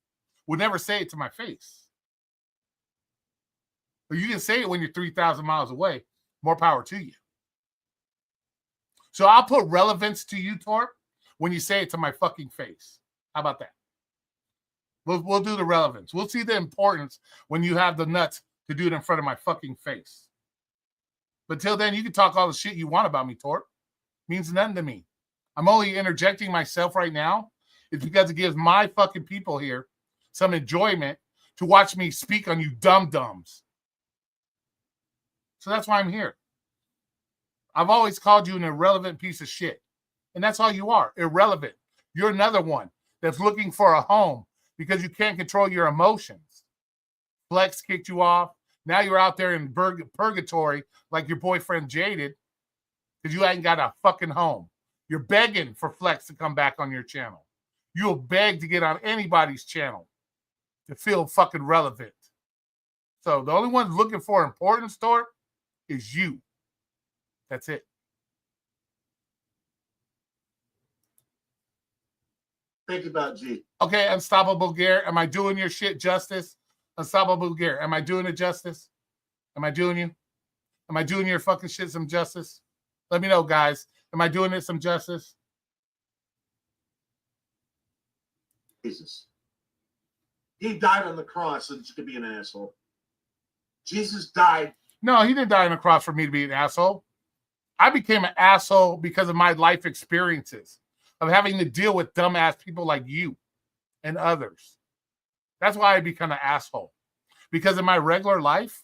would never say it to my face. But you can say it when you're 3,000 miles away. More power to you. So I'll put relevance to you, Torp, when you say it to my fucking face. How about that? We'll do the relevance. We'll see the importance when you have the nuts to do it in front of my fucking face. But till then, you can talk all the shit you want about me, Torp. Means nothing to me. I'm only interjecting myself right now. It's because it gives my fucking people here some enjoyment to watch me speak on you dum-dums. So that's why I'm here. I've always called you an irrelevant piece of shit. And that's all you are, irrelevant. You're another one that's looking for a home because you can't control your emotions. Flex kicked you off. Now you're out there in purgatory like your boyfriend Jaded because you ain't got a fucking home. You're begging for Flex to come back on your channel. You'll beg to get on anybody's channel to feel fucking relevant. So the only one looking for important store is you. That's it. Think about G. Okay, Unstoppable Gare, am I doing your shit justice? Unstoppable Gare, am I doing it justice? Am I doing you? Am I doing your fucking shit some justice? Let me know, guys. Am I doing it some justice? Jesus. He died on the cross so that you could be an asshole. Jesus died. No, he didn't die on the cross for me to be an asshole. I became an asshole because of my life experiences of having to deal with dumbass people like you and others. That's why I become an asshole. Because in my regular life,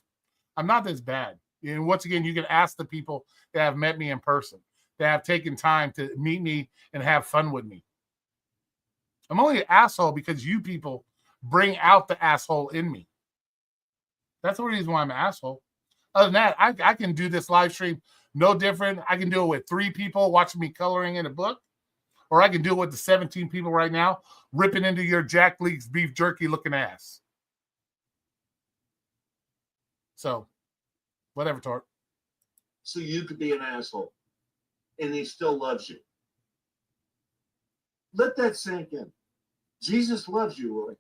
I'm not this bad. And once again, you can ask the people that have met me in person, that have taken time to meet me and have fun with me. I'm only an asshole because you people bring out the asshole in me. That's the reason why I'm an asshole. Other than that, I can do this live stream no different. I can do it with 3 people watching me coloring in a book, or I can do it with the 17 people right now ripping into your Jack League's beef jerky looking ass. So, whatever, Tort. So you could be an asshole. And he still loves you. Let that sink in. Jesus loves you, Roy.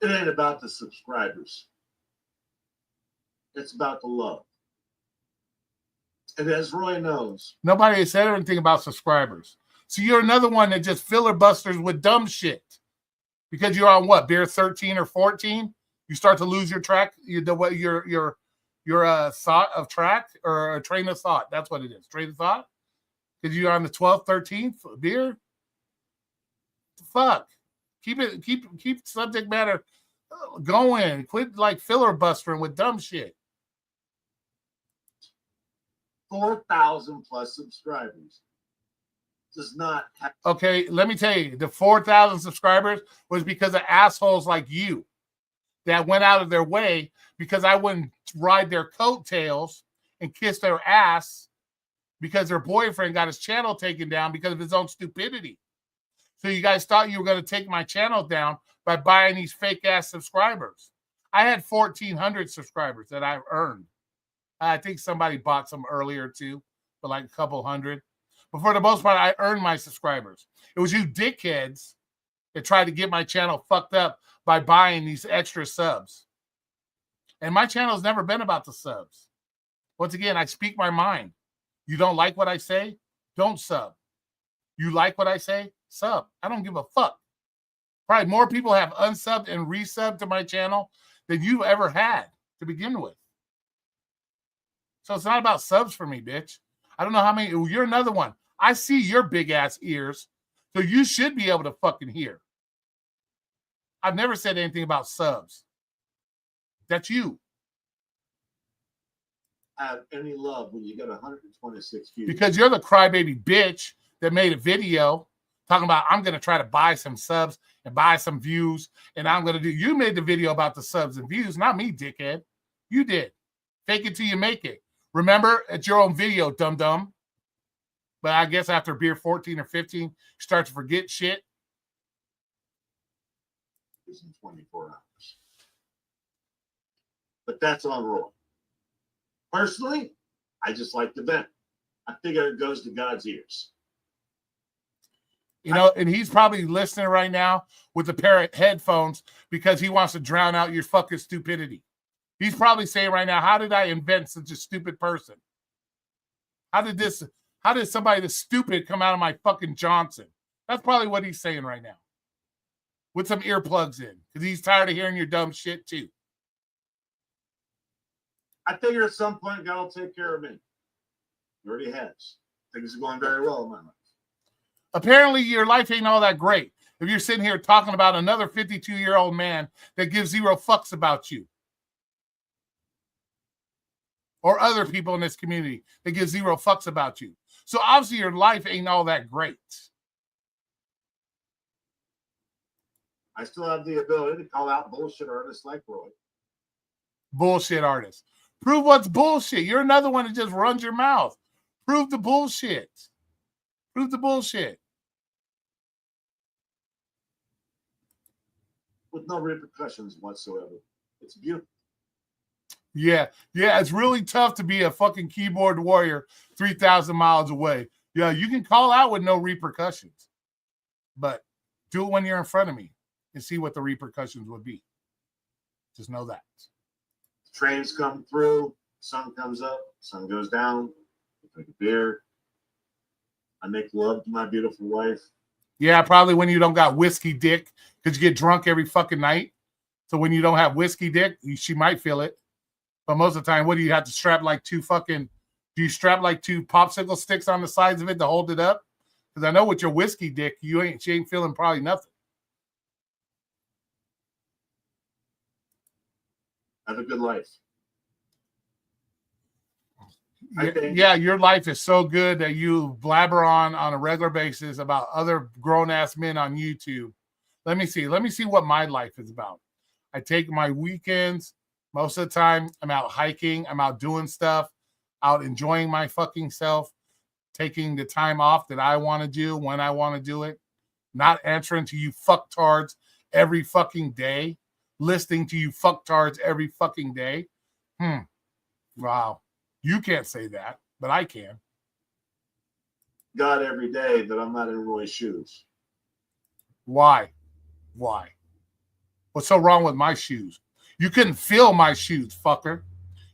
It ain't about the subscribers. It's about the love. And as Roy knows, Nobody has said anything about subscribers. So you're another one that just filibusters with dumb shit. Because you're on what, beer 13 or 14? You start to lose your track, your thought of track or a train of thought. That's what it is. Train of thought. Because you're on the 12th, 13th beer. Fuck. Keep subject matter going. Quit like filibustering with dumb shit. 4,000 plus subscribers does not have. Okay, let me tell you, the 4,000 subscribers was because of assholes like you that went out of their way because I wouldn't ride their coattails and kiss their ass because their boyfriend got his channel taken down because of his own stupidity. So you guys thought you were going to take my channel down by buying these fake ass subscribers. I had 1,400 subscribers that I earned. I think somebody bought some earlier too, but like a couple hundred. But for the most part, I earned my subscribers. It was you dickheads that tried to get my channel fucked up by buying these extra subs. And my channel's never been about the subs. Once again, I speak my mind. You don't like what I say? Don't sub. You like what I say? Sub. I don't give a fuck. Probably more people have unsubbed and resubbed to my channel than you've ever had to begin with. So it's not about subs for me, bitch. I don't know how many. You're another one. I see your big ass ears, so you should be able to fucking hear. I've never said anything about subs. That's you. Have any love when you get 126 views. Because you're the crybaby bitch that made a video talking about I'm going to try to buy some subs and buy some views, and I'm going to do. You made the video about the subs and views, not me, dickhead. You did. Fake it till you make it. Remember, it's your own video, dum-dum. But I guess after beer 14 or 15, you start to forget shit. In 24 hours. But that's on Roy. Personally, I just like the vent. I figure it goes to God's ears. You know, and he's probably listening right now with a pair of headphones because he wants to drown out your fucking stupidity. He's probably saying right now, how did I invent such a stupid person? How did somebody this stupid come out of my fucking Johnson? That's probably what he's saying right now. With some earplugs in. Because he's tired of hearing your dumb shit too. I figure at some point God will take care of me. He already has. Things are going very well in my life. Apparently your life ain't all that great. if you're sitting here talking about another 52-year-old man that gives zero fucks about you? Or other people in this community that give zero fucks about you. So obviously your life ain't all that great. I still have the ability to call out bullshit artists like Roy. Bullshit artists. Prove what's bullshit. You're another one that just runs your mouth. Prove the bullshit. Prove the bullshit. With no repercussions whatsoever. It's beautiful. Yeah, it's really tough to be a fucking keyboard warrior 3,000 miles away. Yeah, you can call out with no repercussions, but do it when you're in front of me and see what the repercussions would be. Just know that. Trains come through, sun comes up, sun goes down. I drink a beer. I make love to my beautiful wife. Yeah, probably when you don't got whiskey dick because you get drunk every fucking night. So when you don't have whiskey dick, she might feel it. But most of the time, what do you have to strap like two popsicle sticks on the sides of it to hold it up? Because I know with your whiskey dick, she ain't feeling probably nothing. Have a good life. Yeah, your life is so good that you blabber on a regular basis about other grown-ass men on YouTube. Let me see what my life is about. I take my weekends. Most of the time, I'm out hiking. I'm out doing stuff, out enjoying my fucking self, taking the time off that I want to do when I want to do it, not answering to you fucktards every fucking day, listening to you fucktards every fucking day. Wow. You can't say that, but I can. God every day that I'm not in Roy's shoes. Why? What's so wrong with my shoes? You couldn't feel my shoes, fucker.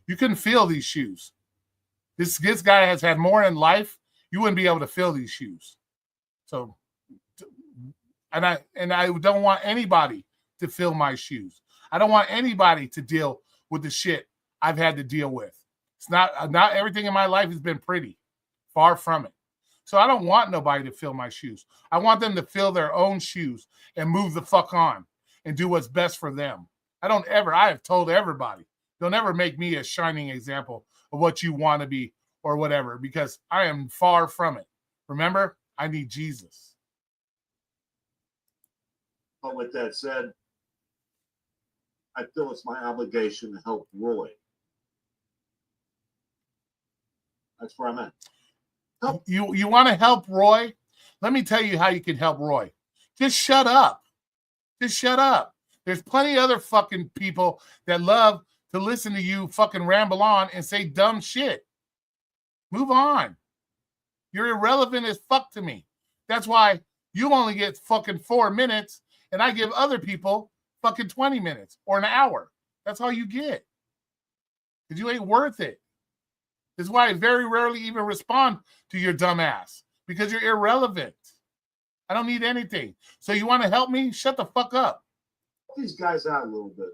You couldn't feel these shoes. This guy has had more in life. You wouldn't be able to feel these shoes. So, and I don't want anybody to feel my shoes. I don't want anybody to deal with the shit I've had to deal with. It's not everything in my life has been pretty. Far from it. So I don't want nobody to feel my shoes. I want them to feel their own shoes and move the fuck on and do what's best for them. I have told everybody, don't ever make me a shining example of what you want to be or whatever, because I am far from it. Remember, I need Jesus. But with that said, I feel it's my obligation to help Roy. That's where I'm at. You want to help Roy? Let me tell you how you can help Roy. Just shut up. Just shut up. There's plenty of other fucking people that love to listen to you fucking ramble on and say dumb shit. Move on. You're irrelevant as fuck to me. That's why you only get fucking 4 minutes and I give other people fucking 20 minutes or an hour. That's all you get. Because you ain't worth it. This is why I very rarely even respond to your dumb ass. Because you're irrelevant. I don't need anything. So you want to help me? Shut the fuck up. These guys out a little bit.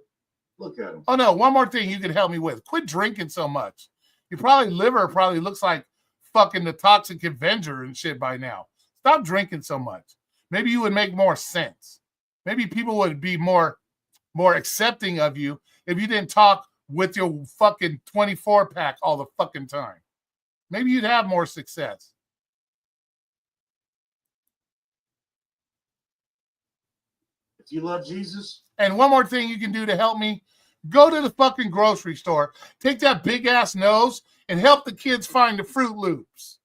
Look at them. Oh, no. One more thing you can help me with. Quit drinking so much. Your liver probably looks like fucking the Toxic Avenger and shit by now. Stop drinking so much. Maybe you would make more sense. Maybe people would be more accepting of you if you didn't talk with your fucking 24-pack all the fucking time. Maybe you'd have more success. If you love Jesus. And one more thing you can do to help me, go to the fucking grocery store, take that big ass nose and help the kids find the Fruit Loops.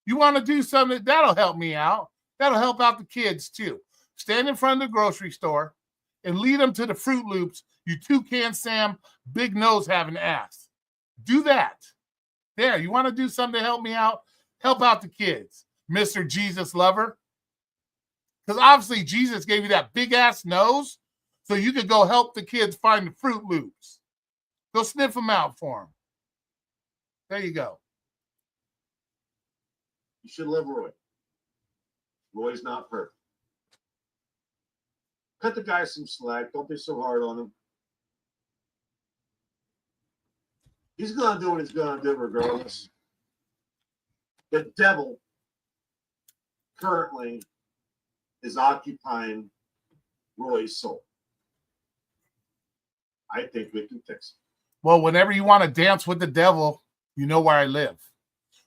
You want to do something that'll help me out. That'll help out the kids too. Stand in front of the grocery store and lead them to the Fruit Loops. You Toucan Sam, big nose having ass. Do that. There, you want to do something to help me out? Help out the kids, Mr. Jesus lover. Because obviously Jesus gave you that big ass nose so you could go help the kids find the Fruit Loops. Go sniff them out for them. There you go. You should love Roy. Roy's not perfect. Cut the guy some slack. Don't be so hard on him. He's going to do what he's going to do regardless. The devil currently is occupying Roy's soul. I think we can fix it. Well, whenever you want to dance with the devil, you know where I live.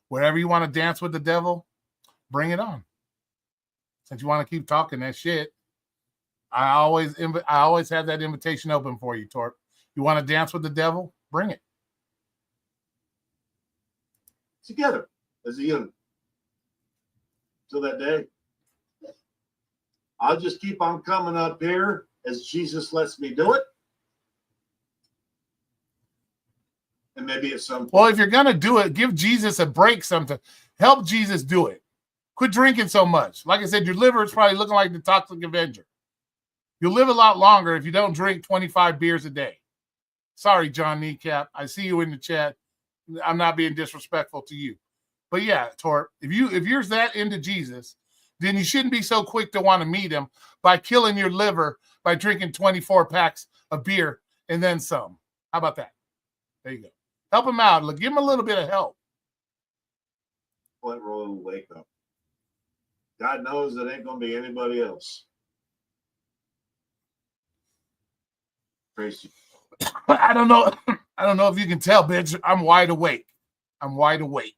Wherever you want to dance with the devil, bring it on. Since you want to keep talking that shit, I always have that invitation open for you, Torp. You want to dance with the devil? Bring it. Together as a unit. Till that day. I'll just keep on coming up here as Jesus lets me do it. And maybe at some point. Well, if you're going to do it, give Jesus a break sometime. Help Jesus do it. Quit drinking so much. Like I said, your liver is probably looking like the Toxic Avenger. You'll live a lot longer if you don't drink 25 beers a day. Sorry, John Kneecap. I see you in the chat. I'm not being disrespectful to you. But yeah, Torp, if you're that into Jesus, then you shouldn't be so quick to want to meet him by killing your liver by drinking 24 packs of beer and then some. How about that? There you go. Help him out. Give him a little bit of help. Let Roy wake up. God knows it ain't going to be anybody else. Tracy. I don't know. I don't know if you can tell, bitch. I'm wide awake. I'm wide awake.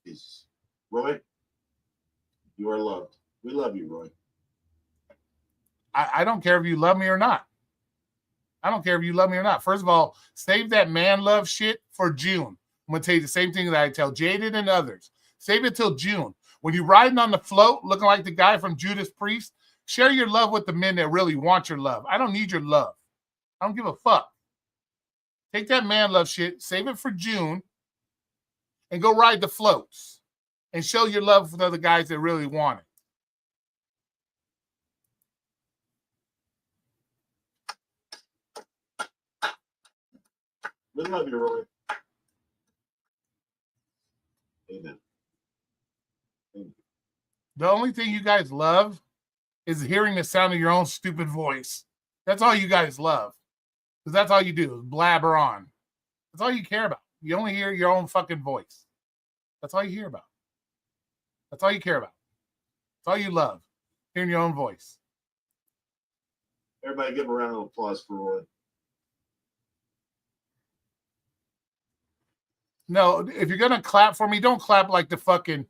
Jesus. Roy, you are loved. We love you, Roy. I don't care if you love me or not. I don't care if you love me or not. First of all, save that man love shit for June. I'm going to tell you the same thing that I tell Jaded and others. Save it till June. When you're riding on the float, looking like the guy from Judas Priest, share your love with the men that really want your love. I don't need your love. I don't give a fuck. Take that man love shit, save it for June, and go ride the floats and show your love for the other guys that really want it. We love you, Roy. Amen. The only thing you guys love is hearing the sound of your own stupid voice. That's all you guys love. Because that's all you do is blabber on. That's all you care about. You only hear your own fucking voice. That's all you hear about. That's all you care about. That's all you love. Hearing your own voice. Everybody give a round of applause for Roy. No, if you're gonna clap for me, don't clap like the fucking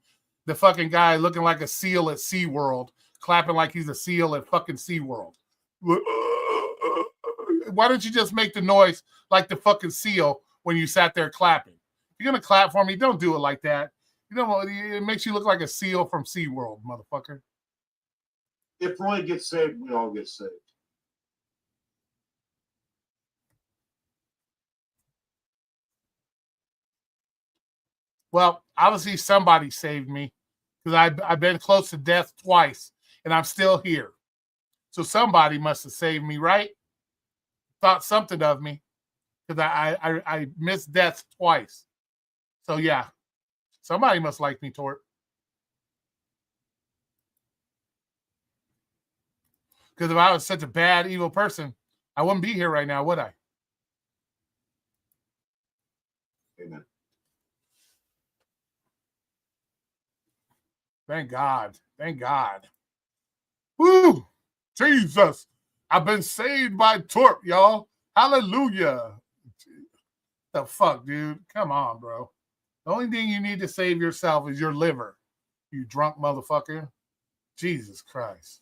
guy looking like a seal at SeaWorld, clapping like he's a seal at fucking SeaWorld. Why don't you just make the noise like the fucking seal when you sat there clapping? If you're gonna clap for me, don't do it like that. You know, it makes you look like a seal from SeaWorld, motherfucker. If Roy gets saved, we all get saved. Well, obviously somebody saved me because I've been close to death twice and I'm still here. So somebody must have saved me, right? Thought something of me because I missed death twice. So yeah, somebody must like me, Torp. Because if I was such a bad, evil person, I wouldn't be here right now, would I? Amen. Thank God. Thank God. Woo! Jesus. I've been saved by Torp, y'all. Hallelujah. The fuck, dude? Come on, bro. The only thing you need to save yourself is your liver, you drunk motherfucker. Jesus Christ.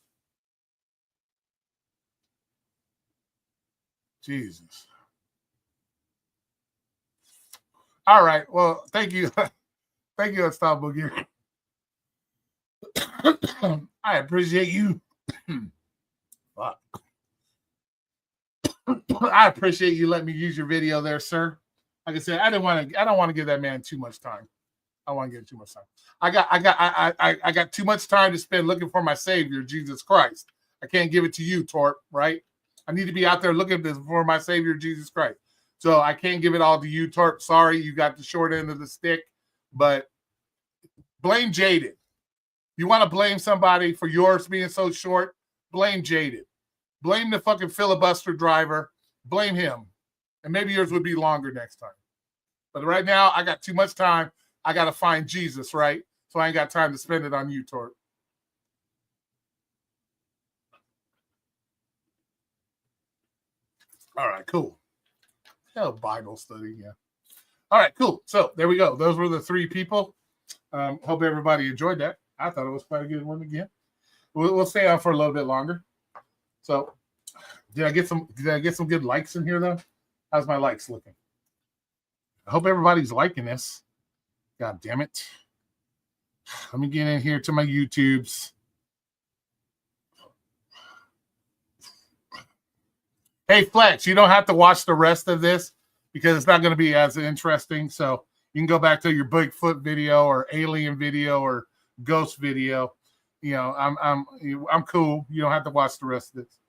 Jesus. All right. Well, thank you. Thank you, Stop Boogie. I appreciate you. Fuck. I appreciate you letting me use your video there, sir. Like I said, I don't want to give that man too much time. I want to give him too much time. I got too much time to spend looking for my Savior, Jesus Christ. I can't give it to you, Torp, right? I need to be out there looking for my Savior, Jesus Christ. So I can't give it all to you, Torp. Sorry, you got the short end of the stick, but blame Jaded. You want to blame somebody for yours being so short? Blame Jaded. Blame the fucking filibuster driver. Blame him. And maybe yours would be longer next time. But right now, I got too much time. I got to find Jesus, right? So I ain't got time to spend it on you, Torp. All right, cool. Yeah, Bible study, yeah. All right, cool. So there we go. Those were the 3 people. Hope everybody enjoyed that. I thought it was quite a good one again. We'll stay on for a little bit longer. So did I get some good likes in here though? How's my likes looking? I hope everybody's liking this. God damn it. Let me get in here to my YouTubes. Hey, Flex, you don't have to watch the rest of this because it's not going to be as interesting. So you can go back to your Bigfoot video or alien video or ghost video. You know, I'm cool. You don't have to watch the rest of this.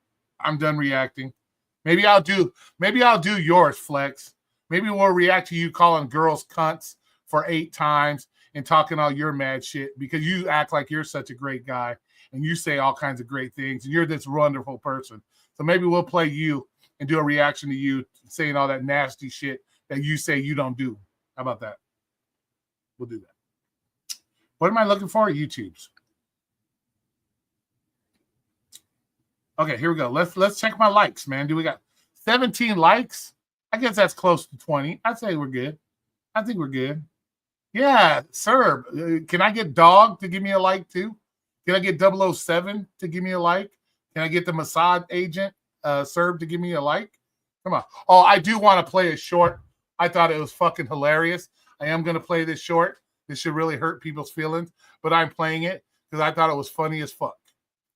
I'm done reacting. Maybe I'll do yours, Flex. Maybe we'll react to you calling girls cunts for 8 times and talking all your mad shit because you act like you're such a great guy and you say all kinds of great things and you're this wonderful person. So maybe we'll play you and do a reaction to you saying all that nasty shit that you say you don't do. How about that? We'll do that. What am I looking for? YouTube's. Okay, here we go. Let's check my likes, man. Do we got 17 likes? I guess that's close to 20. I'd say we're good. I think we're good. Yeah, sir. Can I get Dog to give me a like too? Can I get 007 to give me a like? Can I get the Mossad agent, Serb, to give me a like? Come on. Oh, I do want to play a short. I thought it was fucking hilarious. I am going to play this short. This should really hurt people's feelings, but I'm playing it because I thought it was funny as fuck.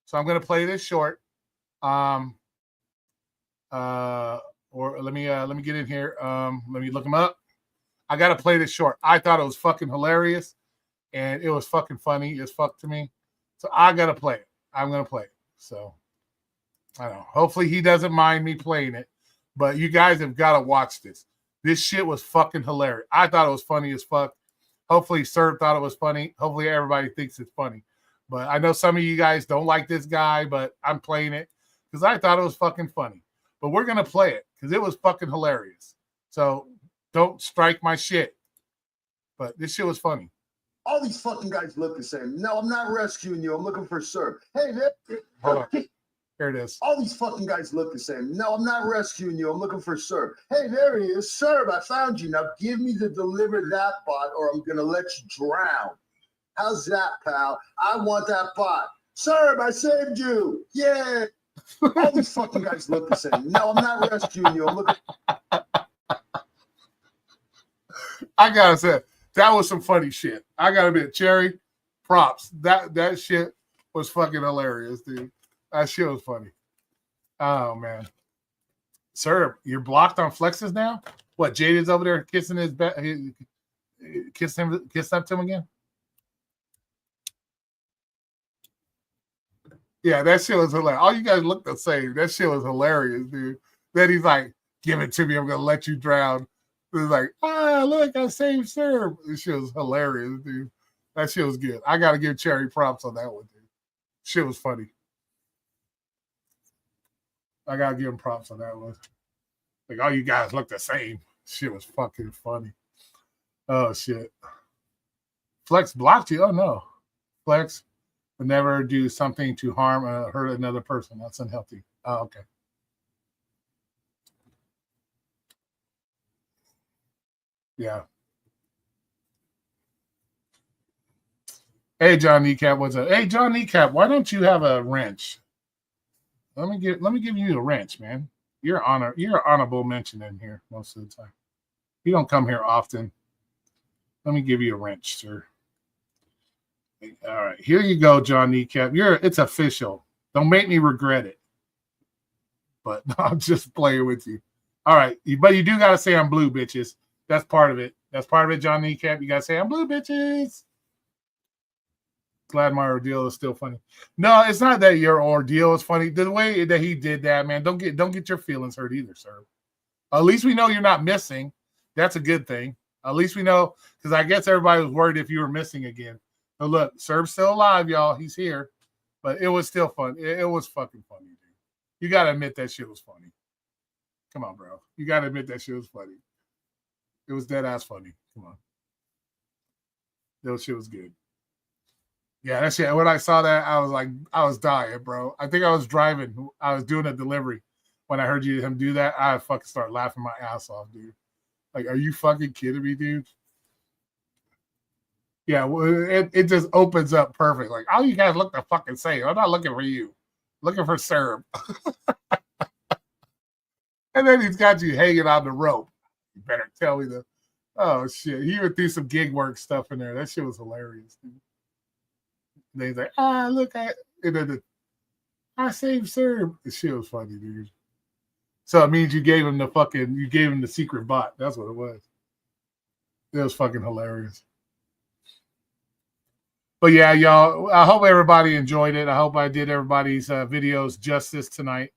So I'm going to play this short. Or let me get in here. Let me look them up. I got to play this short. I thought it was fucking hilarious, and it was fucking funny as fuck to me. So I got to play it. I'm going to play it. So I don't know. Hopefully he doesn't mind me playing it, but you guys have got to watch this. This shit was fucking hilarious. I thought it was funny as fuck. Hopefully Sir thought it was funny. Hopefully everybody thinks it's funny. But I know some of you guys don't like this guy, but I'm playing it because I thought it was fucking funny. But we're going to play it because it was fucking hilarious. So don't strike my shit. But this shit was funny. All these fucking guys look the same. No, I'm not rescuing you. I'm looking for Sir. Hey, Hold on. Here it is. all these fucking guys look the same. No, I'm not rescuing you. I'm looking for Sir. Hey, there he is. Sir, I found you. Now give me the deliver that bot or I'm going to let you drown. How's that, pal? I want that bot. Sir, I saved you. Yeah. All these fucking guys look the same. No, I'm not rescuing you. I'm looking. I gotta say, that was some funny shit. I gotta admit, Cherry, props. That shit was fucking hilarious, dude. That shit was funny. Oh man, Sir, you're blocked on flexes now. What? Jaded's over there kissing his back, kiss up to him again. Yeah, that shit was hilarious. All you guys look the same. That shit was hilarious, dude. Then he's like, "Give it to me. I'm gonna let you drown." It's like, look, I saved Sir. This shit was hilarious, dude. That shit was good. I gotta give Cherry props on that one, dude. Shit was funny. I gotta give him props on that one. Like, all you guys look the same. Shit was fucking funny. Oh shit. Flex blocked you. Oh no. Flex would never do something to harm or hurt another person. That's unhealthy. Oh, okay. Yeah. Hey, John Kneecap, what's up? Hey, John Kneecap, why don't you have a wrench? Let me give you a wrench, man. You're an honorable mention in here most of the time. You don't come here often. Let me give you a wrench, sir. All right, here you go, John Kneecap. It's official. Don't make me regret it. But I'm just playing with you. All right, but you do gotta say I'm blue, bitches. That's part of it. That's part of it, John Kneecap. You gotta say I'm blue, bitches. Glad my ordeal is still funny. No, it's not that your ordeal is funny. The way that he did that, man, don't get your feelings hurt either, sir. At least we know you're not missing. That's a good thing. At least we know, because I guess everybody was worried if you were missing again. But look, Serv's still alive, y'all. He's here. But it was still fun. It was fucking funny, dude. You got to admit that shit was funny. Come on, bro. You got to admit that shit was funny. It was dead ass funny. Come on. That shit was good. Yeah, that shit. When I saw that, I was like, I was dying, bro. I think I was driving. I was doing a delivery when I heard him do that, I fucking start laughing my ass off, dude. Like, are you fucking kidding me, dude? Yeah, well, it just opens up perfect. Like, all you guys look the fucking same. I'm not looking for you. Looking for Serb. And then he's got you hanging on the rope. You better tell me the. Oh, shit. He even threw some gig work stuff in there. That shit was hilarious, dude. And he's like, look at. And then I saved Serb. The shit was funny, dude. So it means you gave him the secret bot. That's what it was. It was fucking hilarious. But yeah, y'all, I hope everybody enjoyed it. I hope I did everybody's videos justice tonight.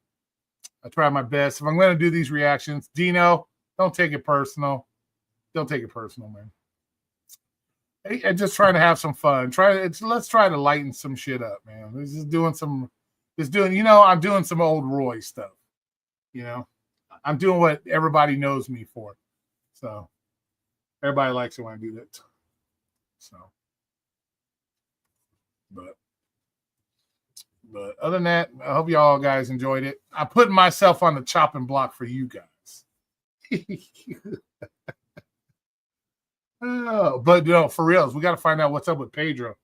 I tried my best. If I'm going to do these reactions, Dino, don't take it personal. Don't take it personal, man. I'm just trying to have some fun. Let's try to lighten some shit up, man. I'm doing some old Roy stuff. I'm doing what everybody knows me for. So everybody likes it when I do that. So, but other than that, I hope y'all guys enjoyed it. I'm putting myself on the chopping block for you guys. Oh, but for reals, we got to find out what's up with Pedro.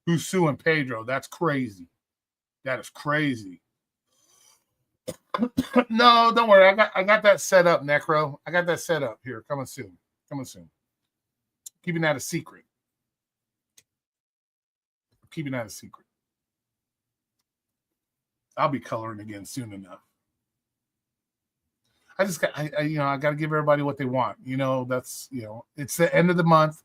Who's suing Pedro? That's crazy. That is crazy. No, don't worry. I got that set up, Necro. I got that set up here. Coming soon. Keeping that a secret. I'll be coloring again soon enough. I got to give everybody what they want. That's it's the end of the month.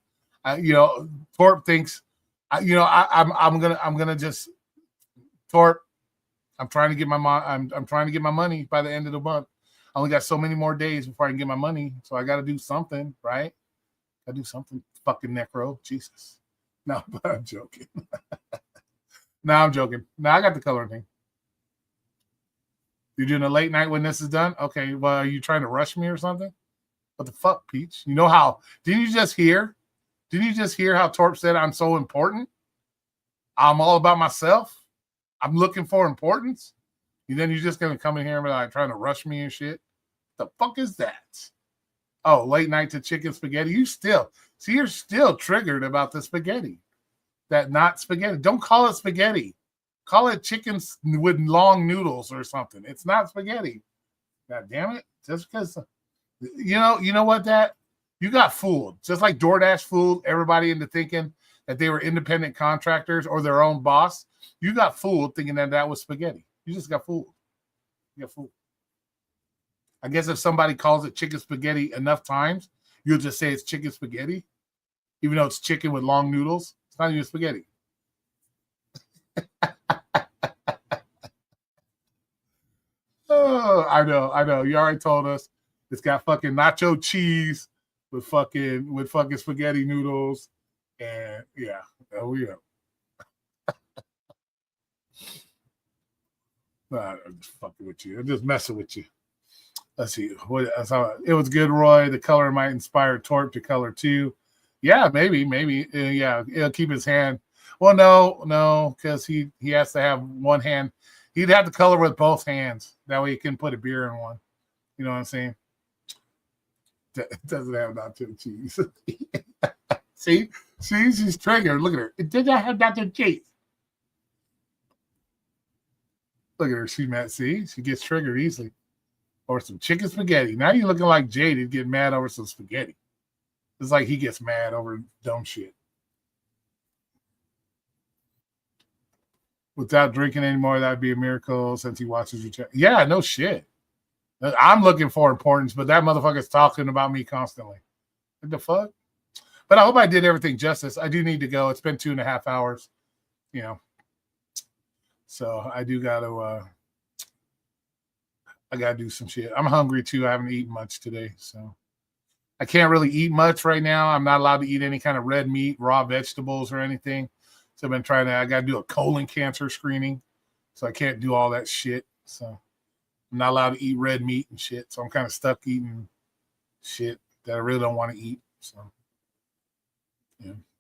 Torp thinks, I'm gonna just Torp. I'm trying to get my money by the end of the month. I only got so many more days before I can get my money, so I got to do something, right? I do something, fucking Necro, Jesus. No, but I'm joking. No, I'm joking. No, I got the coloring thing. You're doing a late night when this is done? Okay, well, are you trying to rush me or something? What the fuck, Peach? You know how? Didn't you just hear how Torp said I'm so important? I'm all about myself. I'm looking for importance. And then you're just going to come in here and be like trying to rush me and shit? The fuck is that? Oh, late night to chicken spaghetti. You're still triggered about the spaghetti. That not spaghetti. Don't call it spaghetti. Call it chicken with long noodles or something. It's not spaghetti. God damn it. Just because, you know what, that? You got fooled. Just like DoorDash fooled everybody into thinking that they were independent contractors or their own boss. You got fooled thinking that was spaghetti. You just got fooled. You got fooled. I guess if somebody calls it chicken spaghetti enough times, you'll just say it's chicken spaghetti, even though it's chicken with long noodles. It's not even spaghetti. Oh, I know. You already told us it's got fucking nacho cheese with fucking spaghetti noodles, and yeah, there we go. I'm just fucking with you. I'm just messing with you. Let's see. It was good, Roy. The color might inspire Torp to color too. Yeah, maybe. Yeah, it'll keep his hand. Well, no, because he has to have one hand. He'd have to color with both hands. That way he can put a beer in one. You know what I'm saying? It doesn't have nacho cheese. See, she's triggered. Look at her. It did not have nacho cheese. Look at her. She's mad. See, she gets triggered easily. Or some chicken spaghetti. Now you're looking like Jade getting mad over some spaghetti. It's like he gets mad over dumb shit. Without drinking anymore, that'd be a miracle since he watches your chat. Yeah, no shit. I'm looking for importance, but that motherfucker's talking about me constantly. What the fuck? But I hope I did everything justice. I do need to go. It's been 2.5 hours, So I do got to, I got to do some shit. I'm hungry too. I haven't eaten much today, so I can't really eat much right now. I'm not allowed to eat any kind of red meat, raw vegetables, or anything. So I've been I got to do a colon cancer screening, so I can't do all that shit. So I'm not allowed to eat red meat and shit. So I'm kind of stuck eating shit that I really don't want to eat. So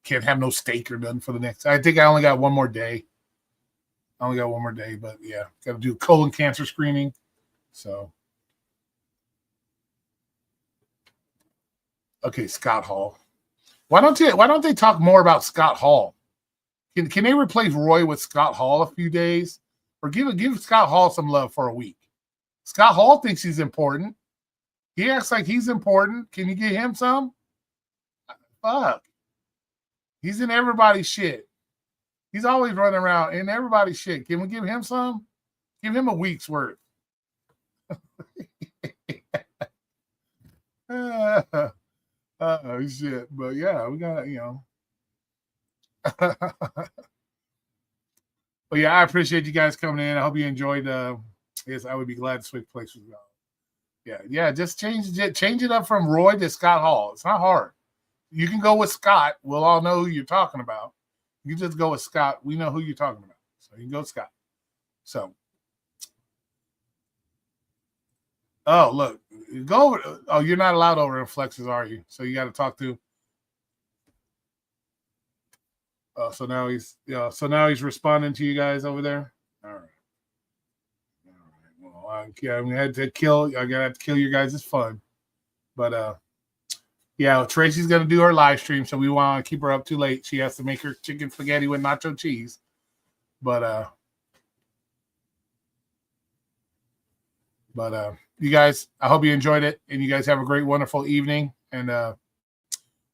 can't have no steak or nothing for the next. I think I only got one more day. But yeah, got to do a colon cancer screening. So Okay, Scott Hall. Why don't they talk more about Scott Hall? Can they replace Roy with Scott Hall a few days? Or give Scott Hall some love for a week? Scott Hall thinks he's important. He acts like he's important. Can you get him some? Fuck. He's in everybody's shit. He's always running around in everybody's shit. Can we give him some? Give him a week's worth. Oh shit. But yeah, we got, But yeah, I appreciate you guys coming in. I hope you enjoyed. Yes, I would be glad to switch places with y'all. Yeah. Just change it up from Roy to Scott Hall. It's not hard. You can go with Scott. We'll all know who you're talking about. You just go with Scott. We know who you're talking about. So you can go Scott. So. Oh, look. Go over. Oh, you're not allowed over in Flexes, are you? So you got to talk to. So now he's responding to you guys over there. All right. Well, I'm gonna have to kill you guys. It's fun, but yeah, Tracy's gonna do her live stream, so we want to keep her up too late. She has to make her chicken spaghetti with nacho cheese, but you guys, I hope you enjoyed it, and you guys have a great, wonderful evening. And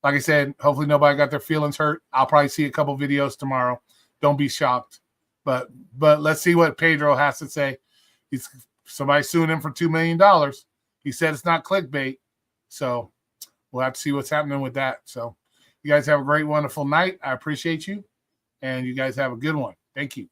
like I said, hopefully nobody got their feelings hurt. I'll probably see a couple videos tomorrow. Don't be shocked. But let's see what Pedro has to say. Somebody suing him for $2 million. He said it's not clickbait. So we'll have to see what's happening with that. So you guys have a great, wonderful night. I appreciate you. And you guys have a good one. Thank you.